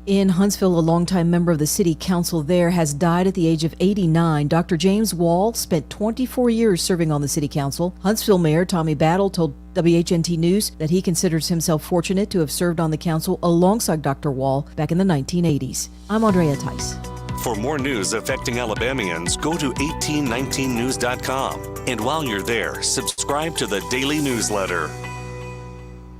In Huntsville, a longtime member of the city council there has died at the age of 89. Dr. James Wall spent 24 years serving on the city council. Huntsville Mayor Tommy Battle told WHNT News that he considers himself fortunate to have served on the council alongside Dr. Wall back in the 1980s. I'm Andrea Tice. For more news affecting Alabamians, go to 1819news.com. And while you're there, subscribe to the daily newsletter.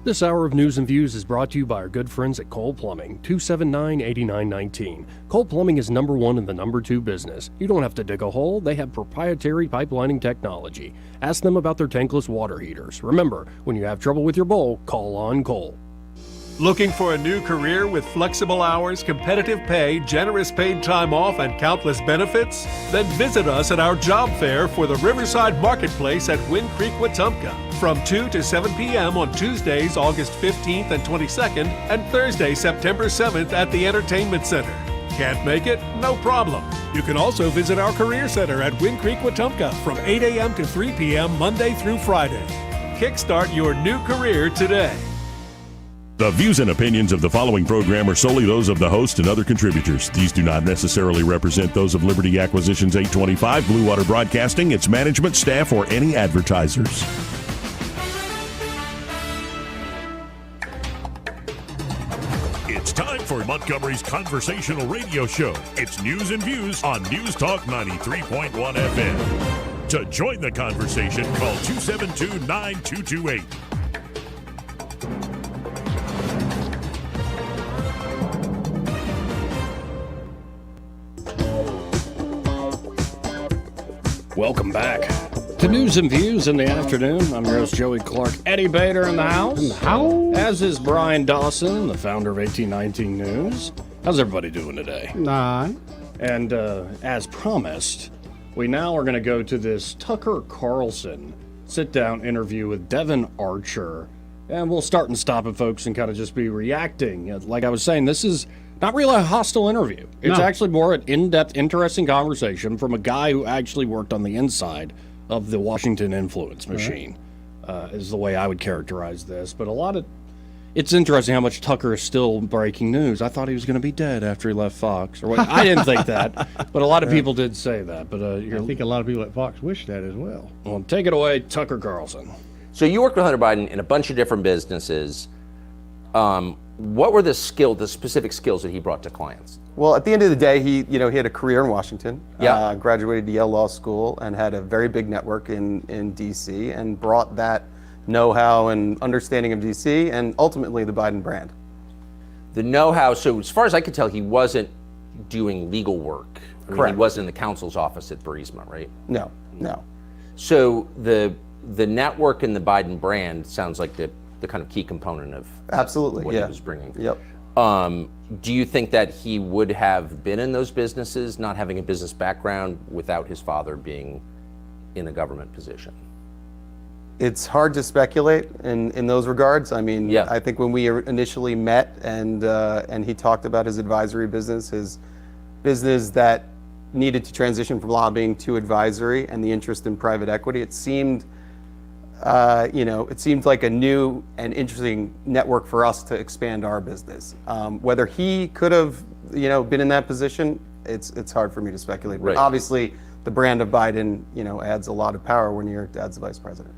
This hour of News and Views is brought to you by our good friends at Cole Plumbing, 279-8919. Cole Plumbing is number one in the number two business. You don't have to dig a hole. They have proprietary pipelining technology. Ask them about their tankless water heaters. Remember, when you have trouble with your bowl, call on Cole. Looking for a new career with flexible hours, competitive pay, generous paid time off, and countless benefits? Then visit us at our job fair for the Riverside Marketplace at Wind Creek, Wetumpka, from 2 to 7 p.m. on Tuesdays, August 15th and 22nd, and Thursday, September 7th at the Entertainment Center. Can't make it? No problem. You can also visit our Career Center at Wind Creek, Wetumpka from 8 a.m. to 3 p.m. Monday through Friday. Kickstart your new career today. The views and opinions of the following program are solely those of the host and other contributors. These do not necessarily represent those of Liberty Acquisitions 825, Blue Water Broadcasting, its management, staff, or any advertisers. It's time for Montgomery's conversational radio show. It's News and Views on News Talk 93.1 FM. To join the conversation, call 272-9228. Welcome back to News and Views in the afternoon. I'm your host, Joey Clark. Eddie Bader in the house. As is Brian Dawson, the founder of 1819 News. How's everybody doing today? And as promised, we now are going to go to this Tucker Carlson sit-down interview with Devin Archer. And we'll start and stop it, folks, and kind of just be reacting. Like I was saying, this is not really a hostile interview. It's actually more an in-depth, interesting conversation from a guy who actually worked on the inside of the Washington influence machine, is the way I would characterize this. But it's interesting how much Tucker is still breaking news. I thought he was going to be dead after he left Fox. Or what? I didn't think that, but a lot of people did say that. But I think a lot of people at Fox wish that as well. Well, take it away, Tucker Carlson. So you worked with Hunter Biden in a bunch of different businesses. What were the specific skills that he brought to clients? Well, at the end of the day, he had a career in Washington. Graduated Yale Law School and had a very big network in D.C. and brought that know-how and understanding of D.C. and ultimately the Biden brand. The know-how. So as far as I could tell, he wasn't doing legal work. Correct. He wasn't in the counsel's office at Burisma, right? No. So the network and the Biden brand sounds like the kind of key component of absolutely what he was bringing. Yep. Do you think that he would have been in those businesses, not having a business background, without his father being in a government position? It's hard to speculate in those regards. I mean, I think when we initially met and he talked about his advisory business, his business that needed to transition from lobbying to advisory and the interest in private equity, it seemed like a new and interesting network for us to expand our business. Whether he could have, been in that position, it's hard for me to speculate. But obviously, the brand of Biden, adds a lot of power when you're dad's vice president.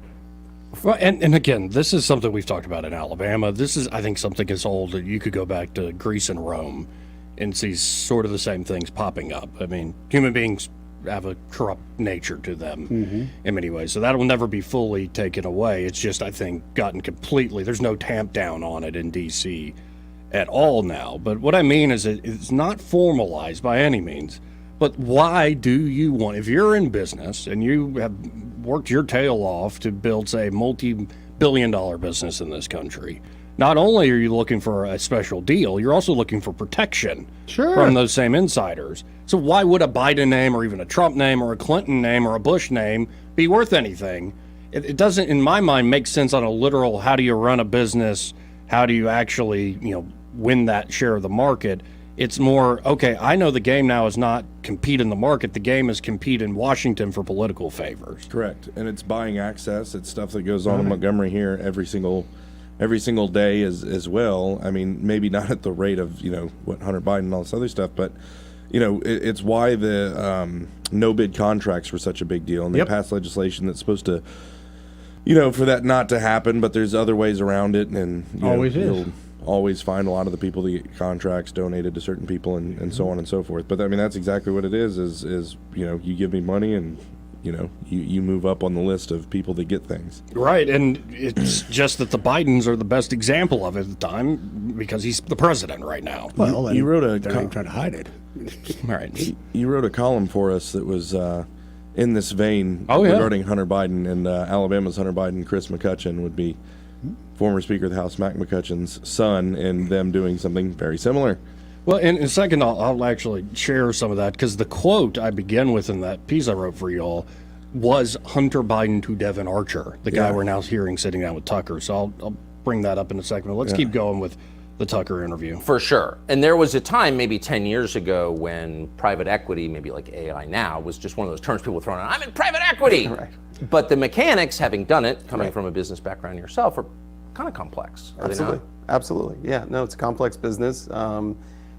Well, and again, this is something we've talked about in Alabama. This is, I think, something as old that you could go back to Greece and Rome and see sort of the same things popping up. I mean, human beings have a corrupt nature to them in many ways. So that will never be fully taken away. It's just, I think, gotten completely, there's no tamp down on it in D.C. at all now. But what I mean is it's not formalized by any means. But why do you want, if you're in business and you have worked your tail off to build, say, a multi-billion-dollar business in this country, not only are you looking for a special deal, you're also looking for protection from those same insiders. So why would a Biden name or even a Trump name or a Clinton name or a Bush name be worth anything? It doesn't, in my mind, make sense on a literal, how do you run a business? How do you actually, win that share of the market? It's more, okay, I know the game now is not compete in the market. The game is compete in Washington for political favors. Correct. And it's buying access. It's stuff that goes on in Montgomery here every single day as well. I mean, maybe not at the rate of, what Hunter Biden and all this other stuff, but, it's why the no-bid contracts were such a big deal. And they passed legislation that's supposed to, for that not to happen, but there's other ways around it. And you'll always find a lot of the people that get contracts donated to certain people and so on and so forth. But I mean, that's exactly what it is you give me money and you move up on the list of people that get things. Right, and it's just that the Bidens are the best example of it at the time because he's the president right now. Well, you wrote they're trying to hide it. Right. You wrote a column for us that was in this vein regarding Hunter Biden, and Alabama's Hunter Biden, Chris McCutcheon, would be former Speaker of the House Mac McCutcheon's son, and them doing something very similar. Well, in a second, I'll actually share some of that, because the quote I begin with in that piece I wrote for y'all was Hunter Biden to Devin Archer, the guy we're now hearing sitting down with Tucker. So I'll bring that up in a second. But let's keep going with the Tucker interview. For sure. And there was a time, maybe 10 years ago, when private equity, maybe like AI now, was just one of those terms people throwing out, I'm in private equity. Right. But the mechanics, having done it, coming from a business background yourself, are kind of complex. Are Absolutely. they not? Absolutely. Yeah, no, it's a complex business.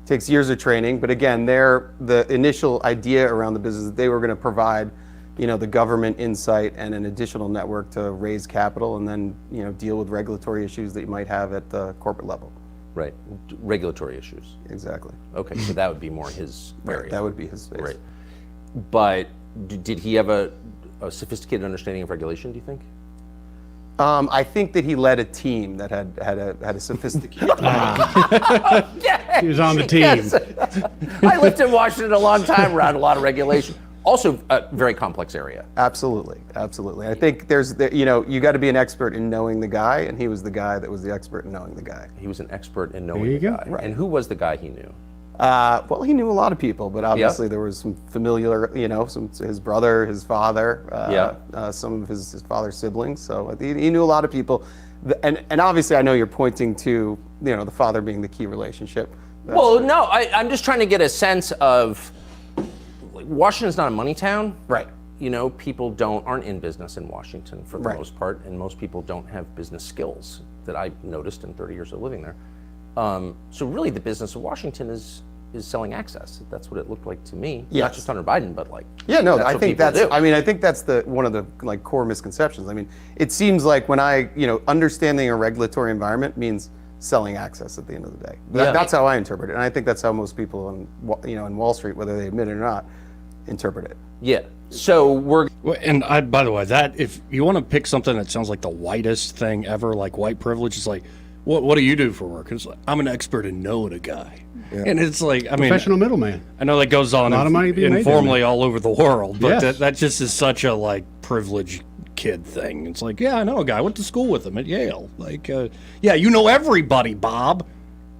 Takes years of training, but again, the initial idea around the business, they were going to provide, the government insight and an additional network to raise capital and then, deal with regulatory issues that you might have at the corporate level. Right. Regulatory issues. Exactly. Okay, so that would be more his area. Right, that would be his space. Right. But did he have a sophisticated understanding of regulation, do you think? I think that he led a team that had a sophisticated. He was on the team. Yes. I lived in Washington a long time, around a lot of regulation. Also, a very complex area. Absolutely. I think you got to be an expert in knowing the guy, and he was the guy that was the expert in knowing the guy. He was an expert in knowing the guy. Right. And who was the guy he knew? Well, he knew a lot of people, but obviously there was some familiar, his brother, his father, some of his father's siblings. So he knew a lot of people, and obviously I know you're pointing to the father being the key relationship. No, I'm just trying to get a sense of. Washington's not a money town. Right. People aren't in business in Washington for the most part, and most people don't have business skills that I've noticed in 30 years of living there. So really the business of Washington is selling access. That's what it looked like to me. Yes. Not just under Biden, but I think that's one of the core misconceptions. I mean, it seems like when understanding a regulatory environment means selling access at the end of the day. That's how I interpret it, and I think that's how most people in Wall Street, whether they admit it or not, interpret it. Yeah. So by the way, that if you want to pick something that sounds like the whitest thing ever, like white privilege, it's like, what do you do for work? It's like, I'm an expert in knowing a guy. Yeah. And it's like, professional middleman. I know that goes on informally all over the world, but that just is such a privileged kid thing. It's like, I know a guy. I went to school with him at Yale. You know everybody, Bob.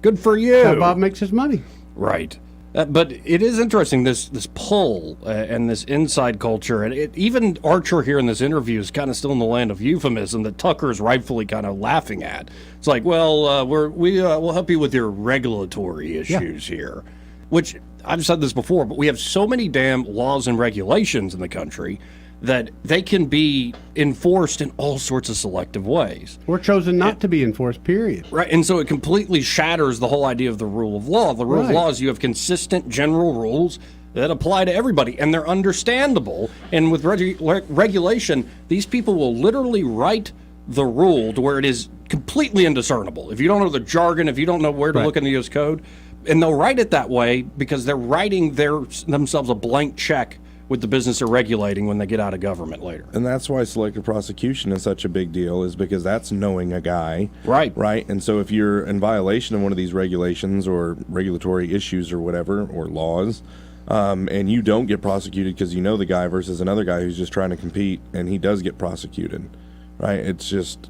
Good for you. That's how Bob makes his money. Right. But it is interesting, this pull and this inside culture, and even Archer here in this interview is kind of still in the land of euphemism that Tucker is rightfully kind of laughing at. It's like, well, we'll help you with your regulatory issues here, which I've said this before, but we have so many damn laws and regulations in the country that they can be enforced in all sorts of selective ways. Or chosen not to be enforced, period. Right, and so it completely shatters the whole idea of the rule of law. The rule of law is you have consistent general rules that apply to everybody, and they're understandable. And with regulation, these people will literally write the rule to where it is completely indiscernible. If you don't know the jargon, if you don't know where to look in the U.S. Code, and they'll write it that way because they're writing themselves a blank check with the business they're regulating when they get out of government later. And that's why selective prosecution is such a big deal, is because that's knowing a guy. Right. Right. And so if you're in violation of one of these regulations or regulatory issues or whatever, or laws, and you don't get prosecuted because you know the guy versus another guy who's just trying to compete and he does get prosecuted, right? It's just,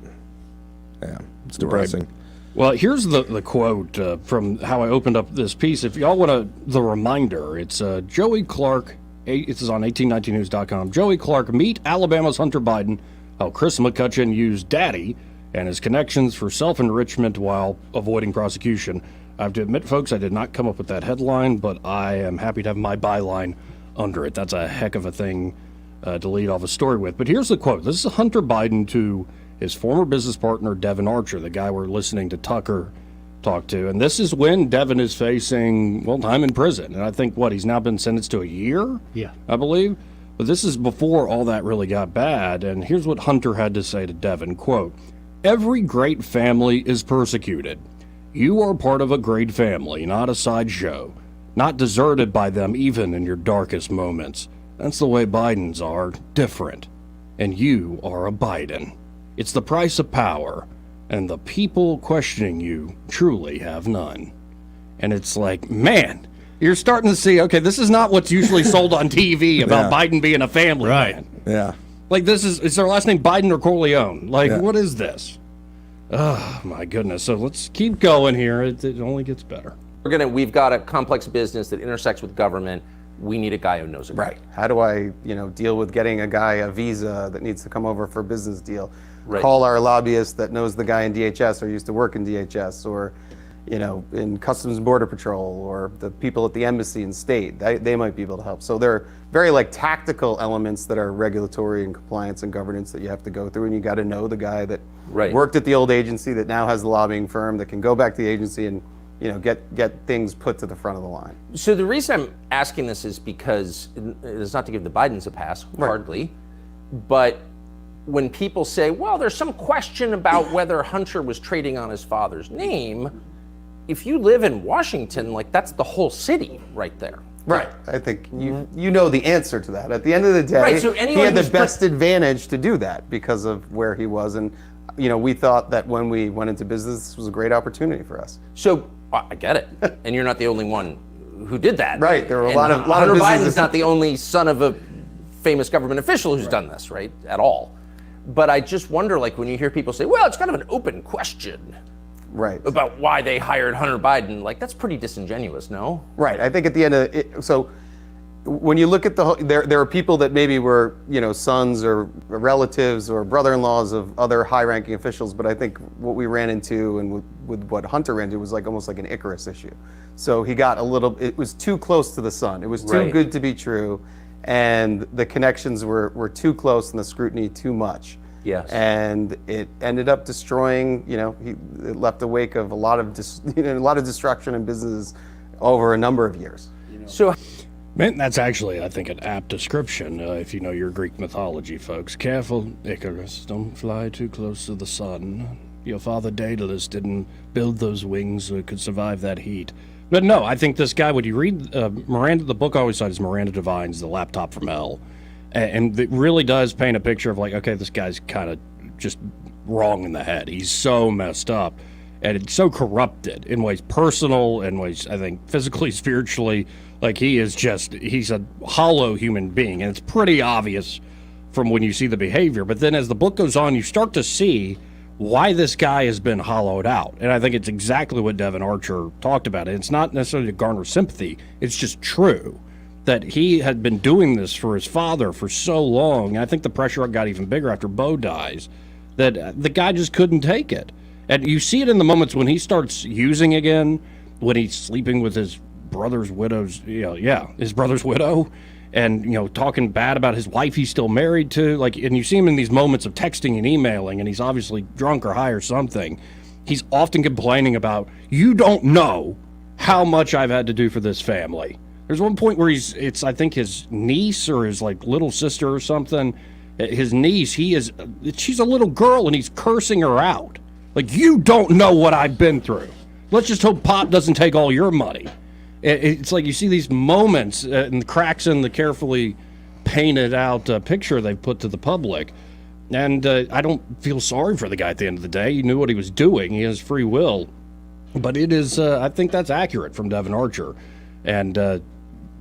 it's depressing. Right. Well, here's the quote from how I opened up this piece. If y'all want the reminder, it's Joey Clark. This is on 1819news.com. Joey Clark, meet Alabama's Hunter Biden, how Chris McCutcheon used daddy and his connections for self-enrichment while avoiding prosecution. I have to admit, folks, I did not come up with that headline, but I am happy to have my byline under it. That's a heck of a thing to lead off a story with. But here's the quote. This is Hunter Biden to his former business partner, Devin Archer, the guy we're listening to Tucker talk to. And this is when Devin is facing, time in prison. And I think, he's now been sentenced to a year? Yeah. I believe. But this is before all that really got bad. And here's what Hunter had to say to Devin, quote, "Every great family is persecuted. You are part of a great family, not a sideshow. Not deserted by them even in your darkest moments. That's the way Bidens are, different. And you are a Biden. It's the price of power. And the people questioning you truly have none." And it's like, man, you're starting to see, okay, this is not what's usually sold on TV about Biden being a family man. Yeah. Is their last name Biden or Corleone? What is this? Oh, my goodness. So let's keep going here. It only gets better. We've got a complex business that intersects with government. We need a guy who knows it. Right. How do I, deal with getting a guy a visa that needs to come over for a business deal? Right. Call our lobbyist that knows the guy in DHS or used to work in DHS or, in Customs and Border Patrol, or the people at the embassy and state. They might be able to help. So there are very tactical elements that are regulatory and compliance and governance that you have to go through, and you got to know the guy that worked at the old agency that now has the lobbying firm that can go back to the agency and get things put to the front of the line. So the reason I'm asking this is because it's not to give the Bidens a pass, hardly, but when people say, well, there's some question about whether Hunter was trading on his father's name, if you live in Washington, like that's the whole city right there. Right. I think you know the answer to that. At the end of the day, Right, so he anyone had the who's best advantage to do that because of where he was. And, we thought that when we went into business, this was a great opportunity for us. So I get it. And you're not the only one who did that. Right. There were a lot of Hunter businesses. Biden's not the only son of a famous government official who's done this, right? At all. But I just wonder, like, when you hear people say, well, it's kind of an open question. Right. About why they hired Hunter Biden, like, that's pretty disingenuous, no? Right. I think at the end of it, so when you look at there are people that maybe were, sons or relatives or brother-in-laws of other high-ranking officials, but I think what we ran into and with what Hunter ran into was almost like an Icarus issue. So he got it was too close to the sun. It was too good to be true, and the connections were too close and the scrutiny too much. Yes. And it ended up destroying, it left a wake of a lot of destruction in business over a number of years. So, man, that's actually, I think, an apt description, if you know your Greek mythology, folks. Careful, Icarus, don't fly too close to the sun. Your father Daedalus didn't build those wings so it could survive that heat. But no, I think this guy, when you read Miranda, the book I always cites is Miranda Devine's The Laptop from Hell. And it really does paint a picture of like, okay, this guy's kind of just wrong in the head. He's so messed up. And it's so corrupted in ways personal, in ways, I think, physically, spiritually. Like, he's a hollow human being. And it's pretty obvious from when you see the behavior. But then as the book goes on, you start to see why this guy has been hollowed out. And I think it's exactly what Devin Archer talked about. And it's not necessarily to garner sympathy. It's just true that he had been doing this for his father for so long. I think the pressure got even bigger after Bo dies, that the guy just couldn't take it. And you see it in the moments when he starts using again, when he's sleeping with his brother's his brother's widow, and talking bad about his wife he's still married to. And you see him in these moments of texting and emailing, and he's obviously drunk or high or something. He's often complaining about, you don't know how much I've had to do for this family. There's one point where I think his niece or his little sister or something, his niece, she's a little girl and he's cursing her out. Like, you don't know what I've been through. Let's just hope Pop doesn't take all your money. It's like you see these moments and the cracks in the carefully painted out picture they've put to the public. And I don't feel sorry for the guy at the end of the day. He knew what he was doing. He has free will. But it is, I think that's accurate from Devin Archer. And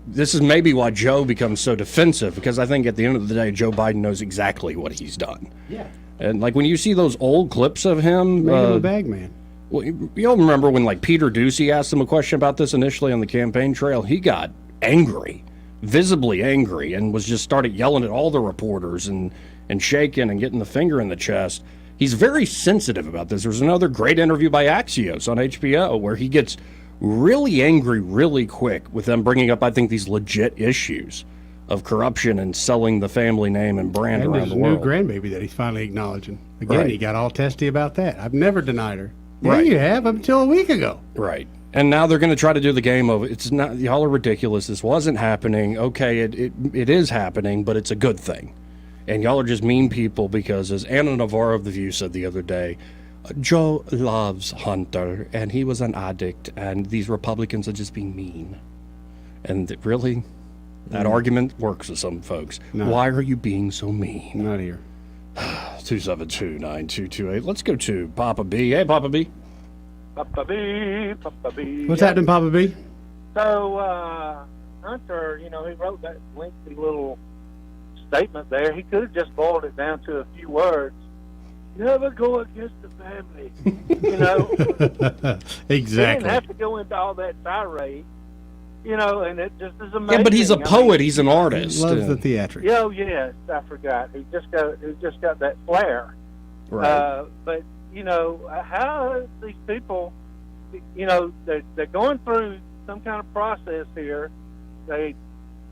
this is maybe why Joe becomes so defensive, because I think at the end of the day, Joe Biden knows exactly what he's done. Yeah. And when you see those old clips of him, Make him a bag man. Well, you all remember when Peter Doocy asked him a question about this initially on the campaign trail? He got angry, visibly angry, and was just started yelling at all the reporters and shaking and getting the finger in the chest. He's very sensitive about this. There's another great interview by Axios on HBO where he gets really angry really quick with them bringing up, I think, these legit issues of corruption and selling the family name and brand around the world. And his new grandbaby that he's finally acknowledging. Again, Right. he got all testy about that. I've never denied her. Yeah, Right. you have, up until a week ago. Right. And now they're going to try to do the game of, it's not, y'all are ridiculous, this wasn't happening. Okay, it is happening, but it's a good thing. And y'all are just mean people because, as Anna Navarro of The View said the other day, Joe loves Hunter, and he was an addict, and these Republicans are just being mean. And really, that argument works with some folks. No. Why are you being so mean? Not here. 272-9228. Let's go to Papa B. Hey, Papa B. Papa B, Papa B. What's happening, Papa B? So, Hunter, he wrote that lengthy little statement there. He could have just boiled it down to a few words. Never go against the family. Exactly. He didn't have to go into all that tirade. And it just is amazing. Yeah, but he's a poet. He's an artist. He loves the theatrics. Oh, yes, I forgot. He just got that flair. Right. But how these people, they're going through some kind of process here. They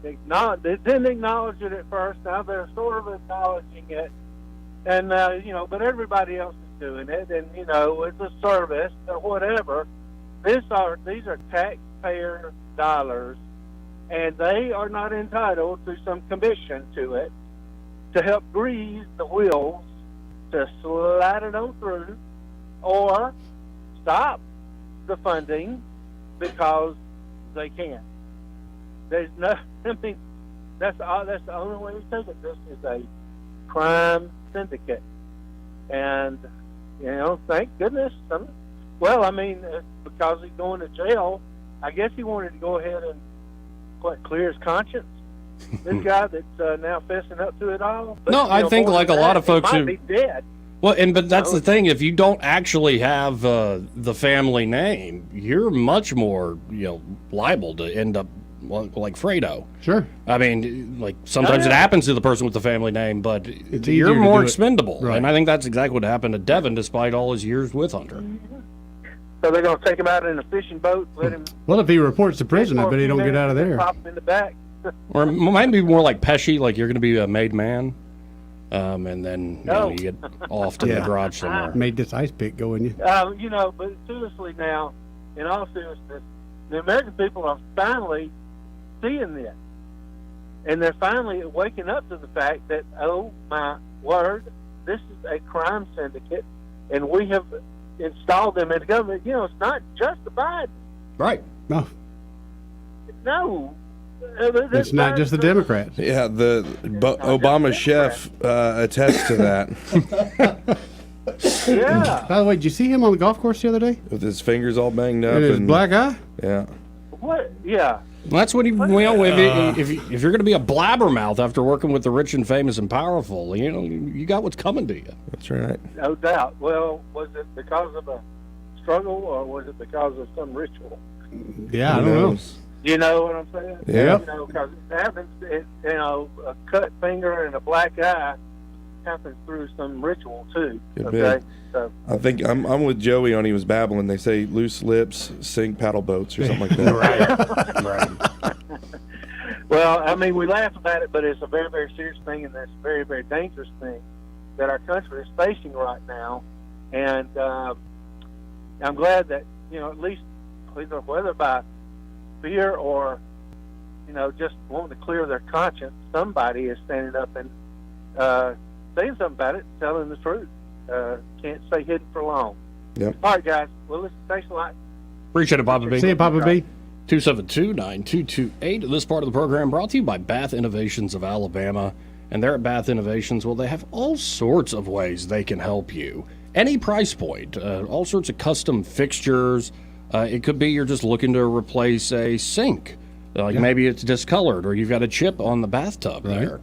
didn't acknowledge it at first. Now they're sort of acknowledging it, and but everybody else is doing it, and it's a service or whatever. These are taxpayer dollars, and they are not entitled to some commission to it to help grease the wheels, to slide it on through, or stop the funding because they can. There's no, I mean, that's the only way we take it. This is a crime syndicate. And, thank goodness. Well, I mean, because he's going to jail, I guess he wanted to go ahead and clear his conscience. This guy that's now fessing up to it all. But, no, I think like a lot of folks who who might be dead. Well, but that's the thing. If you don't actually have the family name, you're much more liable to end up like Fredo. Sure. I mean, like sometimes it happens to the person with the family name, but you're to more do it. expendable. Right. And I think that's exactly what happened to Devin, despite all his years with Hunter. So they're going to take him out in a fishing boat, let him. Well, if he reports to prison, I bet he don't get out of there. Pop him in the back. Or it might be more like Pesci, like you're going to be a made man. And then you get off to the garage somewhere. Made this ice pick go in you. But seriously now, in all seriousness, the American people are finally seeing this. And they're finally waking up to the fact that, oh my word, this is a crime syndicate, and we have installed them in the government. It's not just the Biden. Right. No. No. It's not just the Democrats. Yeah, the Obama chef attests to that. Yeah. By the way, did you see him on the golf course the other day? With his fingers all banged up And his black eye? Yeah. What? Yeah. Well, that's what if you're going to be a blabbermouth after working with the rich and famous and powerful, you got what's coming to you. That's right. No doubt. Well, was it because of a struggle or was it because of some ritual? Yeah, I don't know. You know what I'm saying? Yeah. Because it happens, a cut finger and a black eye happens through some ritual too. Okay. So I think I'm with Joey on he was babbling. They say loose lips sink paddle boats or something like that. Right. Well, I mean, we laugh about it, but it's a very, very serious thing, and it's a very, very dangerous thing that our country is facing right now. And I'm glad that at least whether by fear or just wanting to clear their conscience, somebody is standing up and saying something about it, telling the truth. Can't stay hidden for long. Yep. All right, guys. Well, listen, thanks a lot. Appreciate it, Papa B. See you, Papa B. 272-9228. This part of the program brought to you by Bath Innovations of Alabama. And they're at Bath Innovations. Well, they have all sorts of ways they can help you. Any price point, all sorts of custom fixtures. It could be you're just looking to replace a sink. Maybe it's discolored or you've got a chip on the bathtub there.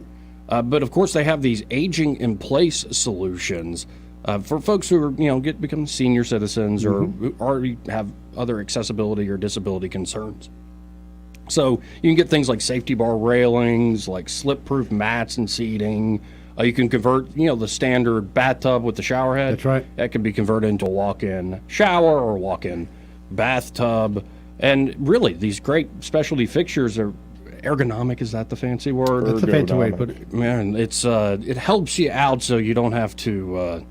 But of course, they have these aging in place solutions for folks who are, become senior citizens or who already have other accessibility or disability concerns. So you can get things like safety bar railings, like slip-proof mats and seating. You can convert, the standard bathtub with the shower head. That's right. That can be converted into a walk-in shower or walk-in bathtub. And really, these great specialty fixtures are ergonomic. Is that the fancy word? That's the fancy way to put it. Man, it's it helps you out so you don't have to,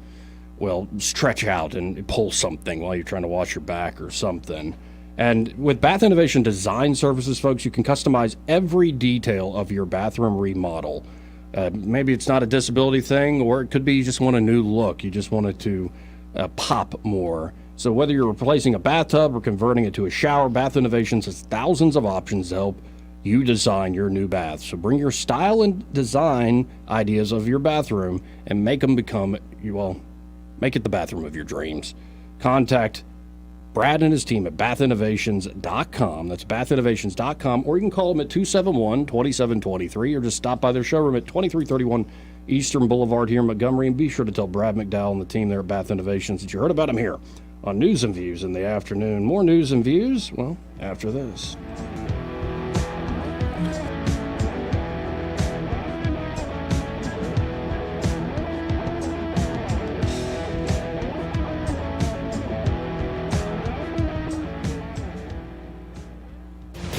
stretch out and pull something while you're trying to wash your back or something. And with Bath Innovation Design Services, folks, you can customize every detail of your bathroom remodel. Maybe it's not a disability thing, or it could be you just want a new look. You just want it to pop more. So whether you're replacing a bathtub or converting it to a shower, Bath Innovations has thousands of options to help you design your new bath. So bring your style and design ideas of your bathroom and make them make it the bathroom of your dreams. Contact Brad and his team at bathinnovations.com. That's bathinnovations.com, or you can call them at 271-2723 or just stop by their showroom at 2331 Eastern Boulevard here in Montgomery, and be sure to tell Brad McDowell and the team there at Bath Innovations that you heard about them here on News and Views in the afternoon. More news and views, after this.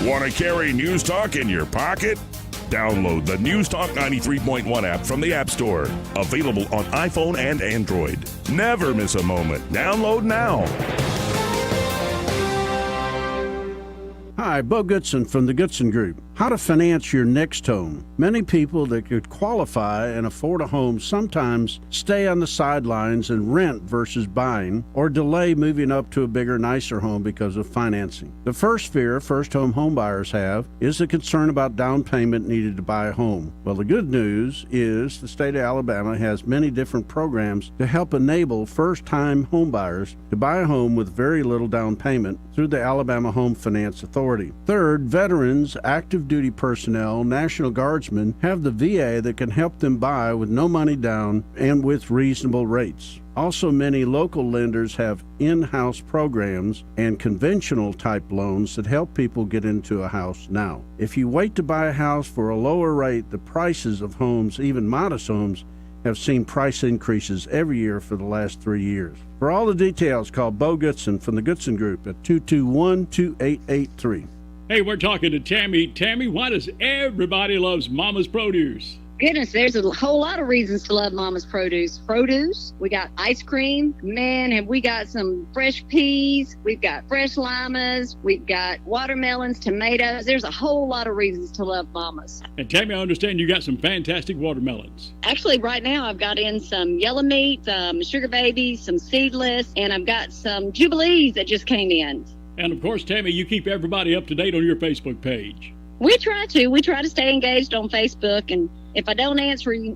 Want to carry News Talk in your pocket? Download the News Talk 93.1 app from the App Store. Available on iPhone and Android. Never miss a moment. Download now. Hi, Bo Goodson from the Goodson Group. How to finance your next home. Many people that could qualify and afford a home sometimes stay on the sidelines and rent versus buying, or delay moving up to a bigger, nicer home because of financing. The first fear first-home homebuyers have is the concern about down payment needed to buy a home. Well, the good news is the state of Alabama has many different programs to help enable first-time homebuyers to buy a home with very little down payment through the Alabama Home Finance Authority. Third, veterans, active duty personnel, National Guardsmen have the VA that can help them buy with no money down and with reasonable rates. Also, many local lenders have in-house programs and conventional type loans that help people get into a house now. If you wait to buy a house for a lower rate, the prices of homes, even modest homes, have seen price increases every year for the last 3 years. For all the details, call Bo Goodson from the Goodson Group at 221-2883. Hey, we're talking to Tammy. Tammy, why does everybody loves Mama's Produce? Goodness, there's a whole lot of reasons to love Mama's Produce. Produce, we got ice cream. Man, have we got some fresh peas. We've got fresh limas. We've got watermelons, tomatoes. There's a whole lot of reasons to love Mama's. And Tammy, I understand you got some fantastic watermelons. Actually, right now I've got in some yellow meat, some sugar babies, some seedless, and I've got some Jubilees that just came in. And of course, Tammy, you keep everybody up to date on your Facebook page. We try to stay engaged on Facebook, and if I don't answer you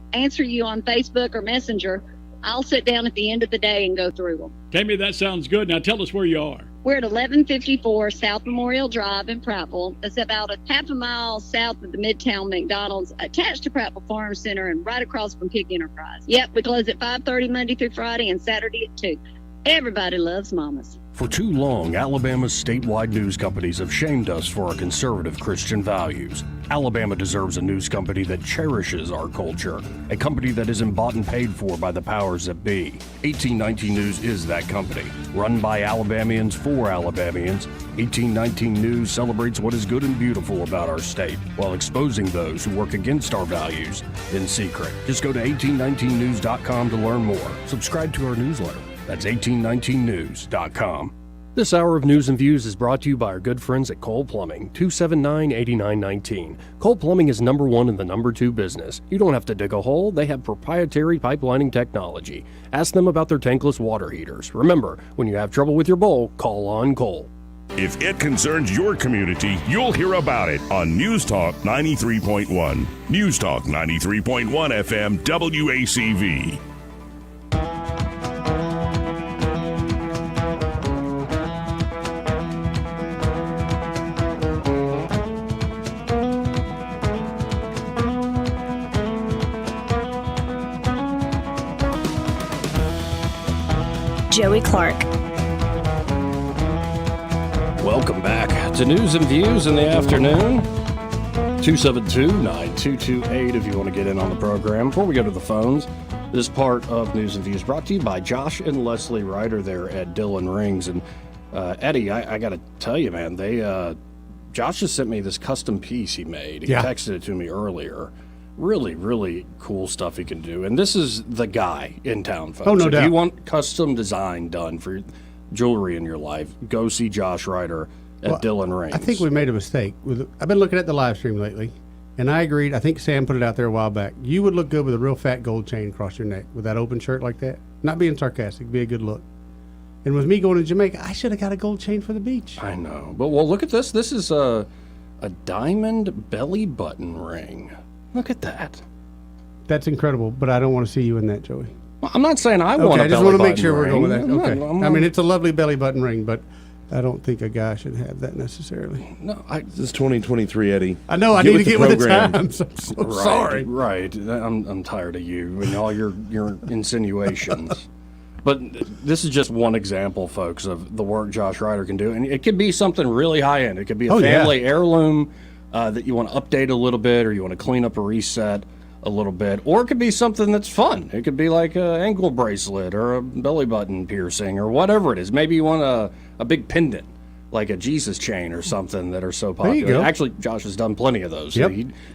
on Facebook or Messenger, I'll sit down at the end of the day and go through them. Tammy, that sounds good. Now tell us where you are. We're at 1154 South Memorial Drive in Prattville. It's about a half a mile south of the Midtown McDonald's, attached to Prattville Farm Center and right across from Pig Enterprise. Yep, we close at 5:30 Monday through Friday and Saturday at 2. Everybody loves Mama's. For too long, Alabama's statewide news companies have shamed us for our conservative Christian values. Alabama deserves a news company that cherishes our culture, a company that isn't bought and paid for by the powers that be. 1819 News is that company. Run by Alabamians for Alabamians, 1819 News celebrates what is good and beautiful about our state, while exposing those who work against our values in secret. Just go to 1819news.com to learn more. Subscribe to our newsletter. That's 1819news.com. This hour of News and Views is brought to you by our good friends at Cole Plumbing, 279-8919. Cole Plumbing is number one in the number two business. You don't have to dig a hole. They have proprietary pipelining technology. Ask them about their tankless water heaters. Remember, when you have trouble with your bowl, call on Cole. If it concerns your community, you'll hear about it on News Talk 93.1. News Talk 93.1 FM WACV. Joey Clark. Welcome back to News and Views in the afternoon. 272-9228 if you want to get in on the program. Before we go to the phones, this part of News and Views brought to you by Josh and Leslie Ryder there at Dillon Rings. And Eddie, I got to tell you, man, Josh just sent me this custom piece he made. He texted it to me earlier. Really, really cool stuff he can do. And this is the guy in town, folks. Oh, no doubt. If you want custom design done for jewelry in your life, go see Josh Ryder at Dillon Rings. I think we made a mistake. I've been looking at the live stream lately, and I agreed. I think Sam put it out there a while back. You would look good with a real fat gold chain across your neck with that open shirt like that. Not being sarcastic, it'd be a good look. And with me going to Jamaica, I should have got a gold chain for the beach. I know. But, well, look at this. This is a diamond belly button ring. Look at that. That's incredible, but I don't want to see you in that, Joey. Well, I'm not saying I want a belly button ring. I just want to make sure we're going with that. Okay. I mean, it's a lovely belly button ring, but I don't think a guy should have that necessarily. No, this is 2023, Eddie. I know. I need to get with the times. I'm so sorry. Right. I'm tired of you and all your insinuations. But this is just one example, folks, of the work Josh Ryder can do. And it could be something really high-end. It could be a family heirloom that you want to update a little bit, or you want to clean up or reset a little bit. Or it could be something that's fun. It could be like an ankle bracelet or a belly button piercing or whatever it is. Maybe you want a big pendant, like a Jesus chain or something that are so popular. There you go. Actually, Josh has done plenty of those. Yep.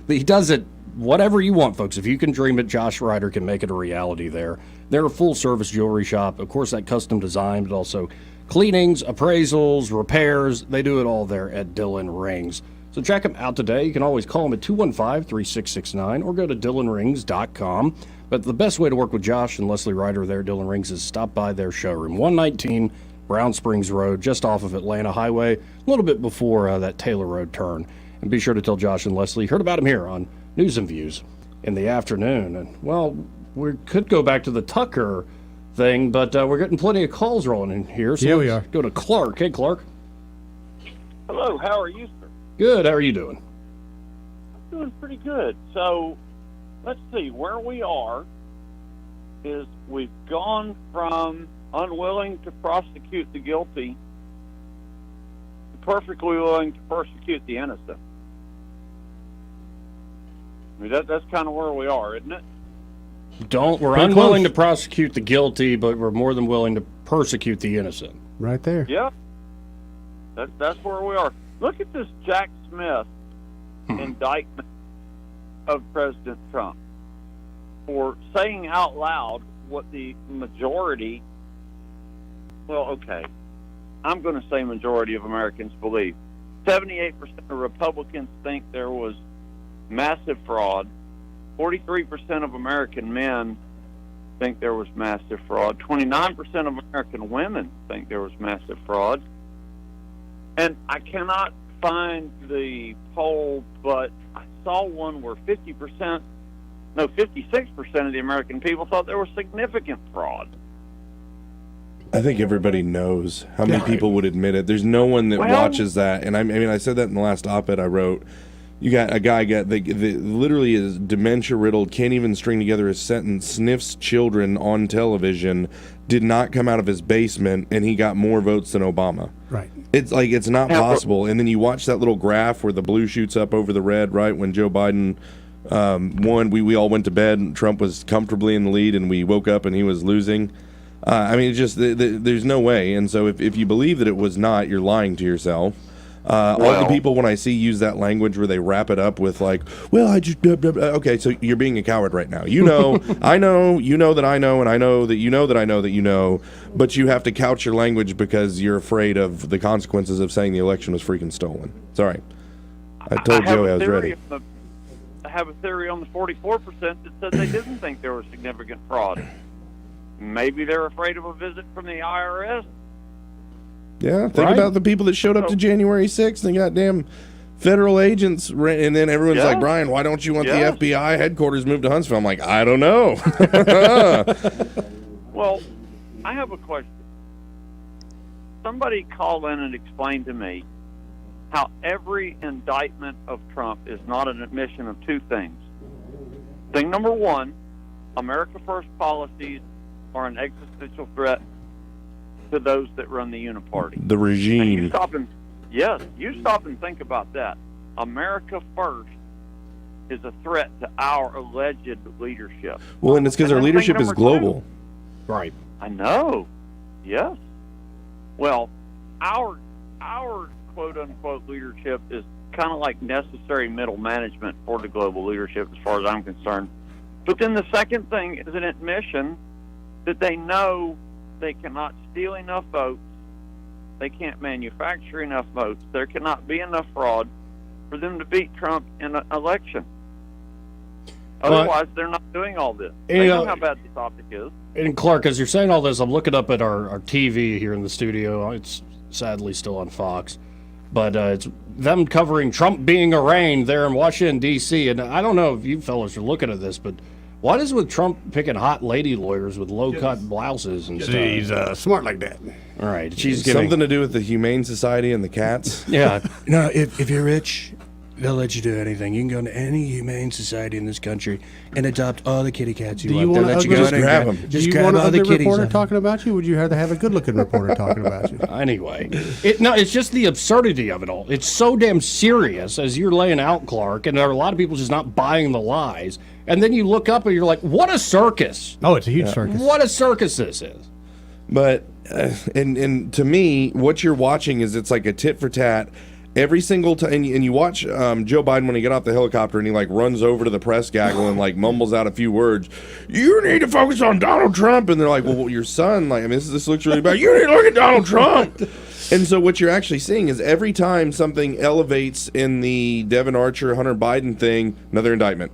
He does it whatever you want, folks. If you can dream it, Josh Ryder can make it a reality there. They're a full-service jewelry shop. Of course, that custom design, but also cleanings, appraisals, repairs. They do it all there at Dillon Rings. So check them out today. You can always call them at 215-3669 or go to DylanRings.com. But the best way to work with Josh and Leslie Ryder there at Dillon Rings is stop by their showroom, 119 Brown Springs Road, just off of Atlanta Highway, a little bit before that Taylor Road turn. And be sure to tell Josh and Leslie you heard about them here on News and Views in the afternoon. And, well, we could go back to the Tucker thing, but we're getting plenty of calls rolling in here. So yeah, we are. Go to Clark. Hey, Clark. Hello, how are you, sir? Good. How are you doing? Doing pretty good. So, let's see, where we are is we've gone from unwilling to prosecute the guilty to perfectly willing to persecute the innocent. I mean, that's kind of where we are, isn't it? We're unwilling to prosecute the guilty, but we're more than willing to persecute the innocent. Right there. Yeah. That's where we are. Look at this Jack Smith indictment of President Trump for saying out loud what the majority, well, okay, I'm going to say majority of Americans believe. 78% of Republicans think there was massive fraud. 43% of American men think there was massive fraud. 29% of American women think there was massive fraud. And I cannot find the poll, but I saw one where 56% of the American people thought there was significant fraud. I think everybody knows how many people would admit it. There's no one that watches that. And I mean, I said that in the last op-ed I wrote. You got a guy that literally is dementia riddled, can't even string together a sentence, sniffs children on television, did not come out of his basement, and he got more votes than Obama. Right. It's like, it's not possible. And then you watch that little graph where the blue shoots up over the red, right? When Joe Biden won, we all went to bed, and Trump was comfortably in the lead, and we woke up and he was losing. I mean, it's just, there's no way. And so if you believe that it was not, you're lying to yourself. All the people, when I see use that language where they wrap it up with like, well, I just, okay, so you're being a coward right now. You know, I know, you know that I know, and I know that you know that I know that you know, but you have to couch your language because you're afraid of the consequences of saying the election was freaking stolen. Sorry. I told Joey I was ready. I have a theory on the 44% that said they didn't think there was significant fraud. Maybe they're afraid of a visit from the IRS. Yeah, think about the people that showed up to January 6th and goddamn federal agents, and then everyone's like, Brian, why don't you want the FBI headquarters moved to Huntsville? I'm like, I don't know. Well, I have a question. Somebody call in and explain to me how every indictment of Trump is not an admission of two things. Thing number one, America First policies are an existential threat to those that run the uniparty. The regime. And you stop and think about that. America First is a threat to our alleged leadership. Well, and it's because our leadership is global. Right. I know. Yes. Well, our quote-unquote leadership is kind of like necessary middle management for the global leadership as far as I'm concerned. But then the second thing is an admission that they know they cannot steal enough votes, they can't manufacture enough votes, there cannot be enough fraud for them to beat Trump in an election. Otherwise, they're not doing all this. They know how bad the topic is. And Clark, as you're saying all this, I'm looking up at our TV here in the studio. It's sadly still on Fox. But it's them covering Trump being arraigned there in Washington, D.C. And I don't know if you fellas are looking at this, but what is with Trump picking hot lady lawyers with low-cut blouses and stuff? She's smart like that. All right. She's something to do with the Humane Society and the cats. Yeah. No, if you're rich, they'll let you do anything. You can go to any humane society in this country and adopt all the kitty cats you want. They'll let you go just grab them. Do you want a reporter talking about you? Would you rather have a good-looking reporter talking about you? Anyway, it's just the absurdity of it all. It's so damn serious, as you're laying out, Clark, and there are a lot of people just not buying the lies. And then you look up and you're like, what a circus. Oh, it's a huge circus. What a circus this is. But, and to me, what you're watching is it's like a tit for tat. Every single time, and you watch Joe Biden when he got off the helicopter and he like runs over to the press gaggle and like mumbles out a few words. You need to focus on Donald Trump, and they're like, "Well, your son, like, I mean, this looks really bad. You need to look at Donald Trump." And so what you're actually seeing is every time something elevates in the Devin Archer, Hunter Biden thing, another indictment,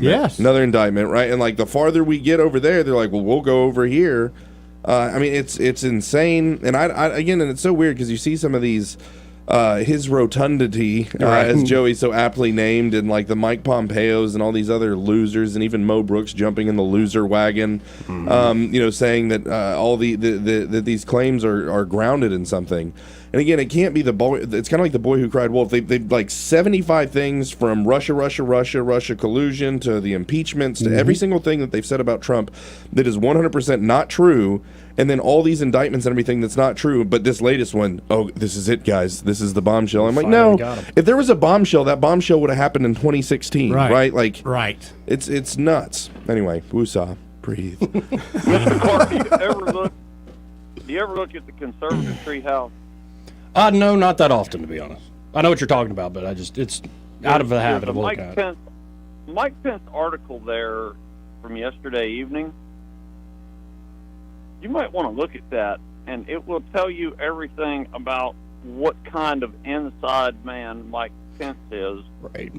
Yes. another indictment, right? And like the farther we get over there, they're like, well, we'll go over here. I mean, it's insane. And I again, and it's so weird because you see some of these, his rotundity, as Joey so aptly named, and like the Mike Pompeos and all these other losers, and even Mo Brooks jumping in the loser wagon, saying that all that these claims are grounded in something. And again, it can't be the boy. It's kind of like the boy who cried wolf. They've like 75 things from Russia collusion to the impeachments to every single thing that they've said about Trump that is 100% not true. And then all these indictments and everything that's not true. But this latest one, oh, this is it, guys. This is the bombshell. I'm like, no. If there was a bombshell, that bombshell would have happened in 2016, right? Like, right. It's nuts. Anyway, woosah, breathe. Mr. Clark, do you ever look at the conservative treehouse? No, not that often, to be honest. I know what you're talking about, but it's out of the habit of looking at it. Mike Pence article there from yesterday evening. You might want to look at that, and it will tell you everything about what kind of inside man Mike Pence is. Right.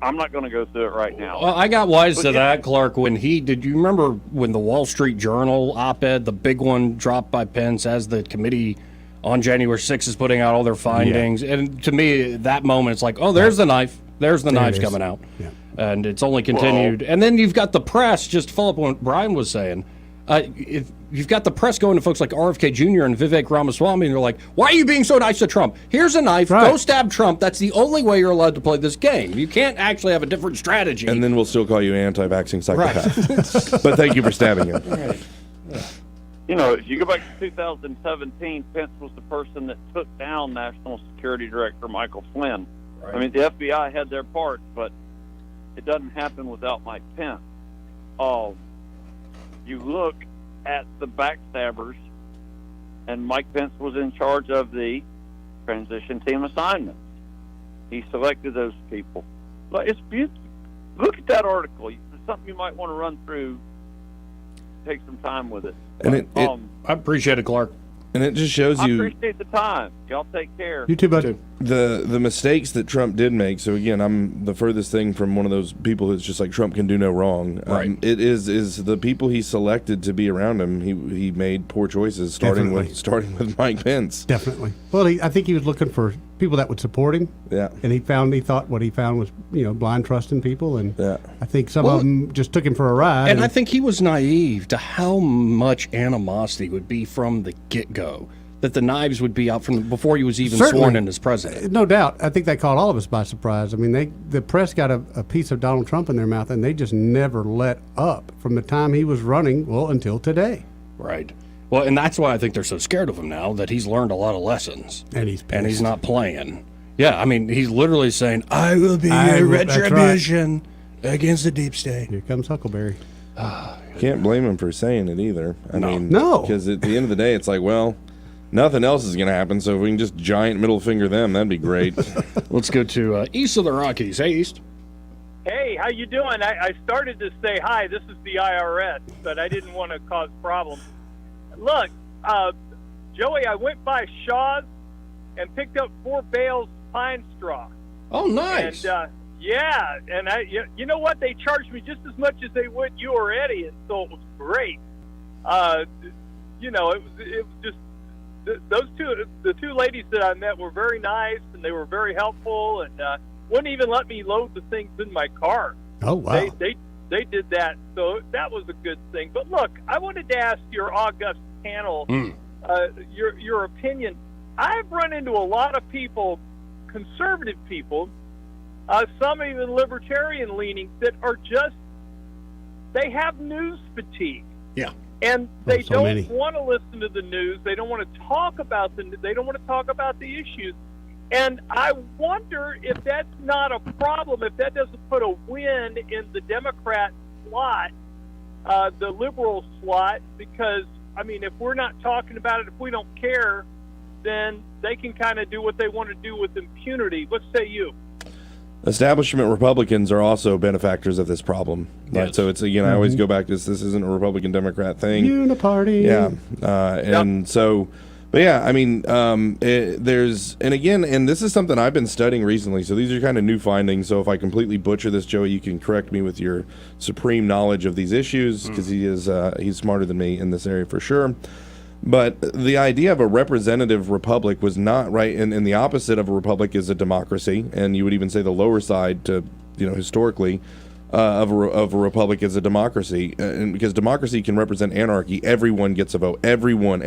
I'm not going to go through it right now. Well, I got wise to that, Clark, when did you remember when the Wall Street Journal op-ed, the big one dropped by Pence as the committee on January 6th is putting out all their findings? Yeah. And to me, that moment, it's like, oh, there's the knife. There's the knives coming out. Yeah. And it's only continued. Well, and then you've got the press, just to follow up on what Brian was saying. If you've got the press going to folks like RFK Jr. and Vivek Ramaswamy, and they're like, why are you being so nice to Trump? Here's a knife. Right. Go stab Trump. That's the only way you're allowed to play this game. You can't actually have a different strategy. And then we'll still call you anti-vaxxing psychopath. Right. But thank you for stabbing him. Right. Yeah. You know, if you go back to 2017, Pence was the person that took down National Security Director Michael Flynn. Right. I mean, the FBI had their part, but it doesn't happen without Mike Pence. You look at the backstabbers, and Mike Pence was in charge of the transition team assignments. He selected those people. But it's beautiful. Look at that article. It's something you might want to run through. Take some time with it. And I appreciate it, Clark. And it just shows you. I appreciate the time. Y'all take care. You too, bud. The mistakes that Trump did make. So again, I'm the furthest thing from one of those people that's just like Trump can do no wrong. Right. It is the people he selected to be around him. He made poor choices, starting with Mike Pence. Definitely. Well, I think he was looking for people that would support him. Yeah. And he thought what he found was blind trust in people, and yeah. I think some of them just took him for a ride. And I think he was naive to how much animosity would be from the get-go. That the knives would be out from before he was even sworn in as president. No doubt. I think that caught all of us by surprise. I mean, the press got a piece of Donald Trump in their mouth, and they just never let up from the time he was running, until today. Right. Well, and that's why I think they're so scared of him now, that he's learned a lot of lessons. And he's pissed. And he's not playing. Yeah, I mean, he's literally saying, I will be a retribution against the deep state. Here comes Huckleberry. Can't blame him for saying it either. I mean, no. Because at the end of the day, it's like, well, nothing else is going to happen, so if we can just giant middle finger them, that'd be great. Let's go to East of the Rockies. Hey, East. Hey, how you doing? I started to say hi. This is the IRS, but I didn't want to cause problems. Look, Joey, I went by Shaw's and picked up 4 bales of pine straw. Oh, nice. And yeah, and you know what? They charged me just as much as they would you or Eddie, and so it was great. It was just the two ladies that I met were very nice, and they were very helpful, and wouldn't even let me load the things in my car. Oh wow! They did that, so that was a good thing. But look, I wanted to ask your august panel your opinion. I've run into a lot of people, conservative people, some even libertarian leaning, that are they have news fatigue. Yeah. And they don't want to listen to the news. They don't want to talk about They don't want to talk about the issues. And I wonder if that's not a problem. If that doesn't put a win in the Democrat slot, the liberal slot, because I mean, if we're not talking about it, if we don't care, then they can kind of do what they want to do with impunity. What say you? Establishment Republicans are also benefactors of this problem. Right? Yes. So it's, again, I always go back to this isn't a Republican-Democrat thing. Uniparty. Yeah. So But yeah, I mean, and this is something I've been studying recently. So these are kind of new findings. So if I completely butcher this, Joey, you can correct me with your supreme knowledge of these issues, because he's smarter than me in this area for sure. But the idea of a representative republic was not right, and the opposite of a republic is a democracy, and you would even say the lower side to, historically, of a republic is a democracy, and because democracy can represent anarchy. Everyone gets a vote. Everyone.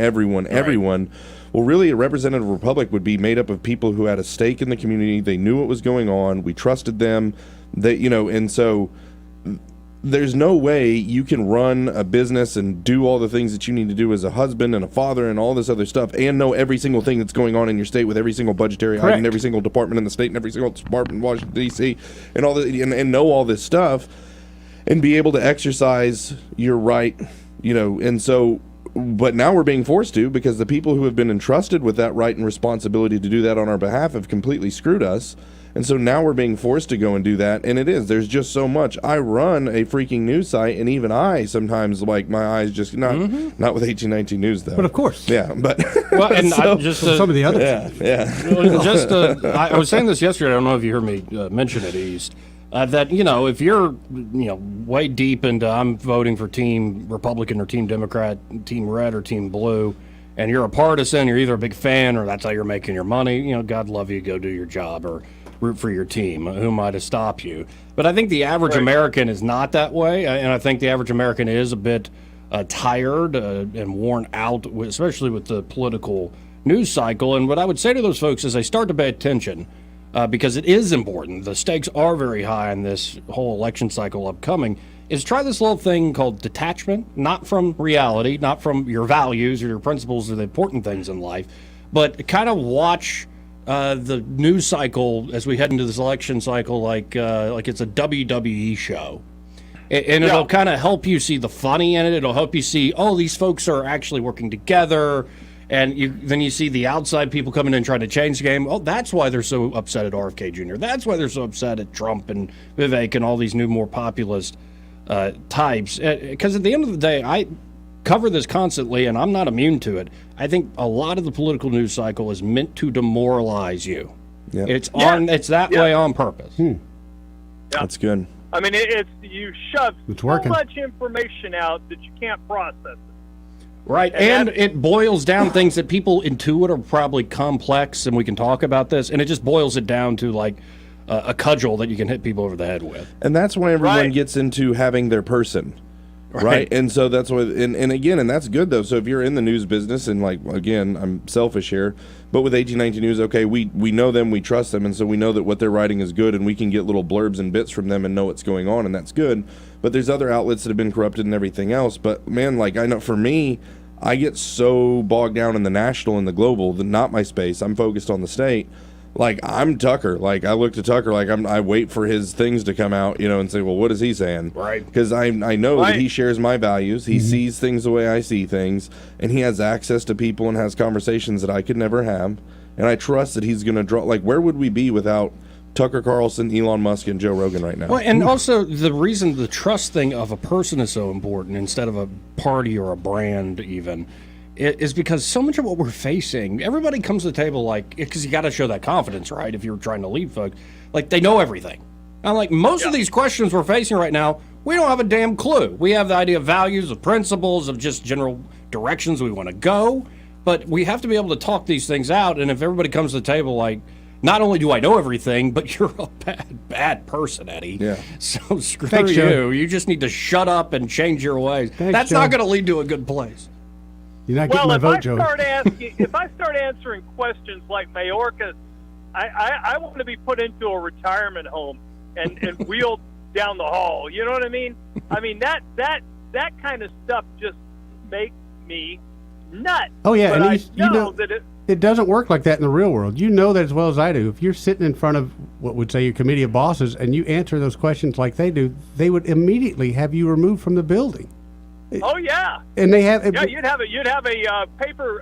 Well, really, a representative republic would be made up of people who had a stake in the community. They knew what was going on. We trusted them. And so there's no way you can run a business and do all the things that you need to do as a husband and a father and all this other stuff, and know every single thing that's going on in your state with every single budgetary item in every single department in the state and every single department in Washington, D.C., and all the, and know all this stuff and be able to exercise your right, and so. But now we're being forced to, because the people who have been entrusted with that right and responsibility to do that on our behalf have completely screwed us. And so now we're being forced to go and do that. And there's just so much. I run a freaking news site, and even I sometimes, like, my eyes just, not with 1819 News, though. But of course. Yeah, but. Well, and so, some of the others. Yeah. I was saying this yesterday, I don't know if you heard me mention it, East. That, if you're, way deep into I'm voting for Team Republican or Team Democrat, Team Red or Team Blue, and you're a partisan, you're either a big fan or that's how you're making your money, God love you, go do your job or root for your team. Who am I to stop you? But I think the average American is not that way, and I think the average American is a bit tired and worn out, especially with the political news cycle. And what I would say to those folks is they start to pay attention. Because it is important, the stakes are very high in this whole election cycle upcoming, is try this little thing called detachment, not from reality, not from your values or your principles or the important things in life, but kind of watch the news cycle as we head into this election cycle like it's a WWE show. And it'll kind of help you see the funny in it. It'll help you see, these folks are actually working together. And then you see the outside people coming in trying to change the game. Oh, that's why they're so upset at RFK Jr. That's why they're so upset at Trump and Vivek and all these new, more populist types. Because at the end of the day, I cover this constantly, and I'm not immune to it. I think a lot of the political news cycle is meant to demoralize you. Yep. It's that way on purpose. That's good. I mean, you shove so much information out that you can't process it. Right, and it boils down things that people intuit are probably complex, and we can talk about this, and it just boils it down to like a cudgel that you can hit people over the head with. And that's when everyone gets into having their person, right? And so that's what, and again, and that's good though. So if you're in the news business, and like, again, I'm selfish here, but with 1819 News, okay, we know them, we trust them, and so we know that what they're writing is good, and we can get little blurbs and bits from them and know what's going on, and that's good. But there's other outlets that have been corrupted and everything else. But man, like, I know for me, I get so bogged down in the national and the global, not my space. I'm focused on the state. Like, I'm Tucker. Like, I look to Tucker like I wait for his things to come out, and say, well, what is he saying? Right. Because I know that he shares my values. He sees things the way I see things, and he has access to people and has conversations that I could never have. And I trust that he's going to draw. Like, where would we be without Tucker Carlson, Elon Musk, and Joe Rogan right now? Well, and also the reason the trust thing of a person is so important instead of a party or a brand even is because so much of what we're facing, everybody comes to the table like, because you got to show that confidence, right? If you're trying to lead folks, like they know everything. I'm like, most of these questions we're facing right now, we don't have a damn clue. We have the idea of values, of principles, of just general directions we want to go, but we have to be able to talk these things out. And if everybody comes to the table like, not only do I know everything, but you're a bad person, Eddie. Yeah. So screw Thanks, you. Joe. You just need to shut up and change your ways. That's Joe. not going to lead to a good place. You're not getting my vote, Joe. If I start answering questions like Mayorkas, I want to be put into a retirement home and wheeled down the hall. You know what I mean? I mean that kind of stuff just makes me nuts. Oh yeah, but and you know that it doesn't work like that in the real world. You know that as well as I do. If you're sitting in front of what would say your committee of bosses and you answer those questions like they do, they would immediately have you removed from the building. Oh yeah. And they have. Yeah, you'd have a paper,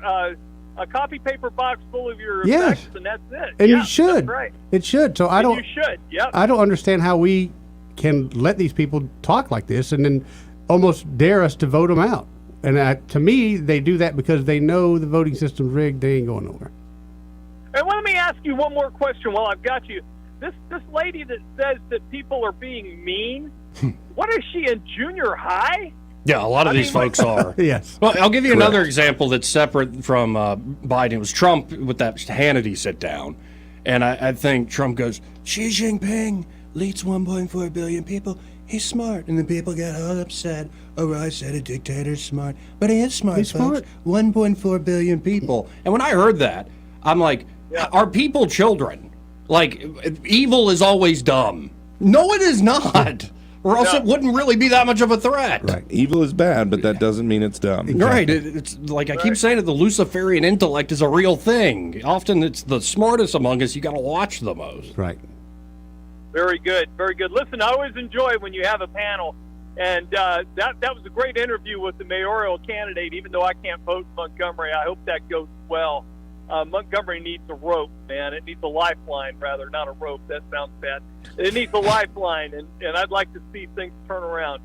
a copy paper box full of your Yes. effects, and that's it. And yeah, you should. That's right. It should. So I don't. You should. Yep. I don't understand how we can let these people talk like this and then almost dare us to vote them out. And to me, they do that because they know the voting system's rigged. They ain't going nowhere. And let me ask you one more question while I've got you. This lady that says that people are being mean, what is she, in junior high? Yeah, a lot of these folks are. Yes. Well, I'll give you another example that's separate from Biden. It was Trump with that Hannity sit down. And I think Trump goes, Xi Jinping leads 1.4 billion people. He's smart. And the people get all upset. Oh, I said a dictator's smart. But he is smart, He's folks. smart. 1.4 billion people. And when I heard that, I'm like, are people children? Like, evil is always dumb. No, it is not. Or else it wouldn't really be that much of a threat. Right. Evil is bad, but that doesn't mean it's dumb. Right. It's like I keep saying it, the Luciferian intellect is a real thing. Often it's the smartest among us you got to watch the most. Right. Very good. Very good. Listen, I always enjoy when you have a panel. And that was a great interview with the mayoral candidate, even though I can't vote in Montgomery. I hope that goes well. Montgomery needs a rope, man. It needs a lifeline, rather, not a rope. That sounds bad. It needs a lifeline, and I'd like to see things turn around.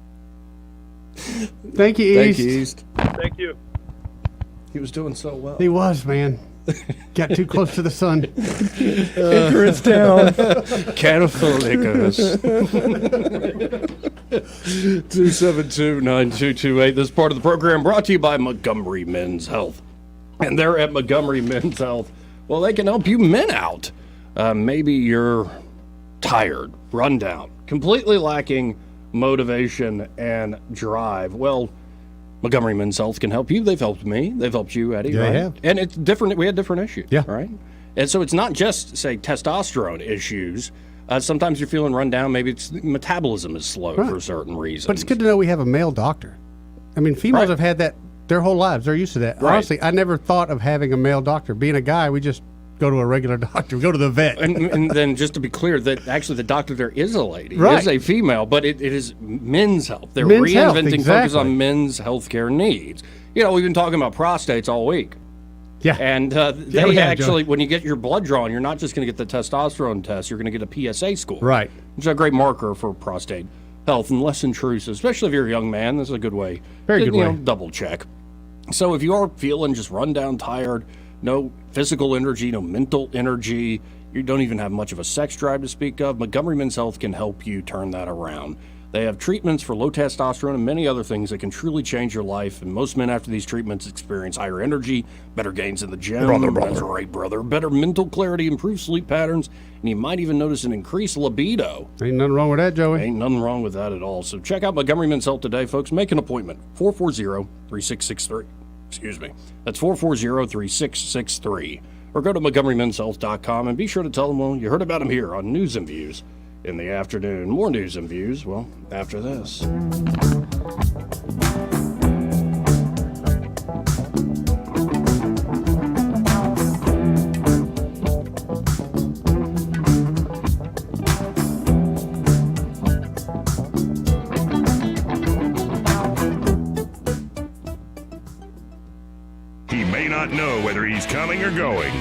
Thank you, East. Thank you, East. Thank you. He was doing so well. He was, man. Got too close to the sun. Icarus down. Can of Icarus. 272-9228. This part of the program brought to you by Montgomery Men's Health. And they're at Montgomery Men's Health. Well, they can help you men out. Maybe you're tired, run down, completely lacking motivation and drive. Well, Montgomery Men's Health can help you. They've helped me. They've helped you, Eddie. Yeah, right? they have. And it's different. We had different issues. Yeah. Right? And so it's not just, say, testosterone issues. Sometimes you're feeling run down. Maybe it's metabolism is slow for certain reasons. But it's good to know we have a male doctor. I mean, females have had that their whole lives. They're used to that. Right. Honestly, I never thought of having a male doctor. Being a guy, we just go to a regular doctor. We go to the vet. And then just to be clear, that actually the doctor there is a lady, Right. is a female, but it is men's health. They're Men's health, reinventing focus exactly. on men's healthcare needs. You know, we've been talking about prostates all week. Yeah. And we they have, actually, when you get your blood drawn, you're not just going to get the testosterone test, you're going to get a PSA score. Right. Which is a great marker for prostate health and less intrusive, especially if you're a young man. This is a good way. Very good way. Double check. So if you are feeling just run down, tired, no physical energy, no mental energy, you don't even have much of a sex drive to speak of, Montgomery Men's Health can help you turn that around. They have treatments for low testosterone and many other things that can truly change your life. And most men after these treatments experience higher energy, better gains in the gym. That's right, brother. Better mental clarity, improved sleep patterns, and you might even notice an increased libido. Ain't nothing wrong with that, Joey. Ain't nothing wrong with that at all. So check out Montgomery Men's Health today, folks. Make an appointment. 440-3663. Excuse me. That's 440-3663. Or go to MontgomeryMen'sHealth.com and be sure to tell them, well, you heard about them here on News and Views in the afternoon. More news and views, well, after this. He may not know whether he's coming or going,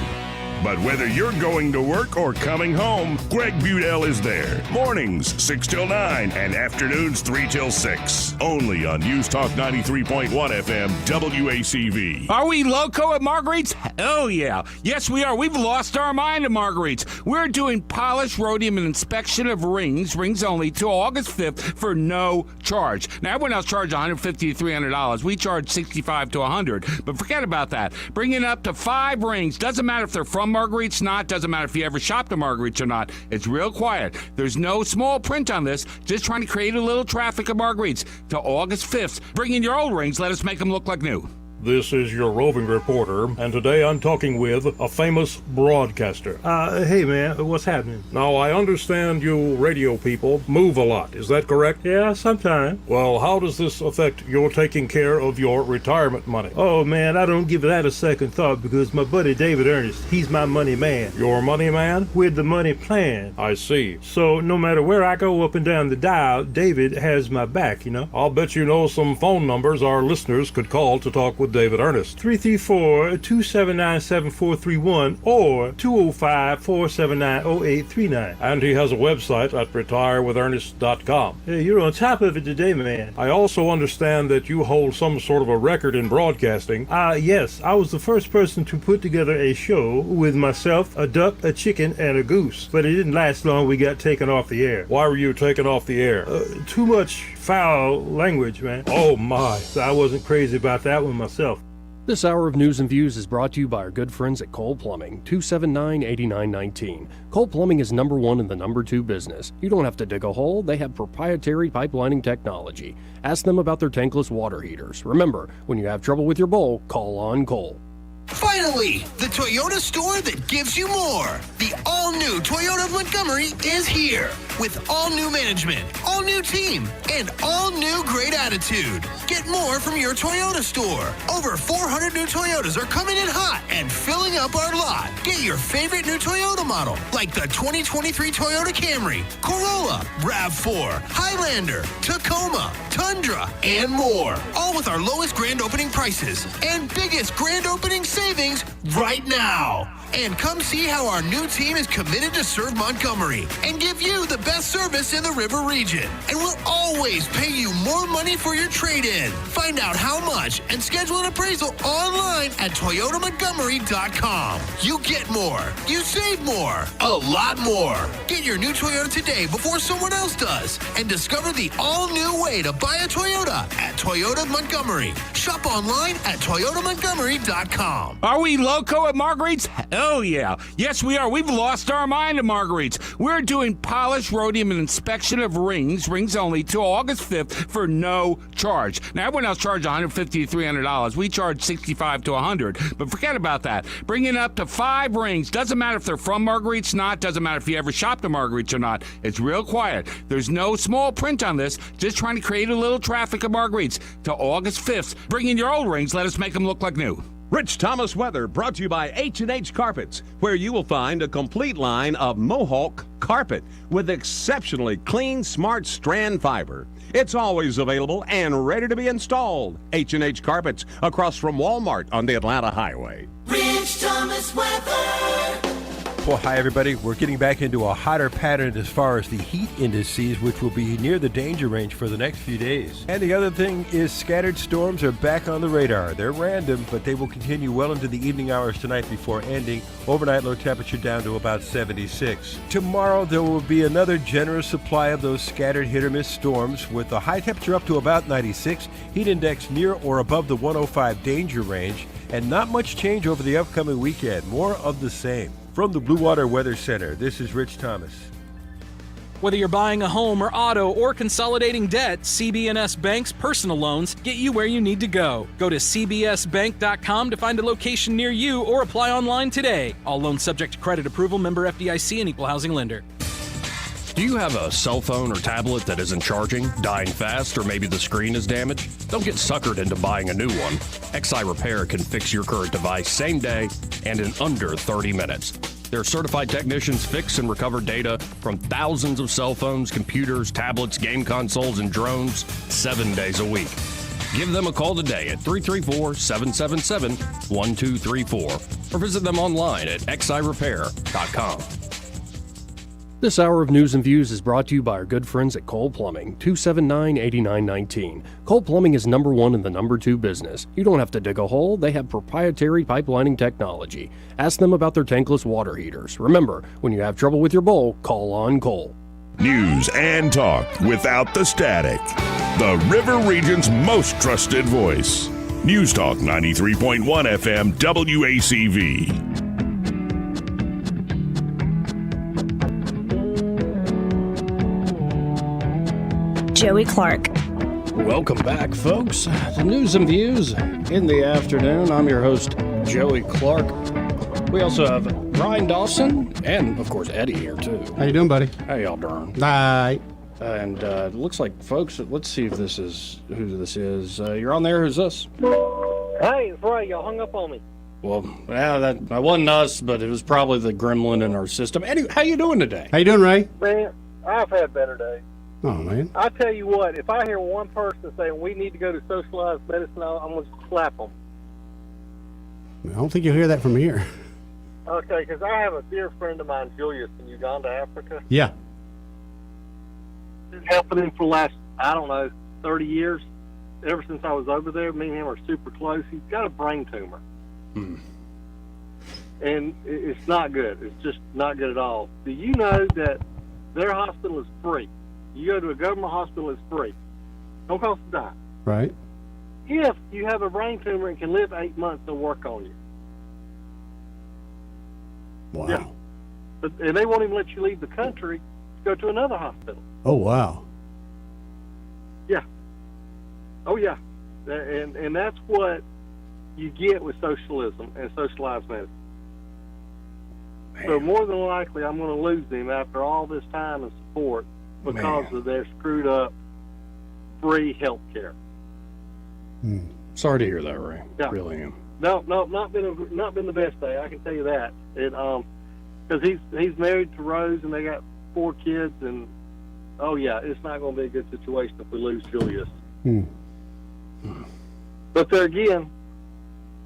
but whether you're going to work or coming home, Greg Budell is there. Mornings, 6 till 9, and afternoons, 3 till 6. Only on News Talk 93.1 FM, WACV. Are we loco at Marguerite's? Oh, yeah. Yes, we are. We've lost our mind at Marguerite's. We're doing polish, rhodium, and inspection of rings only, till August 5th for no charge. Now, everyone else charges $150 to $300. We charge $65 to $100. But forget about that. Bring in up to 5 rings. Doesn't matter if they're from Marguerite's, not. Doesn't matter if you ever shopped at Marguerite's or not. It's real quiet. There's no small print on this. Just trying to create a little traffic at Marguerite's. Till August 5th. Bring in your old rings. Let us make them look like new. This is your roving reporter, and today I'm talking with a famous broadcaster. Hey man, what's happening? Now, I understand you radio people move a lot, is that correct? Yeah, sometimes. Well, how does this affect your taking care of your retirement money? Oh man, I don't give that a second thought because my buddy David Ernest, he's my money man. Your money man? With the money plan. I see. So no matter where I go up and down the dial, David has my back, you know? I'll bet you know some phone numbers our listeners could call to talk with with David Ernest. 334-279-7431 or 205-479-0839. And he has a website at retirewithernest.com. Hey, you're on top of it today, man. I also understand that you hold some sort of a record in broadcasting. Yes, I was the first person to put together a show with myself, a duck, a chicken, and a goose. But it didn't last long. We got taken off the air. Why were you taken off the air? Too much foul language, man. Oh my. So I wasn't crazy about that one myself. This hour of News and Views is brought to you by our good friends at Cole Plumbing, 279-8919. Cole Plumbing is number one in the number two business. You don't have to dig a hole. They have proprietary pipelining technology. Ask them about their tankless water heaters. Remember, when you have trouble with your bowl, call on Cole. Finally, the Toyota store that gives you more. The all-new Toyota of Montgomery is here with all-new management, all-new team, and all-new great attitude. Get more from your Toyota store. Over 400 new Toyotas are coming in hot and filling up our lot. Get your favorite new Toyota model, like the 2023 Toyota Camry, Corolla, RAV4, Highlander, Tacoma, Tundra, and more. All with our lowest grand opening prices and biggest grand opening savings right now. And come see how our new team is committed to serve Montgomery and give you the best service in the River region. And we'll always pay you more money for your trade-in. Find out how much and schedule an appraisal online at ToyotaMontgomery.com. You get more. You save more. A lot more. Get your new Toyota today before someone else does. And discover the all-new way to buy a Toyota at Toyota Montgomery. Shop online at ToyotaMontgomery.com. Are we loco at Marguerite's? Oh, yeah. Yes, we are. We've lost our mind at Marguerite's. We're doing polish, rhodium, and inspection of rings only, till August 5th for no charge. Now, everyone else charges $150 to $300. We charge $65 to $100. But forget about that. Bring in up to 5 rings. Doesn't matter if they're from Marguerite's or not. Doesn't matter if you ever shopped at Marguerite's or not. It's real quiet. There's no small print on this. Just trying to create a little traffic at Marguerite's till August 5th. Bring in your old rings. Let us make them look like new. Rich Thomas weather brought to you by H&H Carpets, where you will find a complete line of Mohawk carpet with exceptionally clean, smart strand fiber. It's always available and ready to be installed. H&H Carpets across from Walmart on the Atlanta Highway. Rich Thomas weather. Well, hi, everybody. We're getting back into a hotter pattern as far as the heat indices, which will be near the danger range for the next few days. And the other thing is scattered storms are back on the radar. They're random, but they will continue well into the evening hours tonight before ending. Overnight low temperature down to about 76. Tomorrow, there will be another generous supply of those scattered hit-or-miss storms with the high temperature up to about 96, heat index near or above the 105 danger range, and not much change over the upcoming weekend. More of the same. From the Blue Water Weather Center, this is Rich Thomas. Whether you're buying a home or auto or consolidating debt, CB&S Bank's personal loans get you where you need to go. Go to cbsbank.com to find a location near you or apply online today. All loans subject to credit approval, member FDIC, and equal housing lender. Do you have a cell phone or tablet that isn't charging, dying fast, or maybe the screen is damaged? Don't get suckered into buying a new one. XI Repair can fix your current device same day and in under 30 minutes. Their certified technicians fix and recover data from thousands of cell phones, computers, tablets, game consoles, and drones 7 days a week. Give them a call today at 334-777-1234 or visit them online at xirepair.com. This hour of News and Views is brought to you by our good friends at Cole Plumbing, 279-8919. Cole Plumbing is number one in the number two business. You don't have to dig a hole. They have proprietary pipelining technology. Ask them about their tankless water heaters. Remember, when you have trouble with your bowl, call on Cole. News and talk without the static. The River Region's most trusted voice. News Talk 93.1 FM WACV. Joey Clark. Welcome back, folks. The News and Views in the afternoon. I'm your host, Joey Clark. We also have Brian Dawson and, of course, Eddie here, too. How you doing, buddy? How y'all doing? Bye. And it looks like, folks, let's see if this is who this is. You're on there. Who's this? Hey, it's Ray. Y'all hung up on me. Well, yeah, that wasn't us, but it was probably the gremlin in our system. Eddie, how you doing today? How you doing, Ray? Man, I've had better days. Oh, man. I tell you what, if I hear one person saying we need to go to socialized medicine, I'm going to slap them. I don't think you'll hear that from here. Okay, because I have a dear friend of mine, Julius, in Uganda, Africa. Yeah. Been helping him for the last, 30 years. Ever since I was over there, me and him are super close. He's got a brain tumor. And it's not good. It's just not good at all. Do you know that their hospital is free? You go to a government hospital, it's free. Don't cost a dime. Right. If you have a brain tumor and can live 8 months, they'll work on you. Wow. Yeah. And they won't even let you leave the country to go to another hospital. Oh, wow. Yeah. Oh, yeah. And that's what you get with socialism and socialized medicine. So more than likely, I'm going to lose him after all this time and support because of their screwed up free health care. Sorry to hear that, Ray. Yeah. Really am. No, not been the best day. I can tell you that. Because he's married to Rose and they got 4 kids, and it's not going to be a good situation if we lose Julius. But there again,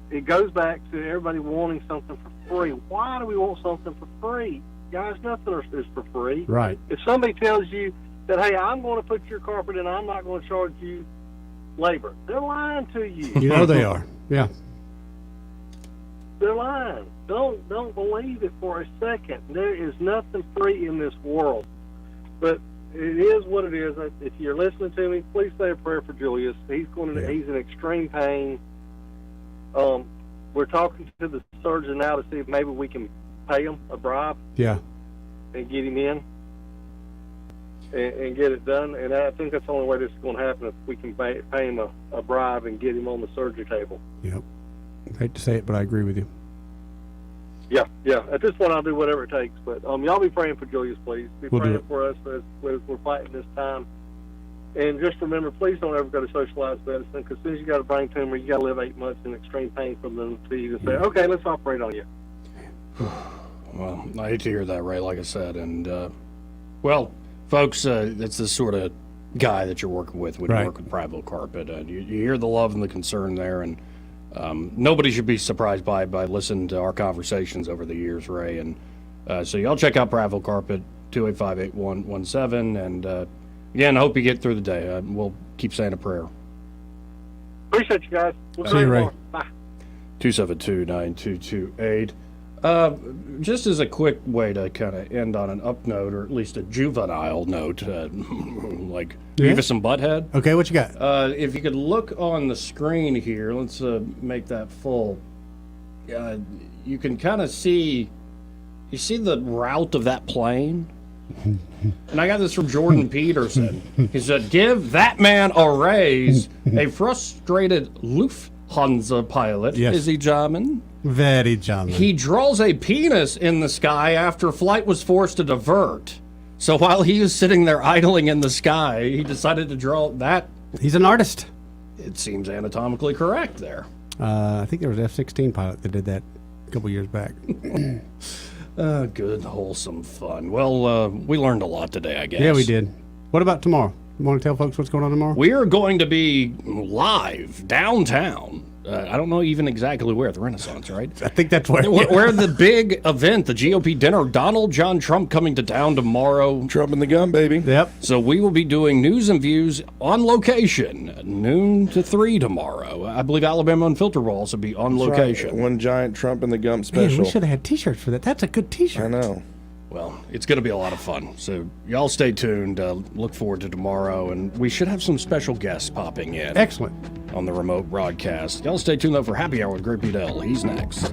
it goes back to everybody wanting something for free. Why do we want something for free? Guys, nothing is for free. Right. If somebody tells you that, hey, I'm going to put your carpet in, I'm not going to charge you labor, they're lying to you. You know they are. Yeah. They're lying. Don't believe it for a second. There is nothing free in this world. But it is what it is. If you're listening to me, please say a prayer for Julius. He's in extreme pain. We're talking to the surgeon now to see if maybe we can pay him a bribe. Yeah. And get him in and get it done. And I think that's the only way this is going to happen, if we can pay him a bribe and get him on the surgery table. Yep. I hate to say it, but I agree with you. Yeah. At this point, I'll do whatever it takes. But y'all be praying for Julius, please. We'll praying for us as we're fighting this time. And just remember, please don't ever go to socialized medicine, because as soon as you got a brain tumor, you got to live 8 months in extreme pain from them to you to say, okay, let's operate on you. Well, I hate to hear that, Ray, like I said. And, folks, it's this sort of guy that you're working with when you work with Private Carpet. You hear the love and the concern there, and nobody should be surprised by listening to our conversations over the years, Ray. And so y'all check out Private Carpet, 285-8117, and again, I hope you get through the day. We'll keep saying a prayer. Appreciate you guys. We'll see you, Ray. Bye. 272-9228. Just as a quick way to kind of end on an up note, or at least a juvenile note, like Beavis and Butthead. Okay, what you got? If you could look on the screen here, let's make that full. You can kind of see, you see the route of that plane? And I got this from Jordan Peterson. He said, give that man a raise. A frustrated Lufthansa pilot. Yes. Is he German? Very German. He draws a penis in the sky after flight was forced to divert. So while he was sitting there idling in the sky, he decided to draw that. He's an artist. It seems anatomically correct there. I think there was an F-16 pilot that did that a couple years back. Good, wholesome fun. Well, we learned a lot today, I guess. Yeah, we did. What about tomorrow? You want to tell folks what's going on tomorrow? We are going to be live downtown. I don't know even exactly where, at the Renaissance, right? I think that's where. Where the big event, the GOP dinner, Donald John Trump coming to town tomorrow. Trump in the gun, baby. Yep. So we will be doing news and views on location, noon to 3 tomorrow. I believe Alabama Unfiltered will also be on location. Right. One giant Trump in the Gump special. Man, we should have had T-shirts for that. That's a good T-shirt. I know. Well, it's going to be a lot of fun. So y'all stay tuned. Look forward to tomorrow. And we should have some special guests popping in. Excellent. On the remote broadcast. Y'all stay tuned, though, for Happy Hour with Great Pete L. He's next.